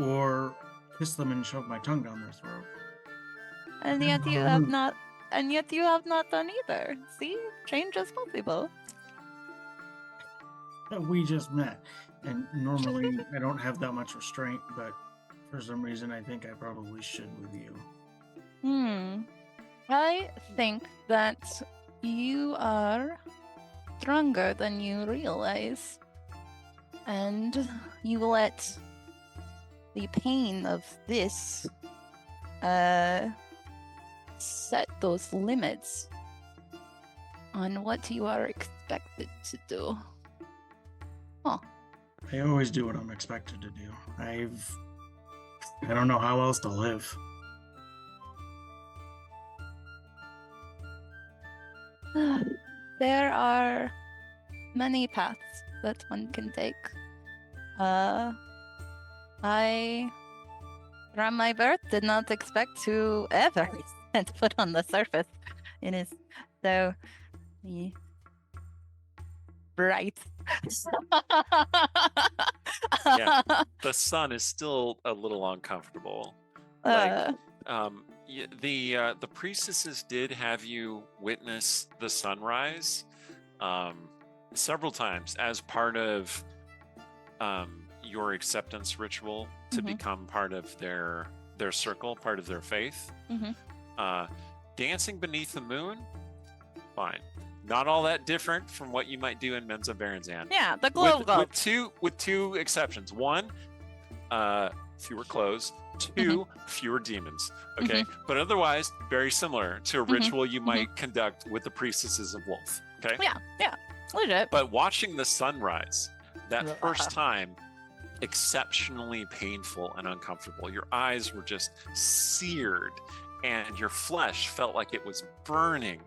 or kiss them and shove my tongue down their throat. And yet you have not. And yet you have not done either. See, change is possible. We just met, and normally I don't have that much restraint, but for some reason I think I probably should with you. I think that you are stronger than you realize, and you let the pain of this set those limits on what you are expected to do. I always do what I'm expected to do. I don't know how else to live. There are many paths that one can take. I, from my birth, did not expect to ever set foot on the surface. It is so bright. Yeah. The sun is still a little uncomfortable. Like, the priestesses did have you witness the sunrise several times as part of your acceptance ritual to become part of their circle, part of their faith. Dancing beneath the moon, fine. Not all that different from what you might do in Mensa Baranzan. Yeah, the glow globe. With two exceptions. One, fewer clothes. Two, fewer demons. Okay, but otherwise very similar to a ritual you might conduct with the priestesses of Wolf. Okay. Yeah, legit. But watching the sunrise that first time, exceptionally painful and uncomfortable. Your eyes were just seared, and your flesh felt like it was burning,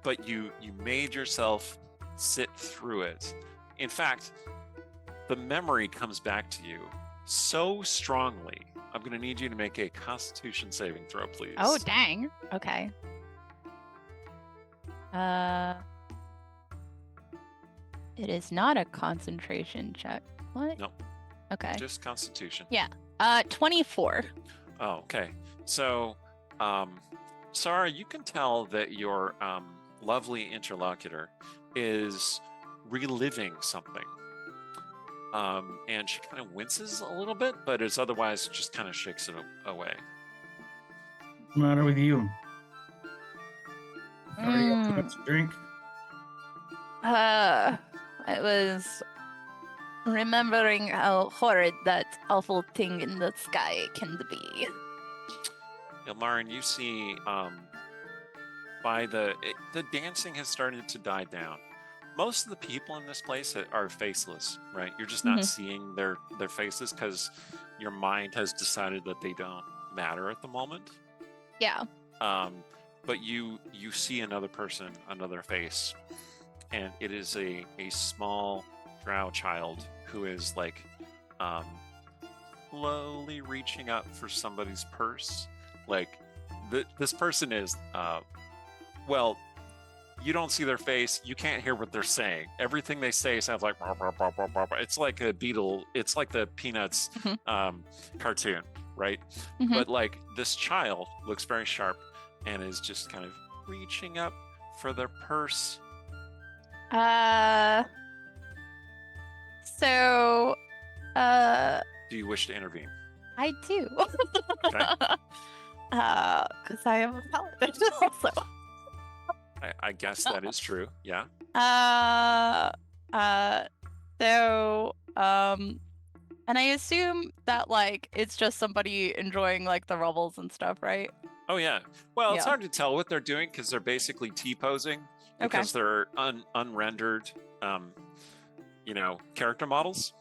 but you made yourself sit through it. In fact, the memory comes back to you so strongly. I'm going to need you to make a Constitution saving throw, please. Oh, dang. Okay. It is not a concentration check. What? No. Okay. Just Constitution. Yeah. 24. Oh, okay. So, Sarah, you can tell that your lovely interlocutor is reliving something. And she kind of winces a little bit, but it's otherwise just kind of shakes it away. What's the matter with you? Already got too much to drink? I was remembering how horrid that awful thing in the sky can be. Ilmarin, you see by the dancing has started to die down. Most of the people in this place are faceless, right? You're just not seeing their faces because your mind has decided that they don't matter at the moment. Yeah. But you see another person, another face, and it is a small drow child who is like slowly reaching up for somebody's purse. Like this person is well, you don't see their face, you can't hear what they're saying. Everything they say sounds like bah, bah, bah, bah, bah, bah. It's like a beetle, it's like the Peanuts cartoon, right? But like this child looks very sharp and is just kind of reaching up for their purse. So Do you wish to intervene? I do. Okay. Because I am a paladin also. I guess that is true. Yeah. And I assume that like it's just somebody enjoying like the revels and stuff, right? Oh yeah. Well, it's Yeah. hard to tell what they're doing because they're basically T-posing because they're unrendered, character models.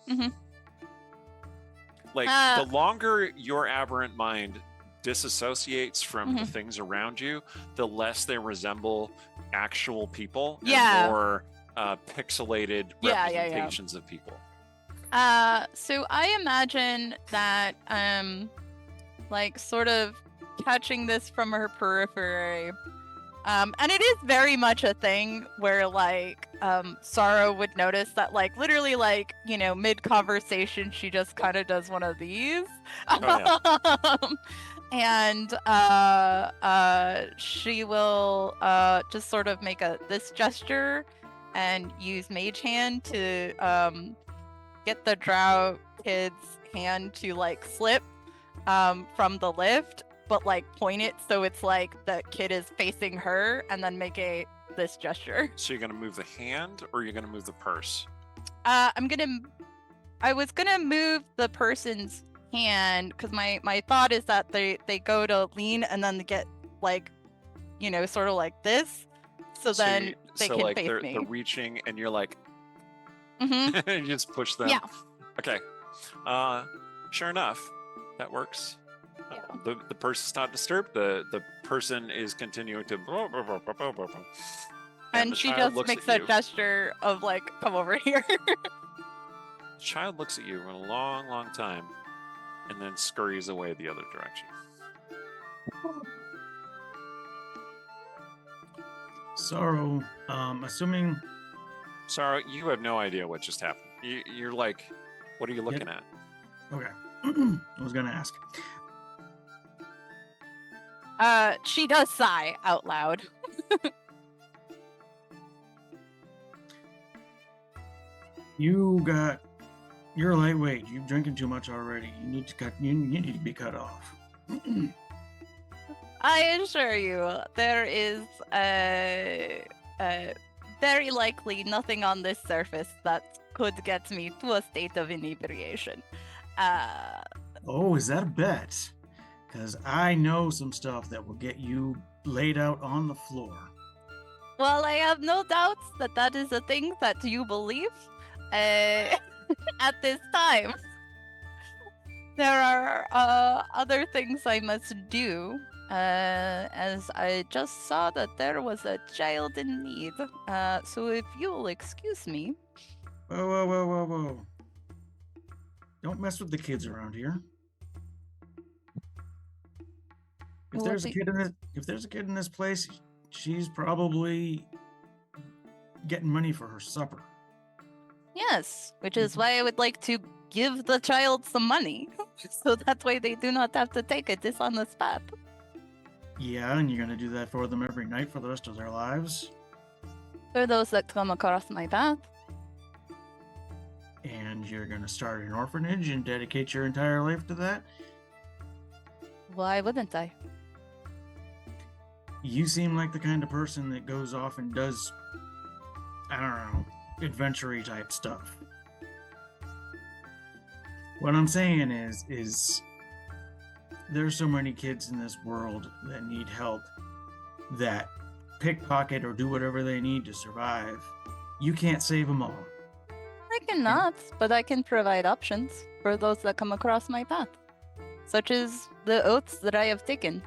Like the longer your aberrant mind disassociates from the things around you, the less they resemble actual people and more pixelated representations of people. So I imagine that like sort of catching this from her periphery, And it is very much a thing where like Sorrow would notice that like literally like, you know, mid conversation she just kind of does one of these. And she will just sort of make this gesture and use Mage Hand to get the Drow kid's hand to like slip from the lift, but like point it so it's like the kid is facing her, and then make this gesture. So you're gonna move the hand, or you're gonna move the purse? I was gonna move the person's hand because my thought is that they go to lean and then they get like, you know, sort of like this, so then they can like face they're reaching, and you're like, you just push them. Yeah. Okay. Sure enough, that works. The purse is not disturbed. The person is continuing to. And she just makes a gesture of like, come over here. The child looks at you for a long, long time, and then scurries away the other direction. Sorrow, assuming. Sorrow, you have no idea what just happened. You're like, what are you looking at? Okay. I was gonna ask. She does sigh out loud. You're lightweight. You're drinking too much already. You need to cut. You need to be cut off. I assure you, there is very likely nothing on this surface that could get me to a state of inebriation. Oh, is that a bet? Because I know some stuff that will get you laid out on the floor. Well, I have no doubts that that is a thing that you believe at this time. There are other things I must do, as I just saw that there was a child in need. So if you'll excuse me. Whoa. Don't mess with the kids around here. If there's a kid in this place, she's probably getting money for her supper. Yes, which is why I would like to give the child some money, so that way they do not have to take a dishonest path. Yeah, and you're gonna do that for them every night for the rest of their lives? For those that come across my path. And you're gonna start an orphanage and dedicate your entire life to that? Why wouldn't I? You seem like the kind of person that goes off and does, I don't know, adventure-y type stuff. What I'm saying is there's so many kids in this world that need help, that pickpocket or do whatever they need to survive. You can't save them all. I cannot, but I can provide options for those that come across my path, such as the oaths that I have taken.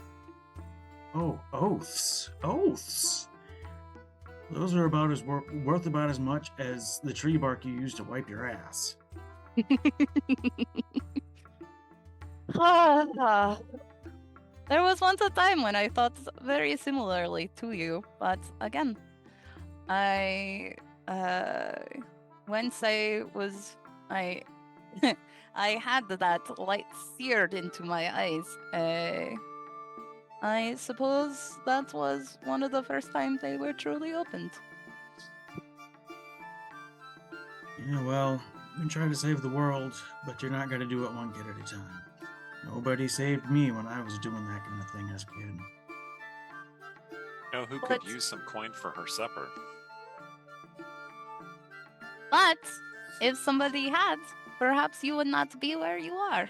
Oh, oaths. Oaths. Those are about as worth about as much as the tree bark you use to wipe your ass. There was once a time when I thought very similarly to you, but again, once I had that light seared into my eyes. I suppose that was one of the first times they were truly opened. Yeah, well, you can try to save the world, but you're not going to do it one kid at a time. Nobody saved me when I was doing that kind of thing as a kid. Know who could use some coin for her supper? But if somebody had, perhaps you would not be where you are.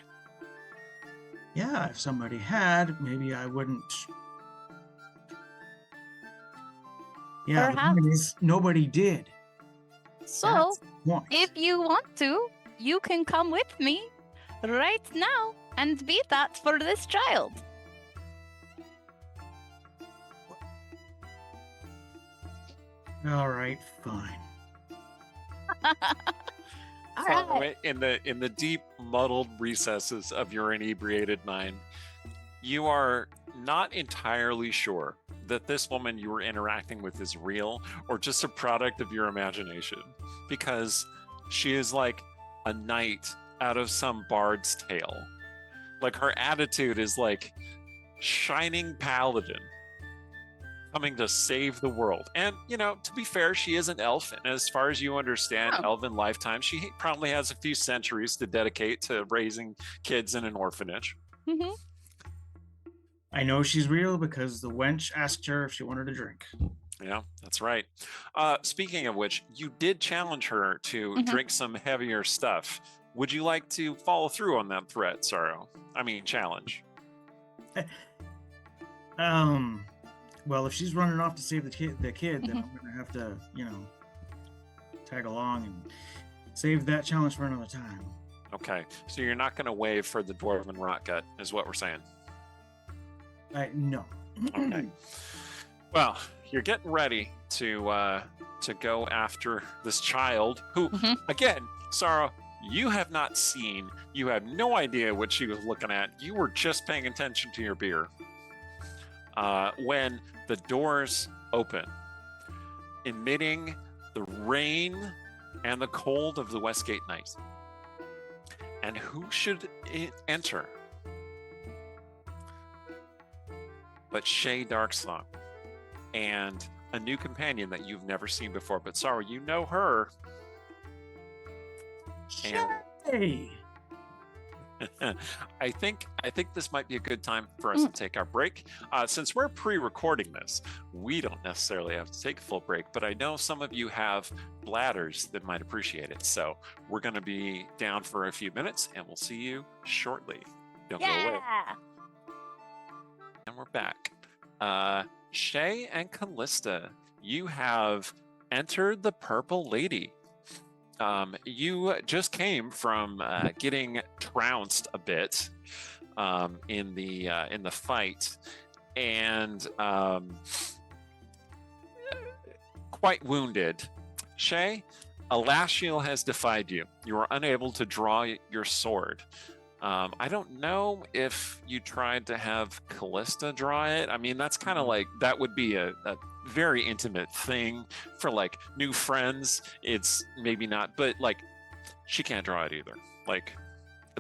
Yeah, if somebody had, maybe I wouldn't. Yeah, the point is, nobody did. So, if you want to, you can come with me right now and be that for this child. All right, fine. In the deep, muddled recesses of your inebriated mind, you are not entirely sure that this woman you were interacting with is real or just a product of your imagination, because she is like a knight out of some bard's tale. Like, her attitude is like shining paladin coming to save the world. And, you know, to be fair, she is an elf, and as far as you understand Oh. elven lifetime, she probably has a few centuries to dedicate to raising kids in an orphanage. Mm-hmm. I know she's real because the wench asked her if she wanted a drink. Yeah, that's right. Speaking of which, you did challenge her to Mhm. drink some heavier stuff. Would you like to follow through on that threat, Sorrow? I mean, challenge. Well, if she's running off to save the kid, then I'm gonna have to, tag along and save that challenge for another time. Okay, so you're not going to waive for the Dwarven Rotgut, is what we're saying. No. Okay. Well, you're getting ready to go after this child who, Mhm. again, Sorrow, you have not seen. You have no idea what she was looking at. You were just paying attention to your beer. When the doors open, emitting the rain and the cold of the Westgate night. And who should it enter but Shay Darksong, and a new companion that you've never seen before. But Sorrow, you know her. Hey. I think this might be a good time for us to take our break. Since we're pre-recording this, we don't necessarily have to take a full break, but I know some of you have bladders that might appreciate it. So we're going to be down for a few minutes, and we'll see you shortly. Don't go away. Yeah. And we're back. Shay and Callista, you have entered the Purple Lady. You just came from getting trounced a bit in the fight, and quite wounded. Shay, Alashiel has defied you. You are unable to draw your sword. I don't know if you tried to have Callista draw it. I mean, that's kind of like, that would be a very intimate thing for like new friends. It's maybe not, but like, she can't draw it either. Like,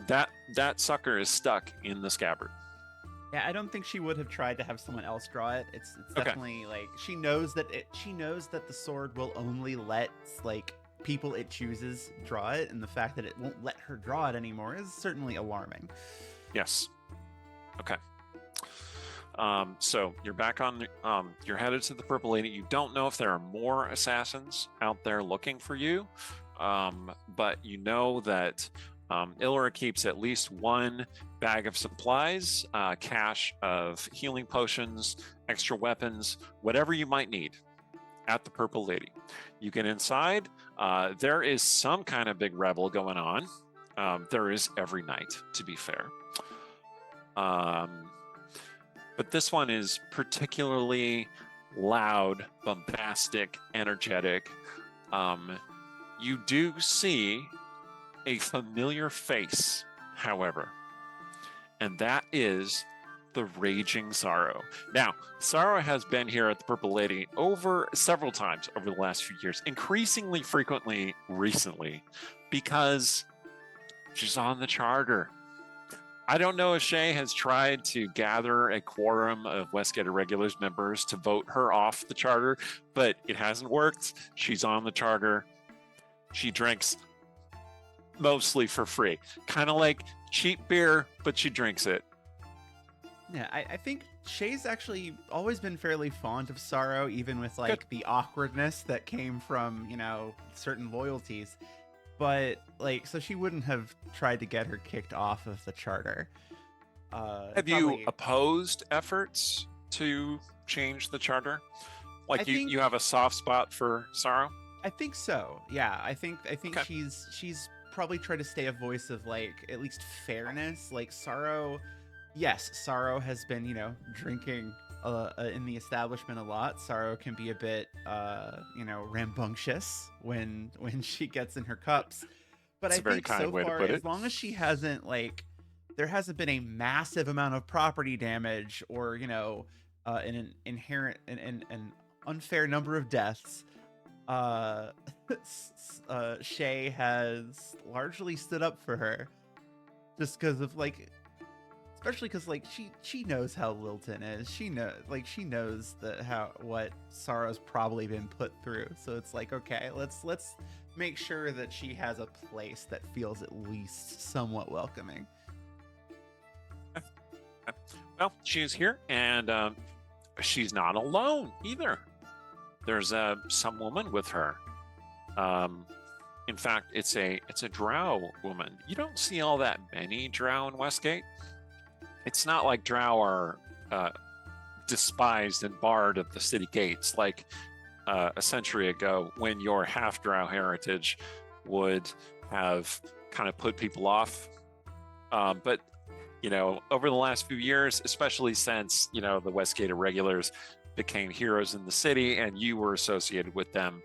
that sucker is stuck in the scabbard. Yeah, I don't think she would have tried to have someone else draw it. It's Okay. definitely like she knows that the sword will only let like people it chooses draw it, and the fact that it won't let her draw it anymore is certainly alarming. Yes. Okay. So you're back on. You're headed to the Purple Lady. You don't know if there are more assassins out there looking for you, but you know that Ilra keeps at least one bag of supplies, cache of healing potions, extra weapons, whatever you might need at the Purple Lady. You get inside. There is some kind of big revel going on. There is every night, to be fair. But this one is particularly loud, bombastic, energetic. You do see a familiar face, however, and that is the Raging Sorrow. Now, Sorrow has been here at the Purple Lady over several times over the last few years, increasingly frequently recently, because she's on the charter. I don't know if Shay has tried to gather a quorum of Westgate Irregulars members to vote her off the charter, but it hasn't worked. She's on the charter. She drinks mostly for free. Kind of like cheap beer, but she drinks it. Yeah, I think Shay's actually always been fairly fond of Sorrow, even with like the awkwardness that came from, certain loyalties. But like, so she wouldn't have tried to get her kicked off of the charter. Have you opposed efforts to change the charter? Like, you have a soft spot for Sorrow? I think so. Yeah, I think Okay. she's probably tried to stay a voice of like at least fairness. Like Sorrow, yes, Sorrow has been drinking in the establishment a lot. Sorrow can be a bit rambunctious when she gets in her cups. But That's I a very think kind so way to far, put as it. long as she hasn't like there hasn't been a massive amount of property damage or, an inherent an unfair number of deaths. Shay has largely stood up for her, just because of especially because she knows how Lilton is. She knows what Sorrow's probably been put through. So it's like, okay, let's make sure that she has a place that feels at least somewhat welcoming. Well, she's here, and she's not alone either. There's some woman with her. In fact, it's a drow woman. You don't see all that many drow in Westgate. It's not like drow are despised and barred at the city gates like a century ago, when your half drow heritage would have kind of put people off. But over the last few years, especially since the Westgate Irregulars became heroes in the city, and you were associated with them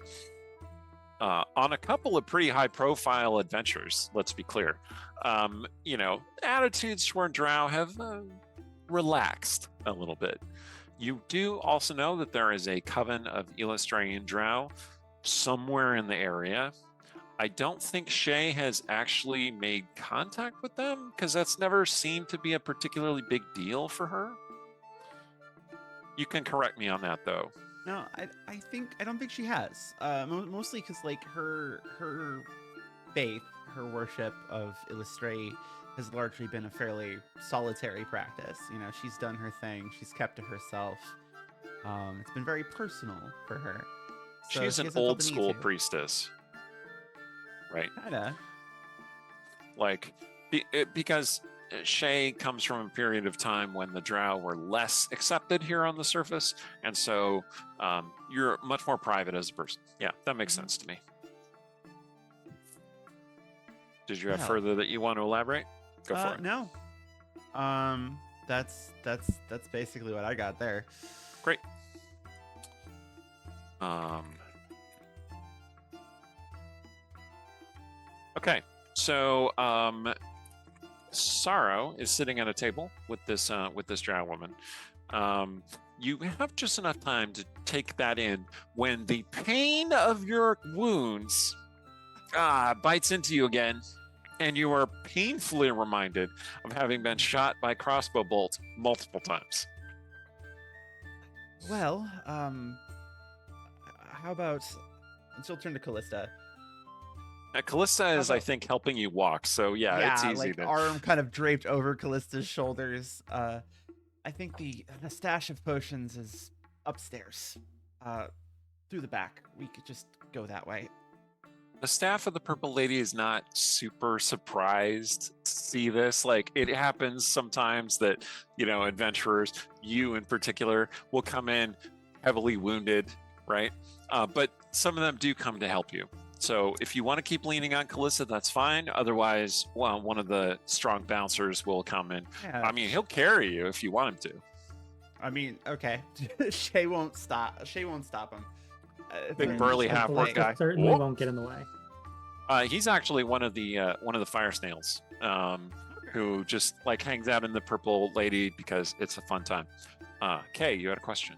on a couple of pretty high-profile adventures. Let's be clear. Attitudes toward drow have relaxed a little bit. You do also know that there is a coven of Illustrian drow somewhere in the area. I don't think Shay has actually made contact with them, because that's never seemed to be a particularly big deal for her. You can correct me on that, though. No, I don't think she has. Mostly because her faith, her worship of Illustri has largely been a fairly solitary practice. She's done her thing. She's kept to herself. It's been very personal for her. So She's she an hasn't felt old the need school to. priestess, right? Kinda. Because Shay comes from a period of time when the drow were less accepted here on the surface, and so you're much more private as a person. Yeah, that makes sense to me. Did you have Well. further that you want to elaborate? Go for it. No. That's basically what I got there. Great. Okay, so Sorrow is sitting at a table with this drow woman. You have just enough time to take that in when the pain of your wounds bites into you again, and you are painfully reminded of having been shot by crossbow bolt multiple times. Well, how about she'll turn to Callista. Callista is, I think, helping you walk, so yeah, it's easy. Arm kind of draped over Callista's shoulders. I think the stash of potions is upstairs, through the back. We could just go that way. The staff of the Purple Lady is not super surprised to see this. It happens sometimes that, adventurers, you in particular, will come in heavily wounded, right? But some of them do come to help you. So if you want to keep leaning on Callista, that's fine. Otherwise, one of the strong bouncers will come in. Yeah, I mean, he'll carry you if you want him to. I mean, okay. Shay won't stop him. Big burly And half-orc Callista guy. certainly Whoop. won't get in the way. He's actually one of the fire snails, who just hangs out in the Purple Lady because it's a fun time. Kay, you had a question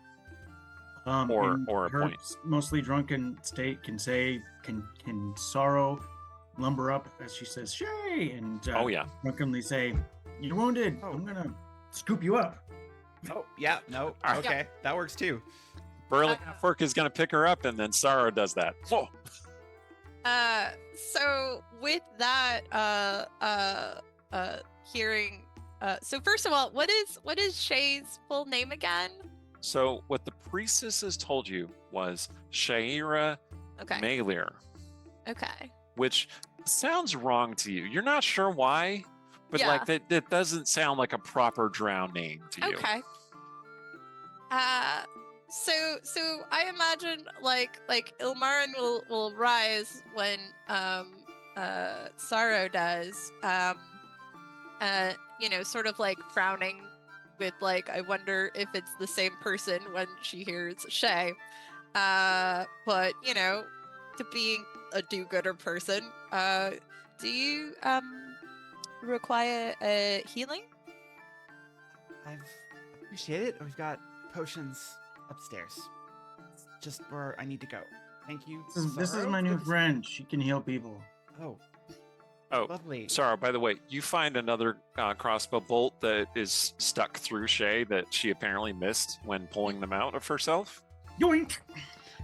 or a her point. mostly drunken state can Sorrow lumber up as she says Shay, and Oh yeah, drunkenly say, "You're wounded. Oh. I'm gonna scoop you up." Oh, yeah, no. All right. Okay, that works too. burly half-orc is gonna pick her up, and then Sorrow does that. Whoa. So with that, hearing, so first of all, what is Shay's full name again? So what the priestess has told you was Shaira Okay. Malir, Okay. which sounds wrong to you. You're not sure why, but Yeah. that doesn't sound like a proper drow name to you. Okay. So I imagine like Ilmarin will rise when Sorrow does. Sort of frowning with I wonder if it's the same person when she hears Shay. But to being a do-gooder person, do you require healing? I appreciate it. We've got potions upstairs. It's just where I need to go. Thank you. This is Sorrow. my new Good to- friend. She can heal people. Oh, Oh, lovely. Sorry, by the way, you find another crossbow bolt that is stuck through Shay that she apparently missed when pulling them out of herself. Yoink!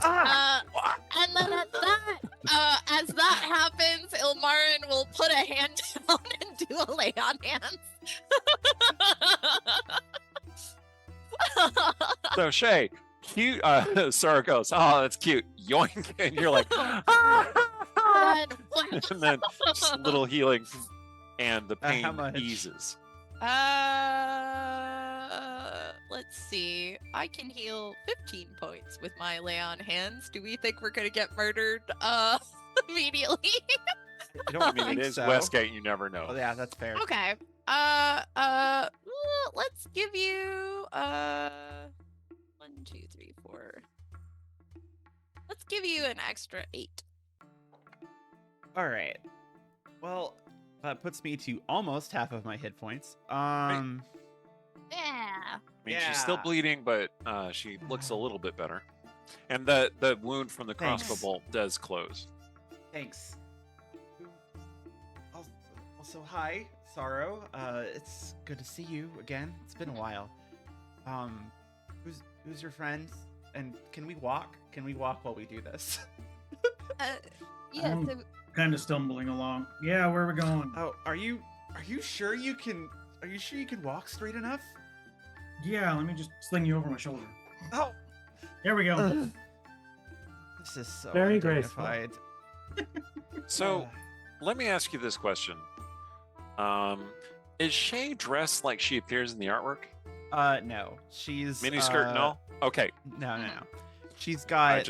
And then as that happens, Ilmarin will put a hand down and do a lay on hands. So Shay, cute. Sarah goes, "Oh, that's cute." Yoink, and you're like, "Ah!" And then just a little healing, and the How pain much? eases. Let's see. I can heal 15 points with my lay on hands. Do we think we're gonna get murdered immediately? I don't I mean, think it is so. Westgate. You never know. Oh, yeah, that's fair. Okay. Let's give you 1, 2, 3, 4. Let's give you an extra 8. All right. Well, that puts me to almost half of my hit points. Yeah. I mean, she's still Yeah. bleeding, but she looks a little bit better. And the wound from the crossbow Thanks. bolt does close. Thanks. Also, hi, Sorrow. It's good to see you again. It's been a while. Who's your friend? And can we walk? Can we walk while we do this? Yeah. Um, So, Kind of stumbling along. Yeah, where are we going? Oh, are you sure you can? Are you sure you can walk straight enough? Yeah, let me just sling you over my shoulder. Oh, There we go. this is so Very graceful. undignified. So let me ask you this question: is Shay dressed like she appears in the artwork? No, she's Mini skirt and all? Okay, No. She's got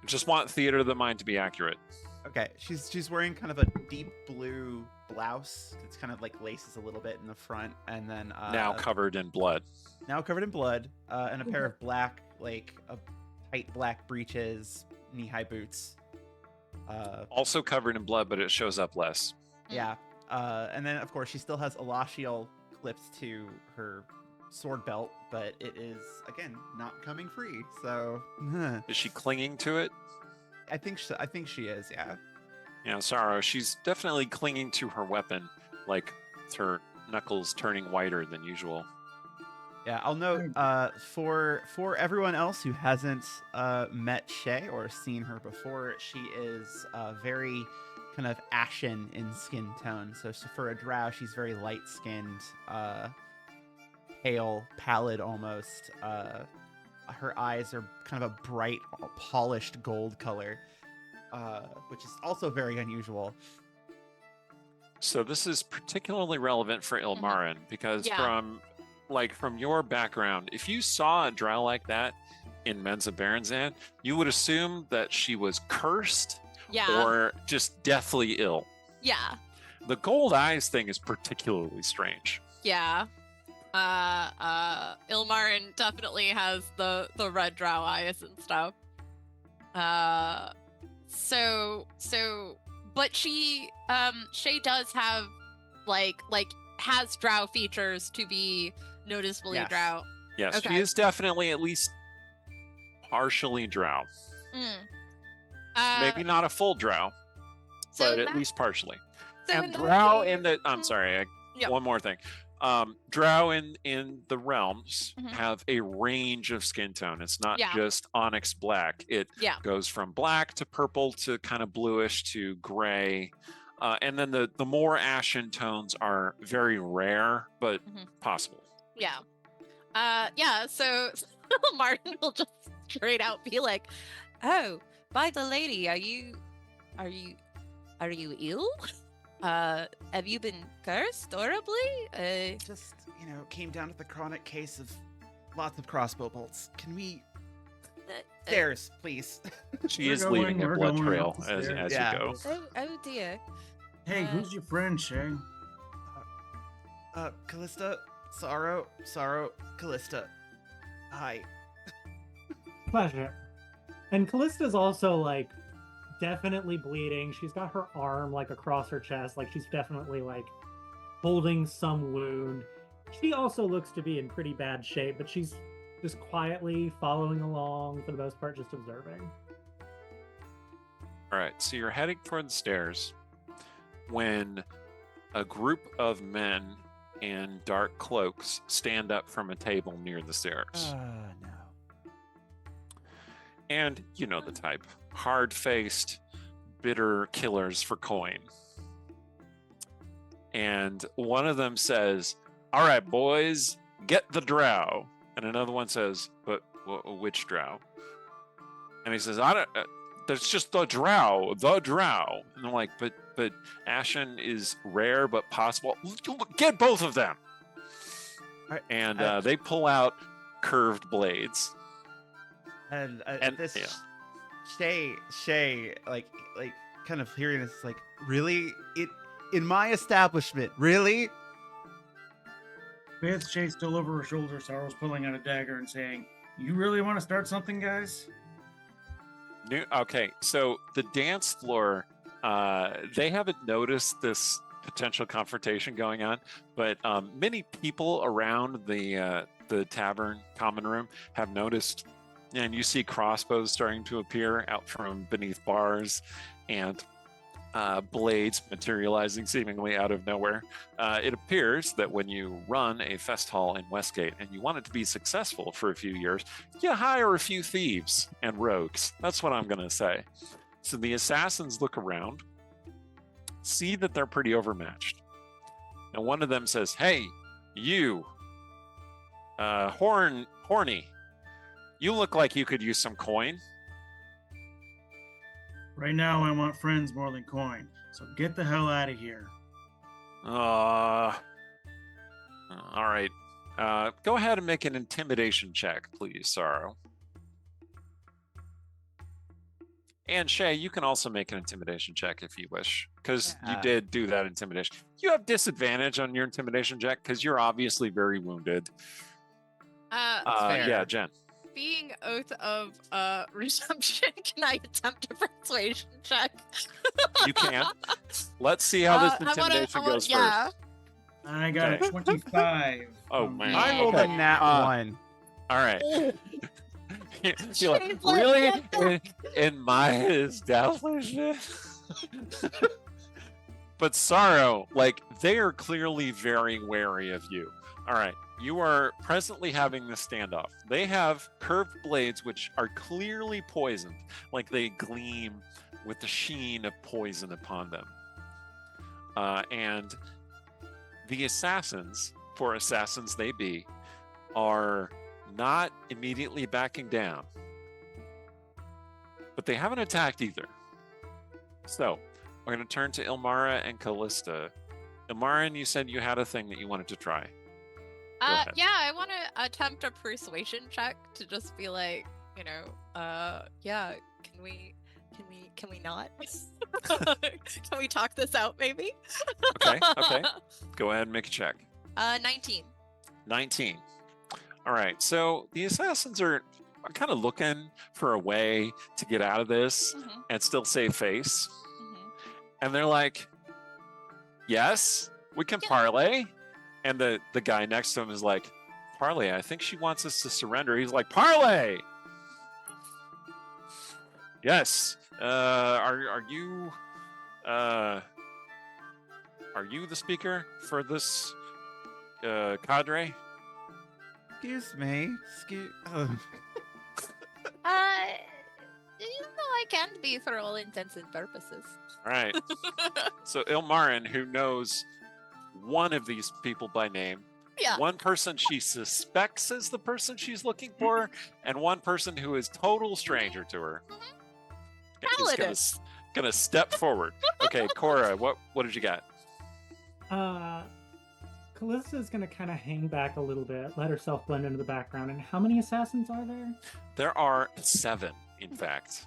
just want theater of the mind to be accurate. okay. She's wearing kind of a deep blue blouse. It's kind of like laces a little bit in the front, and then Now covered in blood. covered in blood, and a pair of black, like tight black breeches, knee-high boots. Also covered in blood, but it shows up less. Yeah. And then of course she still has elashial clips to her sword belt, but it is again not coming free. So Is she clinging to it? I think she is. Yeah. Yeah, Sorrow. She's definitely clinging to her weapon, like with her knuckles turning whiter than usual. Yeah, I'll note for everyone else who hasn't met Shay or seen her before, she is very kind of ashen in skin tone. So for a drow, she's very light-skinned, pale, pallid almost. Her eyes are kind of a bright, polished gold color, which is also very unusual. So this is particularly relevant for Ilmarin because Yeah. from your background, if you saw a drow like that in Mensa Baranzan, you would assume that she was cursed yeah. or just deathly ill. Yeah. The gold eyes thing is particularly strange. Yeah. Ilmarin definitely has the red drow eyes and stuff. But Shay does have has drow features to be noticeably Yes. drow. Yes, Okay. she is definitely at least partially drow. Maybe not a full drow, so but at that- least partially. so And in that drow case- in the I'm sorry, Yep. one more thing. Drow in the realms Mhm. have a range of skin tone. It's not Yeah. just onyx black. It Yeah. goes from black to purple to kind of bluish to gray. And then the more ashen tones are very rare, but Mhm. possible. Yeah. So Martin will just straight out be like, "Oh, by the lady, are you ill? Have you been cursed horribly? Just came down with a chronic case of lots of crossbow bolts. Can we stairs, please? She We're is going, leaving a we're blood going trail up the as stairs. Yeah. you go. Oh dear. Hey, who's your friend, Shay? Callista, Sorrow, Callista. Hi. Pleasure. And Callista's also like definitely bleeding. She's got her arm like across her chest, like she's definitely like holding some wound. She also looks to be in pretty bad shape, but she's just quietly following along, for the most part, just observing. All right, so you're heading toward the stairs when a group of men in dark cloaks stand up from a table near the stairs. No. And you know the type. Hard-faced, bitter killers for coin. And one of them says, "All right, boys, get the drow." And another one says, "But which drow?" And he says, "I don't. That's just the drow, the drow." And I'm like, "But Ashen is rare but possible. Get both of them." And they pull out curved blades. And And- this yeah. Shay, like kind of hearing this, like, really? In my establishment, really? With Shay still over her shoulder, Sorrow's pulling out a dagger and saying, "You really want to start something, guys?" Okay, so the dance floor, they haven't noticed this potential confrontation going on, but many people around the tavern common room have noticed, and you see crossbows starting to appear out from beneath bars, and blades materializing seemingly out of nowhere. It appears that when you run a fest hall in Westgate and you want it to be successful for a few years, you hire a few thieves and rogues. That's what I'm going to say. So the assassins look around, see that they're pretty overmatched. And one of them says, "Hey, you, Horny, you look like you could use some coin." Right now, I want friends more than coin. So get the hell out of here. All right. Go ahead and make an intimidation check, please, Sorrow. And Shay, you can also make an intimidation check if you wish, because you Yeah. did do that intimidation. You have disadvantage on your intimidation check because you're obviously very wounded. fair. Yeah, Jen. Being oath of resumption, can I attempt a persuasion check? You can. Let's see how this I wanna- intimidation goes yeah. first. I got Okay. a 25. Oh, from man. the- I rolled Okay. a nat one. All right. You're like, Shane's like, really? what In my establishment? But Sorrow, like, they are clearly very wary of you. All right. You are presently having this standoff. They have curved blades which are clearly poisoned, like they gleam with the sheen of poison upon them. And the assassins, for assassins they be, are not immediately backing down. But they haven't attacked either. So, we're going to turn to Ilmara and Callista. Ilmara, you said you had a thing that you wanted to try. ahead. Yeah, I want to attempt a persuasion check to just be like, you know, yeah, can we not? Can we talk this out, maybe? Okay. Go ahead and make a check. 19. 19. All right. So the assassins are kind of looking for a way to get out of this Mm-hmm. and still save face. Mm-hmm. And they're like, "Yes, we can Yeah. parlay." And the guy next to him is like, "Parlay, I think she wants us to surrender." He's like, "Parlay!" Yes. Are you the speaker for this cadre? Excuse me. You know, I can't be for all intents and purposes. All right. So Ilmarin, who knows one of these people by name, Yeah. one person she suspects is the person she's looking for, and one person who is total stranger to her, Paladin. is gonna step forward. Okay, Cora, what did you got? Callista's gonna kind of hang back a little bit, let herself blend into the background. And how many assassins are there? There are 7, in fact.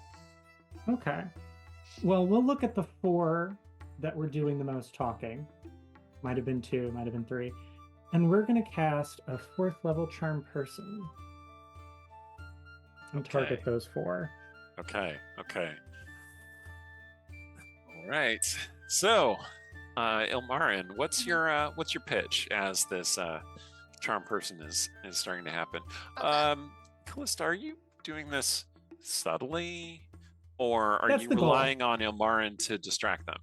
Okay. Well, we'll look at the 4 that were doing the most talking. Might have been 2, might have been 3. And we're going to cast a 4th level charm person. And target Okay. those 4. Okay. right. So, Ilmarin, what's your pitch as this charm person is starting to happen? Okay. Callista, are you doing this subtly, or are That's you the goal. relying on Ilmarin to distract them?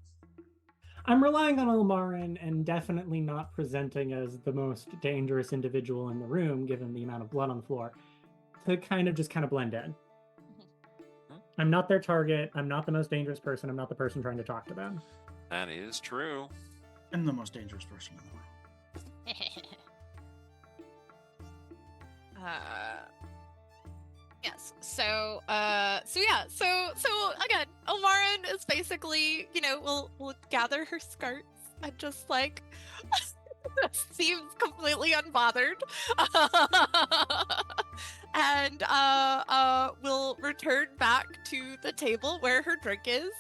I'm relying on Ilmarin and definitely not presenting as the most dangerous individual in the room, given the amount of blood on the floor, to kind of blend in. I'm not their target. I'm not the most dangerous person. I'm not the person trying to talk to them. That is true. And the most dangerous person in the world. Yes. So again, Ilmarin is basically, will gather her skirts and just like seems completely unbothered. And will return back to the table where her drink is,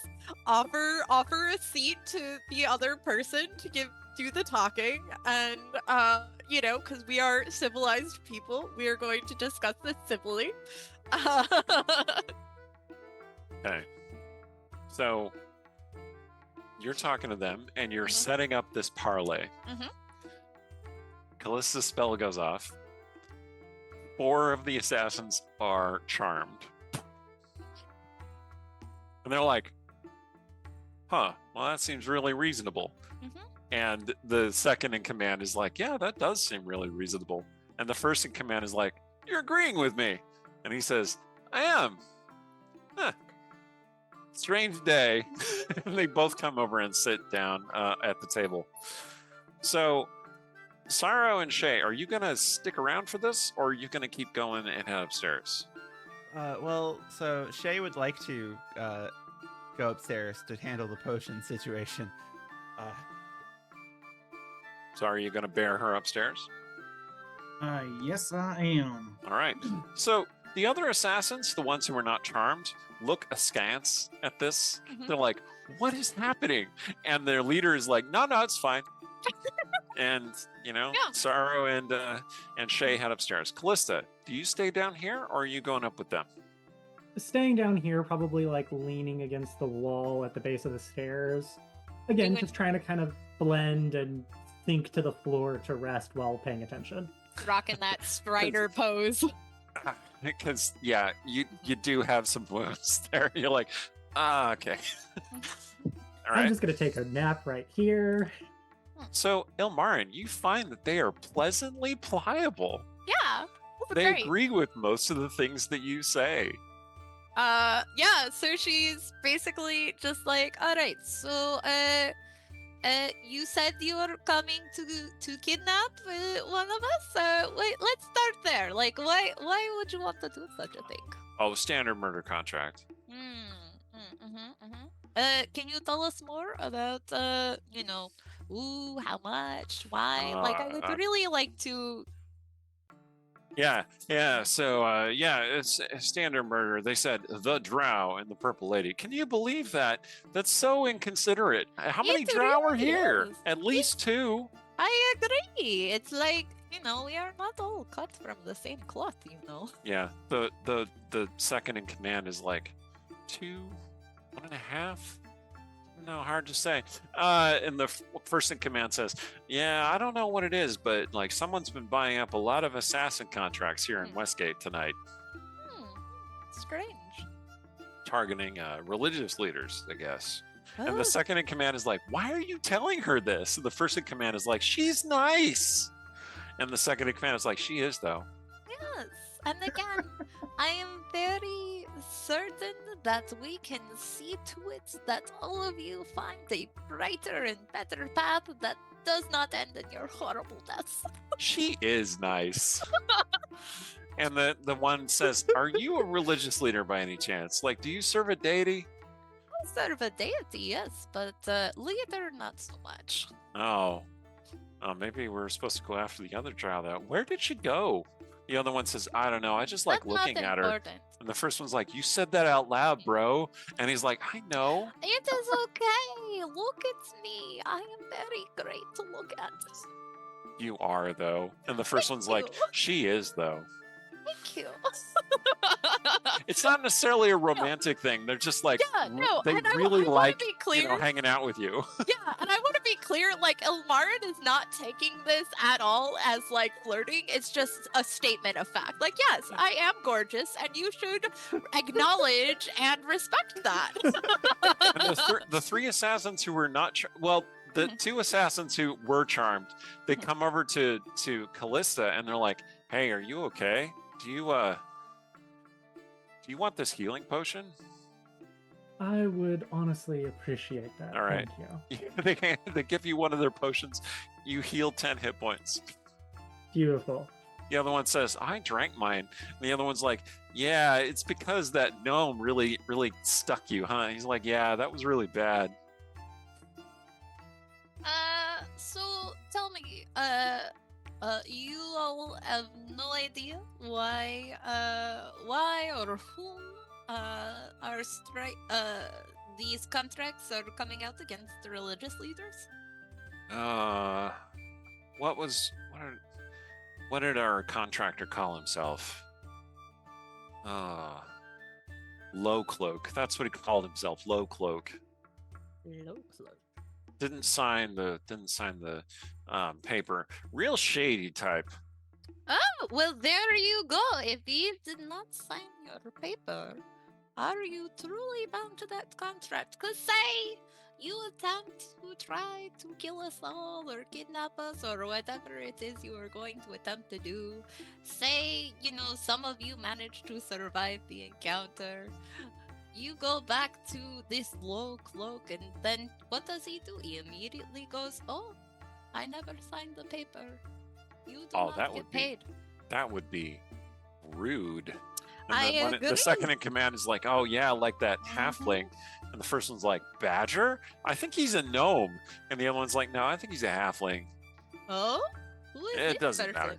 offer a seat to the other person to do the talking, and because we are civilized people, we are going to discuss this civilly. Okay. So you're talking to them and you're Mhm. setting up this parlay. Mhm. Callista's spell goes off. 4 of the assassins are charmed. And they're like, huh, well, that seems really reasonable. Mhm. And the second in command is like, yeah, that does seem really reasonable. And the first in command is like, you're agreeing with me. And he says, I am. Huh. Strange day. And they both come over and sit down at the table. So, Saro and Shay, are you going to stick around for this, or are you going to keep going and head upstairs? Well, so Shay would like to go upstairs to handle the potion situation. So are you going to bear her upstairs? Yes, I am. All right. So the other assassins, the ones who are not charmed, look askance at this. Mhm. They're like, what is happening? And their leader is like, no, it's fine. And, Yeah. Saro and Shay head upstairs. Callista, do you stay down here, or are you going up with them? Staying down here, probably like leaning against the wall at the base of the stairs. Again, Doing- just trying to kind of blend and sink to the floor to rest while paying attention. Rocking that Strider pose. Because, yeah, you do have some wounds there. You're like, okay. All I'm right. just gonna take a nap right here. So, Ilmarin, you find that they are pleasantly pliable. Yeah. That's They great. agree with most of the things that you say. Yeah, so she's basically just like, all right, so you said you were coming to kidnap one of us. Wait, let's start there. Like, why would you want to do such a thing? Oh, standard murder contract. Can you tell us more about how much, why? Like, I would really like to. Yeah. So, it's a standard murder. They said the drow and the purple lady. Can you believe that? That's so inconsiderate. How many It drow are really here? is. At least 2. I agree. It's like, we are not all cut from the same cloth, Yeah. The second in command is like 2, 1.5. No, hard to say. And the first in command says, yeah, I don't know what it is, but like someone's been buying up a lot of assassin contracts here in Westgate tonight, Strange. targeting religious leaders, I guess. And Oh, the second in command is like, why are you telling her this? And the first in command is like, she's nice. And the second in command is like, she is, though. yes. And again, I am very certain that we can see to it that all of you find a brighter and better path that does not end in your horrible deaths. She is nice. And the one says, are you a religious leader by any chance? Like, do you serve a deity? I serve a deity, yes, but leader, not so much. Oh, maybe we're supposed to go after the other drow, though. Where did she go? The other one says, I don't know. I just like That's looking not at her. important. And the first one's like, you said that out loud, bro. And he's like, I know. It is okay. Look at me. I am very great to look at. You are, though. And the first Thank one's like, you. she is, though. Thank you. It's not necessarily a romantic thing. They're just like, Yeah, no, they and I really wanna like, be you clear. know, hanging out with you. Yeah, and I want to be clear, like Ilmarin is not taking this at all as like flirting. It's just a statement of fact. Like, yes, I am gorgeous, and you should acknowledge and respect that. And the three assassins who were not, the two assassins who were charmed, they come over to Callista and they're like, "Hey, are you okay? Do you want this healing potion?" I would honestly appreciate that. All right. Thank you. they give you one of their potions. You heal 10 hit points. Beautiful. The other one says, "I drank mine." And the other one's like, "Yeah, it's because that gnome really stuck you, huh?" He's like, "Yeah, that was really bad." So tell me, you all have no idea why or whom these contracts are coming out against the religious leaders? What did our contractor call himself? Low Cloak. That's what he called himself, Low Cloak. Low cloak. Didn't sign the paper. Real shady type. Oh, well, there you go. If he did not sign your paper, are you truly bound to that contract? Because say you attempt to try to kill us all or kidnap us or whatever it is you are going to attempt to do. Say, some of you manage to survive the encounter. You go back to this Low Cloak, and then what does he do? He immediately goes, "Oh, I never signed the paper. You do not get paid." That would be rude. I And the agree. second in command is like, "Oh yeah, like that halfling." And the first one's like, "Badger? I think he's a gnome." And the other one's like, "No, I think he's a halfling." Oh? Who is It this doesn't matter.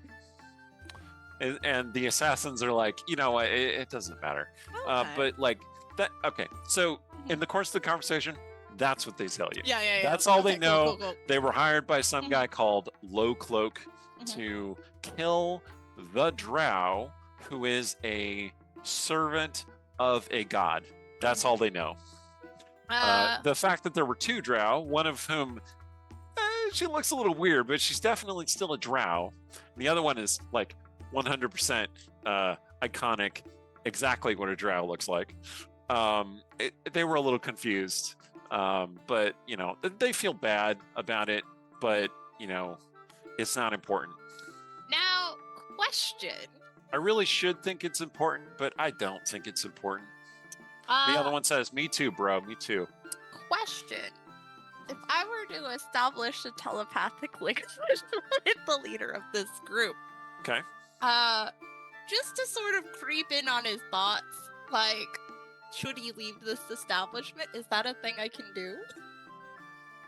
person? And the assassins are like, "You know what? It doesn't matter." Okay. But like that. Okay, so in the course of the conversation, that's what they tell you. Yeah. That's Okay, all they cool, know. cool, cool. They were hired by some Mhm. guy called Low Cloak Mhm. to kill the drow, who is a servant of a god. That's all they know. The fact that there were two drow, one of whom she looks a little weird, but she's definitely still a drow. The other one is like 100% iconic, exactly what a drow looks like. They were a little confused, but they feel bad about it, but it's not important. Now, question. I really should think it's important, but I don't think it's important. The other one says, "Me too, bro. Me too." Question. If I were to establish a telepathic link with the leader of this group, Okay. just to sort of creep in on his thoughts, like, should he leave this establishment? Is that a thing I can do?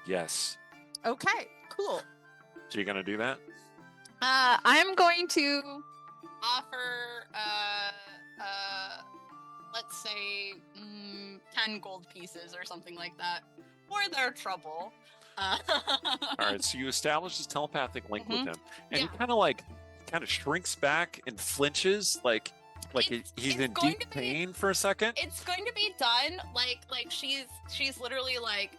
Yes. Okay, cool. So you're gonna do that? I'm going to offer, let's say, 10 gold pieces or something like that for their trouble. All right. So you establish this telepathic link with Mhm. him, and Yeah. he kind of shrinks back and flinches, like It's he's in going deep to be- pain for a second. It's going to be done like she's literally like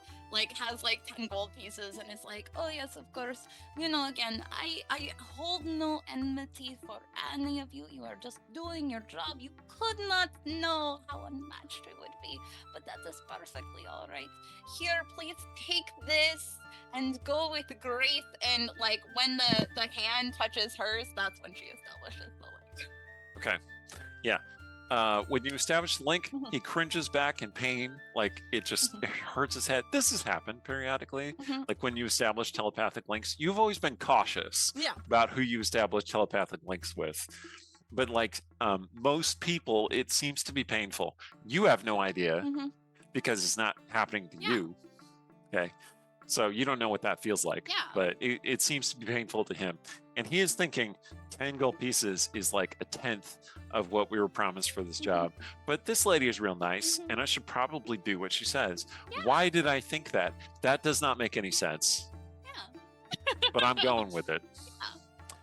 has like 10 gold pieces and is like, "Oh yes, of course, again, I hold no enmity for any of you. You are just doing your job. You could not know how unmatched it would be, but that is perfectly all right. Here, please take this and go with grace." And like when the hand touches hers, that's when she establishes the link. Okay. Yeah. When you establish the link, Mhm. he cringes back in pain, like it just Mhm. it hurts his head. This has happened periodically. Mhm. Like when you establish telepathic links, you've always been cautious Yeah. about who you establish telepathic links with. But like most people, it seems to be painful. You have no idea Mhm. because it's not happening to Yeah. you. Okay. So you don't know what that feels like. Yeah. But it seems to be painful to him. And he is thinking 10 gold pieces is like a tenth of what we were promised for this Mhm. job. But this lady is real nice, Mhm. and I should probably do what she says. Yeah. Why did I think that? That does not make any sense. Yeah. But I'm going with it. Yeah.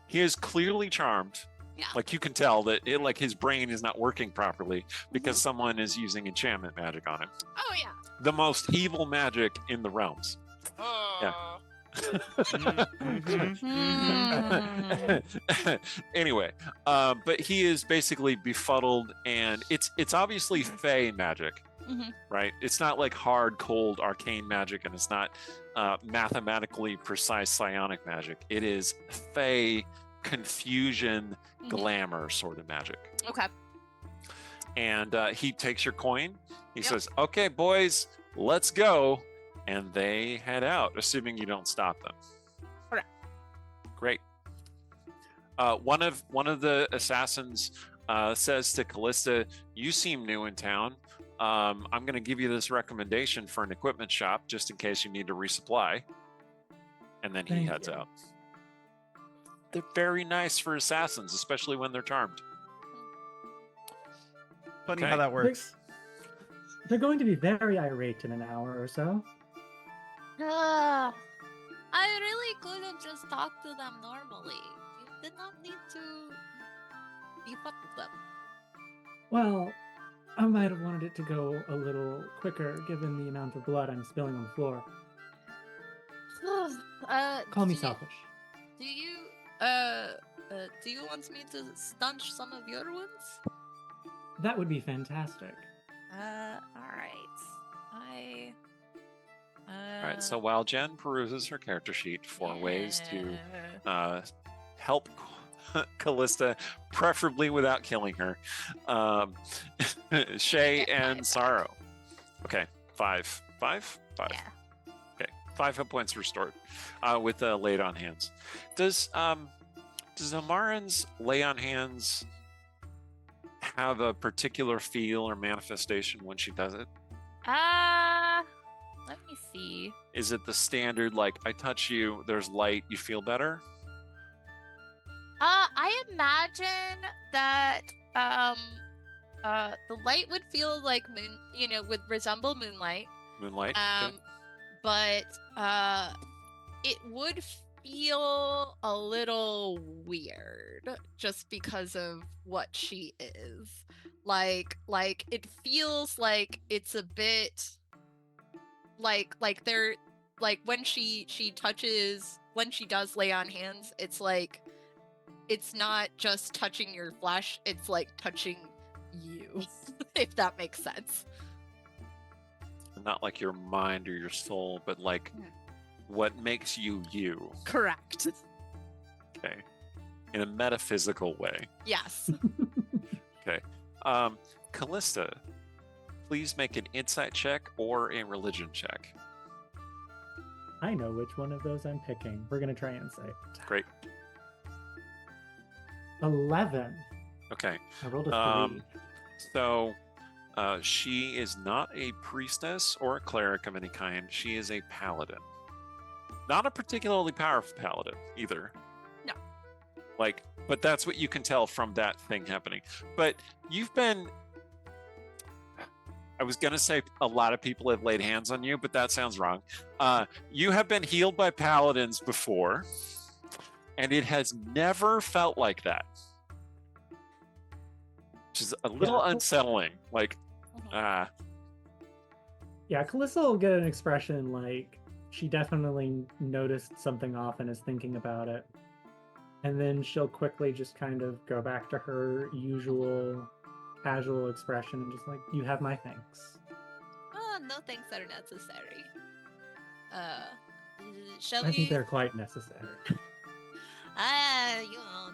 He is clearly charmed Yeah. Like you can tell that like his brain is not working properly because someone is using enchantment magic on him. Oh yeah. The most evil magic in the realms. Yeah. Anyway, but he is basically befuddled, and it's obviously fey magic, right? It's not like hard, cold, arcane magic, and it's not mathematically precise psionic magic. It is fey confusion, glamour sort of magic. Okay. And he takes your coin. He says, "Okay, boys, let's go." And they head out, assuming you don't stop them. Correct. Great. One of the assassins says to Callista, "You seem new in town. I'm going to give you this recommendation for an equipment shop, just in case you need to resupply." And then he Thank heads you. out. They're very nice for assassins, especially when they're charmed. Funny Okay. how that works. They're going to be very irate in an hour or so. I really could have just talked to them normally. You did not need to befuddle them. Well, I might have wanted it to go a little quicker given the amount of blood I'm spilling on the floor. Call me selfish. Do you want me to stanch some of your wounds? That would be fantastic. Alright. All right, so while Jen peruses her character sheet for ways to help Callista, preferably without killing her, Shay and Sorrow. Okay, five. Yeah. Okay, 5 hit points restored with laid on hands. Does Amaran's lay on hands have a particular feel or manifestation when she does it? Let me see. Is it the standard, like, I touch you, there's light, you feel better? I imagine that the light would feel like would resemble moonlight. Moonlight? Okay. But it would feel a little weird just because of what she is. Like it feels like it's a bit like they're like when she touches, when she does lay on hands, it's like it's not just touching your flesh, it's like touching you. If that makes sense. Not like your mind or your soul, but like what makes you you. Correct. Okay. In a metaphysical way. Yes. Okay. Callista, please make an insight check or a religion check. I know which one of those I'm picking. We're gonna try insight. Great. 11. Okay. I rolled a 3. So she is not a priestess or a cleric of any kind. She is a paladin. Not a particularly powerful paladin either. No. Like, but that's what you can tell from that thing happening. But you've been, I was going to say a lot of people have laid hands on you, but that sounds wrong. You have been healed by paladins before, and it has never felt like that. Which is a little unsettling. Like, Yeah, Callista will get an expression like she definitely noticed something off and is thinking about it. And then she'll quickly just kind of go back to her usual casual expression and just like, you have my thanks. Oh, no thanks are necessary. Shall I we? think they're quite necessary.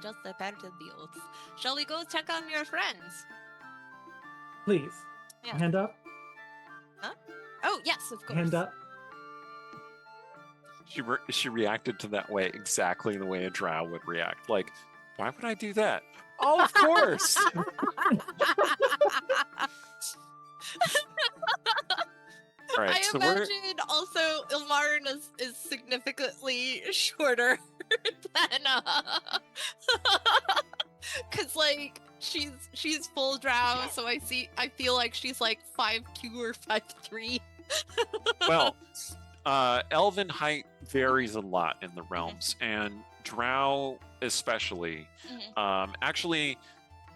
Just a part of the oaths. Shall we go check on your friends? Please. Yeah. Hand up. Oh, yes, of course. Hand up. she reacted to that way exactly the way a drow would react. Like, why would I do that? Oh, of course. All right, I so imagine also Ilmarin is significantly shorter than cause like she's full drow, so I feel like she's like 5'2" or 5'3". well, elven height varies a lot in the realms, and drow especially. Actually,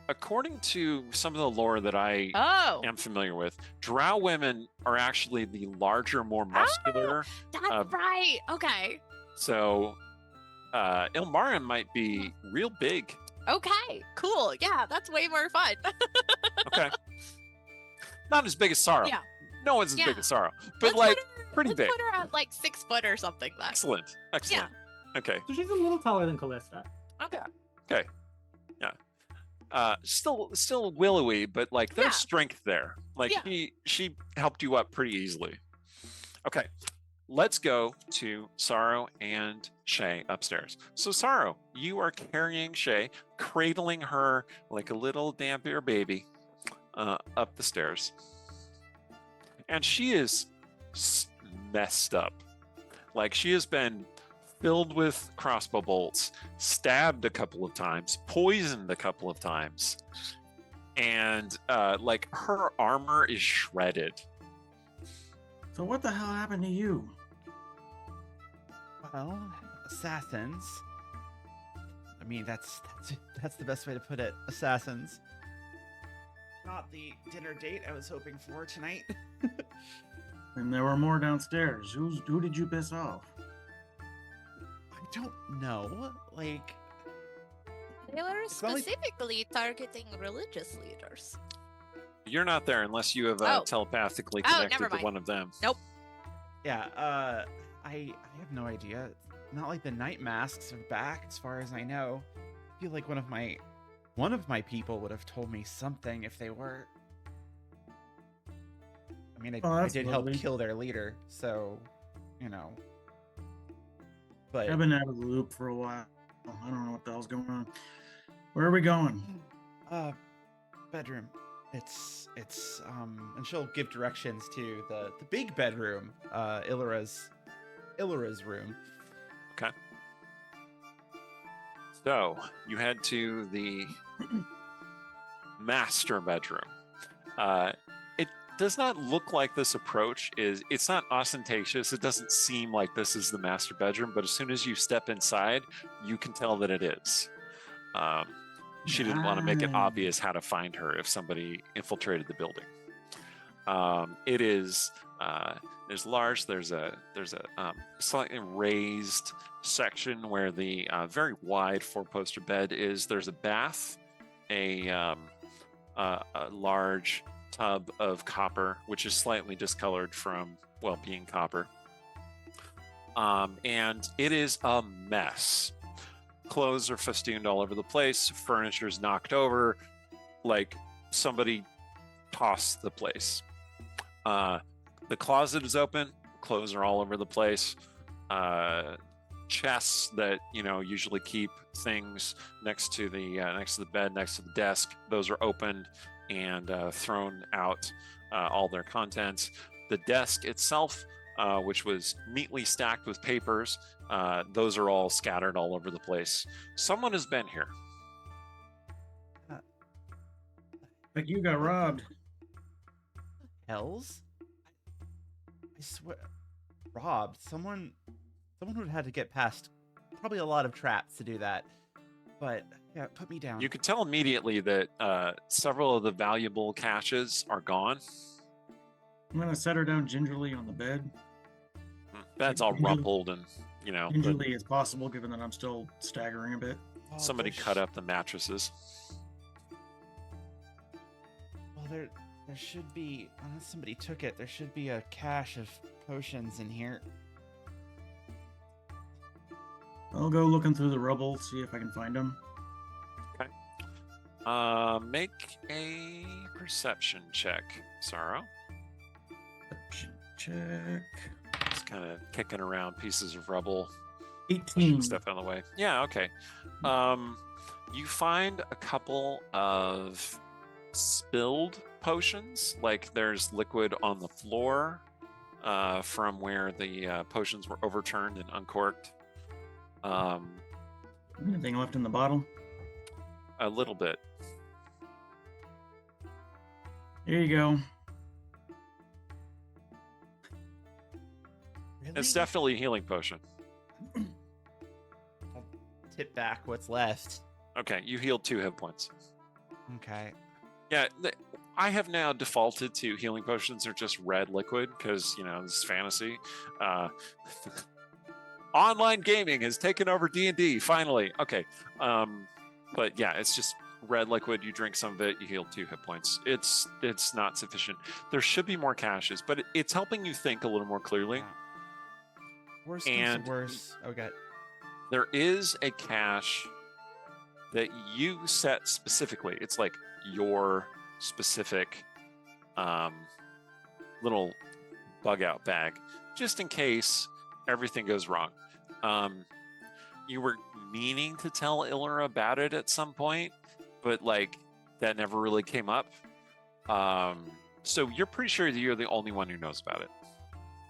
according to some of the lore that I Oh, am familiar with, drow women are actually the larger, more muscular. that's right. Okay. So Ilmarin might be real big. Okay. Cool. Yeah, that's way more fun. Okay. Not as big as Sorrow. Yeah. No one's as big Yeah. as Sorrow, but Let's like put her, pretty let's big. put her at like 6 foot or something then. Excellent. Excellent. Okay. So she's a little taller than Callista. Okay. Okay. Yeah. Still willowy, but like there's Yeah. strength there. Like Yeah. she helped you up pretty easily. Okay. Let's go to Sorrow and Shay upstairs. So Sorrow, you are carrying Shay, cradling her like a little dampier baby up the stairs. And she is messed up. Like she has been filled with crossbow bolts, stabbed a couple of times, poisoned a couple of times. And like her armor is shredded. So what the hell happened to you? Well, assassins. I mean, that's the best way to put it. Assassins. Not the dinner date I was hoping for tonight. And there were more downstairs. Who did you piss off? I don't know. Like, They were It's not like- specifically targeting religious leaders. You're not there unless you have Oh. telepathically Oh, connected never to mind. one of them. yeah. I have no idea. Not like the night masks are back, as far as I know. I feel like one of my people would have told me something if they were. I mean, Oh, I that's did lovely. help kill their leader, so you know. But I've been out of the loop for a while. I don't know what the hell's going on. Where are we going? bedroom. It's and she'll give directions to the big bedroom, Illyra's room. Okay. So you head to the master bedroom. It does not look like this approach it's not ostentatious. It doesn't seem like this is the master bedroom, but as soon as you step inside, you can tell that it is. She didn't want to make it obvious how to find her if somebody infiltrated the building. It is there's a slightly raised section where the very wide 4-poster bed is. There's a bath, a large tub of copper, which is slightly discolored from being copper, and it is a mess. Clothes are festooned all over the place. Furniture's knocked over, like somebody tossed the place. The closet is open. Clothes are all over the place. Chests that usually keep things next to the bed, next to the desk, those are opened and thrown out, all their contents. The desk itself, which was neatly stacked with papers, those are all scattered all over the place. Someone has been here. Like you got robbed. Hells? I swear, robbed. Someone would have had to get past probably a lot of traps to do that. But yeah, put me down. You could tell immediately that several of the valuable caches are gone. I'm gonna set her down gingerly on the bed. Bed's all Gingerly- rumpled and but Gingerly as possible, given that I'm still staggering a bit. Oh, somebody cut up the mattresses. Well, there should be, unless somebody took it, there should be a cache of potions in here. I'll go looking through the rubble, see if I can find them. Make a perception check, Sorrow. Check. Just kind of kicking around pieces of rubble, 18. pushing stuff out of the way. Yeah, okay. You find a couple of spilled potions, like there's liquid on the floor from where the potions were overturned and uncorked. Anything left in the bottle? A little bit. Here you go. Really? It's definitely a healing potion. tip back what's left. Okay, you healed 2 hit points. Okay. Yeah, I have now defaulted to healing potions are just red liquid because, this is fantasy. Online gaming has taken over D&D, finally. Okay. But yeah, it's just red liquid. You drink some of it, you heal 2 hit points. It's not sufficient. There should be more caches, but it's helping you think a little more clearly. Worst comes to worst. Okay. There is a cache that you set specifically. It's like your specific little bug out bag, just in case everything goes wrong. You were meaning to tell Ilra about it at some point, but that never really came up. So you're pretty sure that you're the only one who knows about it.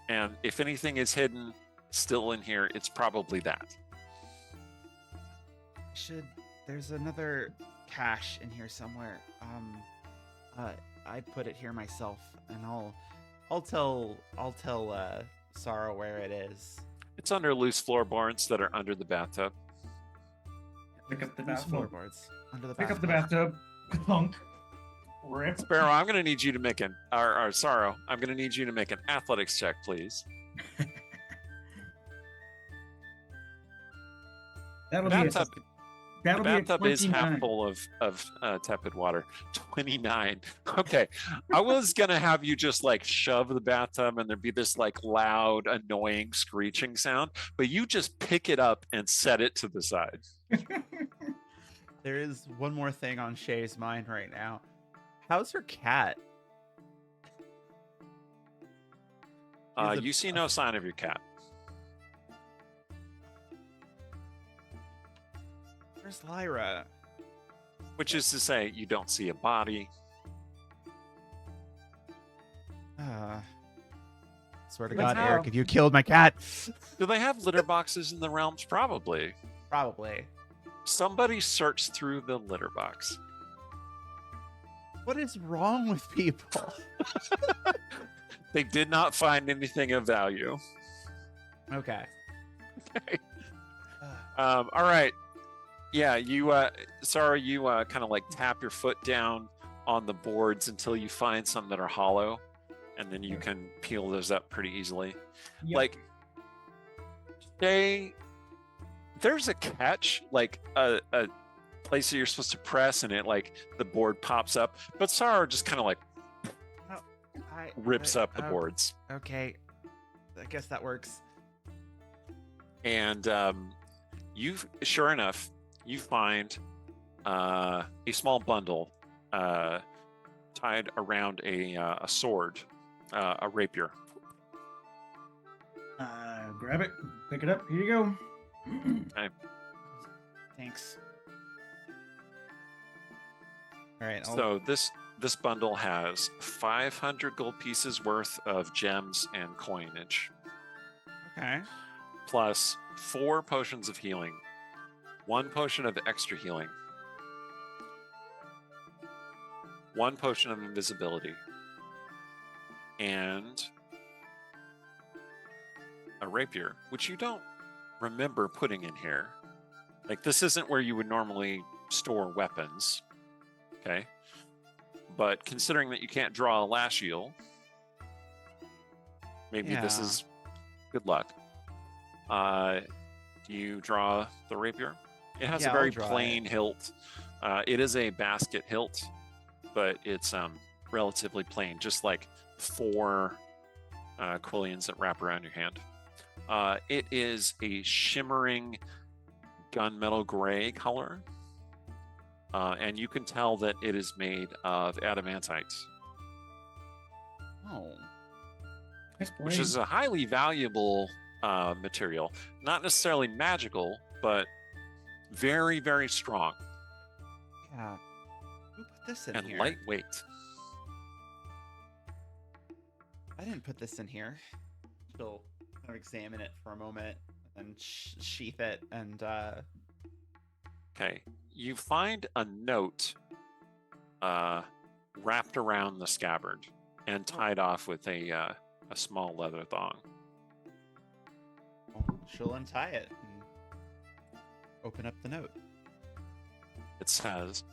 And if anything is hidden still in here, it's probably that. There's another cache in here somewhere. I put it here myself, and I'll tell Sorrow where it is. It's under loose floorboards that are under the bathtub. Pick up the Loose bathtub. floorboards under the Pick bathtub. up the bathtub. Clunk. Rip. Sparrow, I'm going to need you to make Sorrow, I'm going to need you to make an athletics check, please. That'll The be bathtub, that'll the be a bathtub is half 29. full of tepid water. 29. Okay. I was going to have you just shove the bathtub and there'd be this loud, annoying screeching sound, but you just pick it up and set it to the side. There is one more thing on Shay's mind right now. How's her cat? You see no sign of your cat. Where's Lyra? Which is to say, you don't see a body. Swear to Let's God, go. Eric, if you killed my cat. Do they have litter boxes in the realms? Probably. Probably. Somebody searched through the litter box. What is wrong with people? They did not find anything of value. Okay. Okay. All right. Yeah, you kind of tap your foot down on the boards until you find some that are hollow, and then you can peel those up pretty easily. Yep. There's a catch, a place that you're supposed to press, and it the board pops up, but Sarah just kind of rips up the boards. Okay. I guess that works. And sure enough, you find a small bundle tied around a sword, a rapier. Grab it. Pick it up. Here you go. Okay. Thanks. All right. So this bundle has 500 gold pieces worth of gems and coinage, Okay. plus 4 potions of healing, 1 potion of extra healing, 1 potion of invisibility, and a rapier, which you don't remember putting in here. This isn't where you would normally store weapons. Okay. But considering that you can't draw a lash eel, maybe this Yeah. is good luck. Do you draw the rapier? It has Yeah, a very I'll draw plain hilt. It is a basket hilt, but it's relatively plain, just 4 quillions that wrap around your hand. It is a shimmering gunmetal gray color. And you can tell that it is made of adamantite, Oh. Nice which blade. is a highly valuable material. Not necessarily magical, but very, very strong Yeah. Who put this in and here? lightweight. I didn't put this in here. She'll kind of examine it for a moment and sheath it and Okay. You find a note wrapped around the scabbard and tied off with a small leather thong. she'll untie it and open up the note. It says,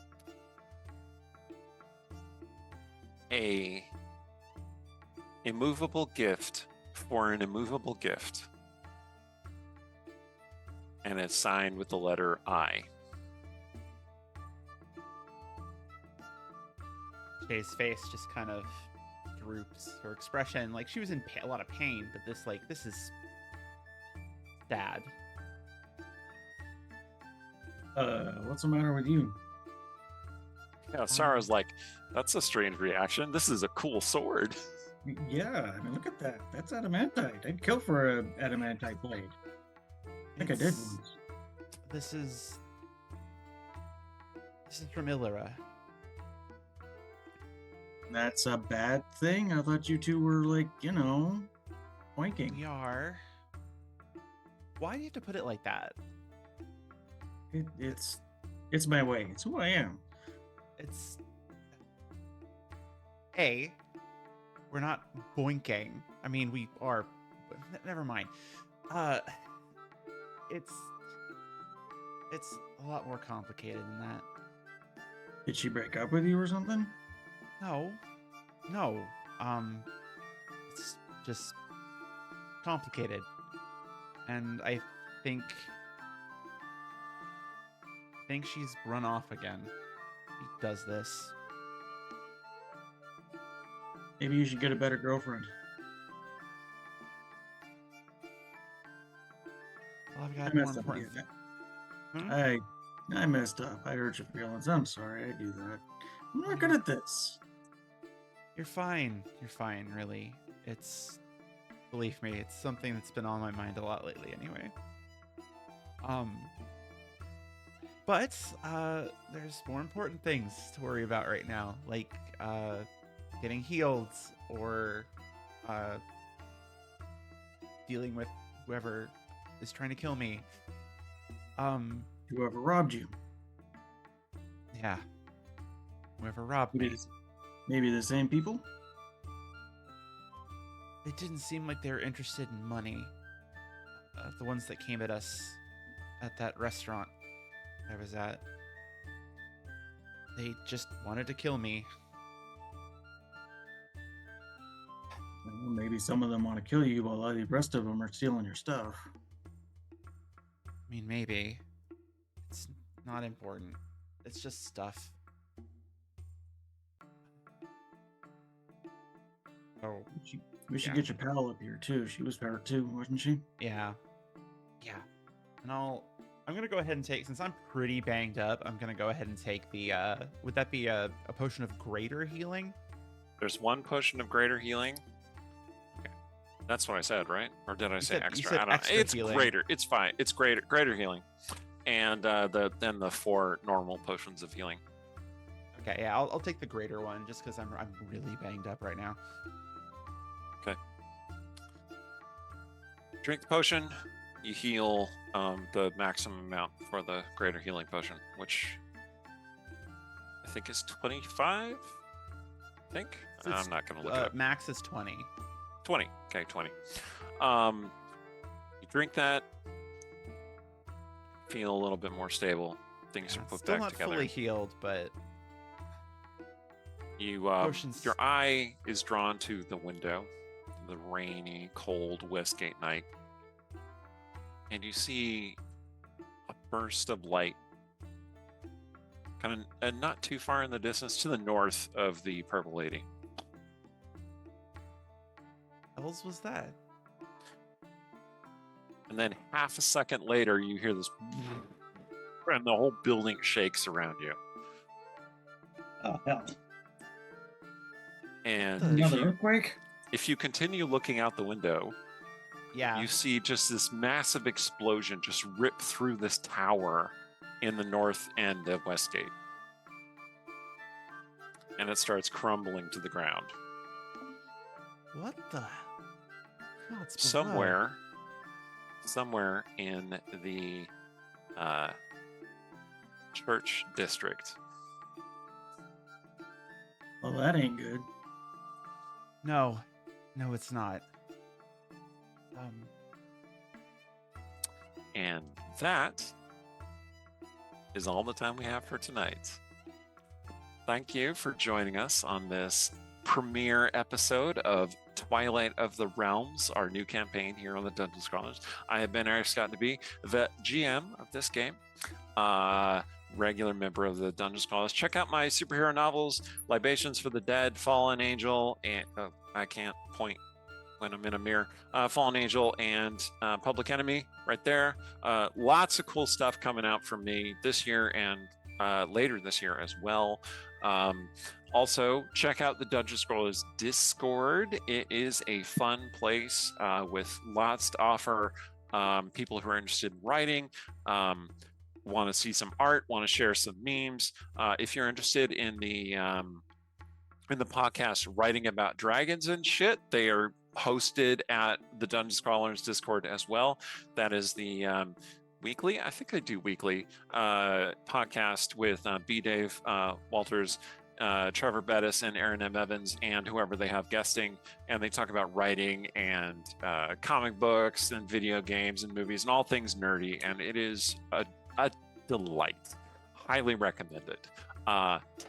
a immovable gift for an immovable gift. And it's signed with the letter I. Shay's face just kind of droops. Her expression, like she was in a lot of pain, but this is sad. What's the matter with you? Yeah, Sarah's like, that's a strange reaction. This is a cool sword. Yeah, I mean, look at that. That's adamantite. I'd kill for a adamantite blade. I think I did It's- once. This is from Illira. That's a bad thing. I thought you two were like, oinking. We are. Why do you have to put it like that? It's my way. It's who I am. It's we're not boinking. I mean, we are. But never mind. It's a lot more complicated than that. Did she break up with you or something? No. It's just complicated, and I think she's run off again. He does this. Maybe you should get a better girlfriend. Well, I've I got more messed up important. again. I messed up. I hurt your feelings. I'm sorry. I do that. I'm not good at this. You're fine. You're fine, really. Believe me, it's something that's been on my mind a lot lately anyway. But there's more important things to worry about right now, like getting healed or dealing with whoever is trying to kill me. Whoever robbed you. Yeah. Whoever robbed me. Maybe the same people? It didn't seem like they were interested in money. The ones that came at us at that restaurant I was at. They just wanted to kill me. Well, maybe some of them want to kill you while the rest of them are stealing your stuff. I mean, maybe. It's not important. It's just stuff. Oh, We should Yeah. get your pal up here too. She was hurt too, wasn't she? yeah. Yeah. And I'm gonna go ahead and take, since I'm pretty banged up, I'm gonna go ahead and take the would that be a potion of greater healing? There's one potion of greater healing. Okay. That's what I said, right? Or did I say said- you extra? said I don't extra It's healing. greater. It's fine. It's greater healing. And then the 4 normal potions of healing. Okay, yeah, I'll take the greater one just because I'm really banged up right now. Drink the potion, you heal the maximum amount for the greater healing potion, which I think is 25. I think So it's, I'm not going to look it up. Max is 20. 20. Okay, 20. You drink that, feel a little bit more stable. Things Yeah, are put still back not together. fully healed, but You potions. your eye is drawn to the window, the rainy, cold Westgate night, and you see a burst of light, kind of not too far in the distance, to the north of the Purple Lady. else was that? And then half a second later, you hear this, and the whole building shakes around you. Oh hell! And Another earthquake? if you continue looking out the window, Yeah. you see just this massive explosion just rip through this tower in the north end of Westgate. And it starts crumbling to the ground. What the? Oh, it's below. Somewhere in the church district. Well, that ain't good. No, it's not. And that is all the time we have for tonight. Thank you for joining us on this premiere episode of Twilight of the Realms, our new campaign here on the Dungeon Scrollers. I have been Eric Scott to be the GM of this game, regular member of the Dungeon Scrollers. Check out my superhero novels, Libations for the Dead, Fallen Angel, and I can't point when I'm in a mirror, Fallen Angel and Public Enemy right there. Lots of cool stuff coming out from me this year and later this year as well. Also, check out the Dungeon Scrollers Discord. It is a fun place with lots to offer people who are interested in writing, want to see some art, want to share some memes. If you're interested in the podcast Writing About Dragons and shit, they are hosted at the Dungeon Scrollers Discord as well. That is the weekly, I think they do weekly podcast with B. Dave Walters, Trevor Bettis, and Aaron M. Evans, and whoever they have guesting, and they talk about writing and comic books and video games and movies and all things nerdy, and it is a delight. Highly recommend it.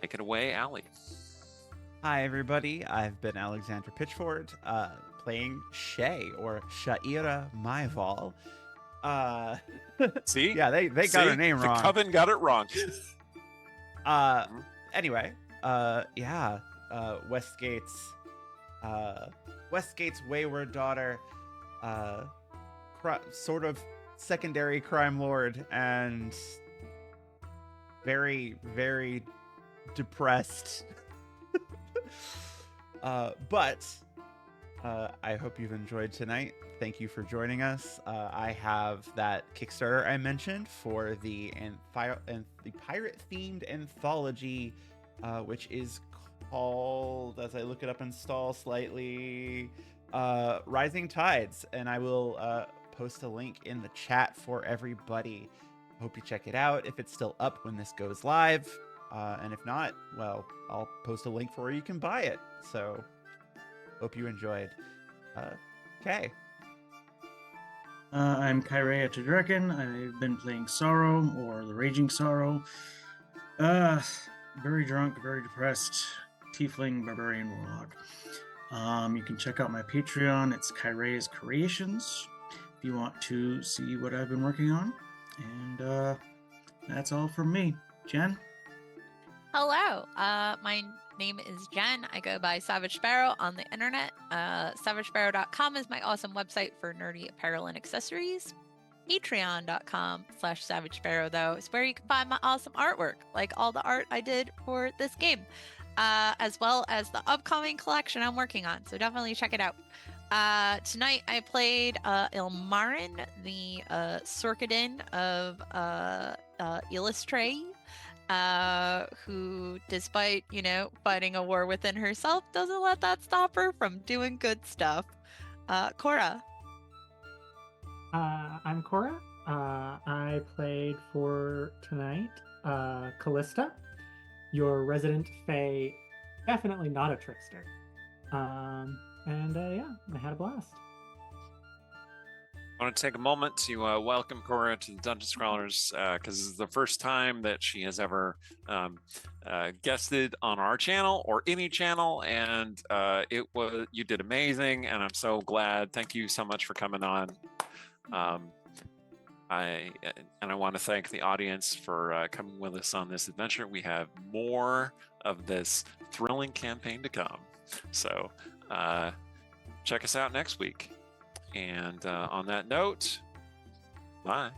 Take it away, Allie. Hi, everybody. I've been Alexandra Pitchford, playing Shay, or Sha'ira Maival. See? Yeah, they got her name wrong. The Coven got it wrong. Anyway, Westgate's wayward daughter, sort of secondary crime lord, and very, very depressed. But I hope you've enjoyed tonight. Thank you for joining us. I have that Kickstarter I mentioned for the pirate-themed anthology, which is called, as I look it up and stall slightly, Rising Tides, and I will post a link in the chat for everybody. Hope you check it out if it's still up when this goes live, and if not, well, I'll post a link for where you can buy it. So hope you enjoyed. Okay. I'm Kyrea Todrekin. I've been playing Sorrow, or the Raging Sorrow. Very drunk, very depressed, tiefling, barbarian, warlock. You can check out my Patreon. It's Kyrea's Creations if you want to see what I've been working on. And that's all from me. Jen? Hello, my name is Jen. I go by Savage Sparrow on the internet. SavageSparrow.com is my awesome website for nerdy apparel and accessories. Patreon.com/Savage Sparrow, though, is where you can find my awesome artwork, like all the art I did for this game, as well as the upcoming collection I'm working on. So definitely check it out. Tonight I played Ilmarin, the Sorkadin of Illustrate, who, despite, fighting a war within herself, doesn't let that stop her from doing good stuff. Cora. I'm Cora. I played for tonight Callista, your resident fae, definitely not a trickster. Yeah, I had a blast. I want to take a moment to welcome Cora to the Dungeon Scrollers, because this is the first time that she has ever guested on our channel or any channel, and you did amazing, and I'm so glad. Thank you so much for coming on. I want to thank the audience for coming with us on this adventure. We have more of this thrilling campaign to come, so check us out next week. And on that note, bye.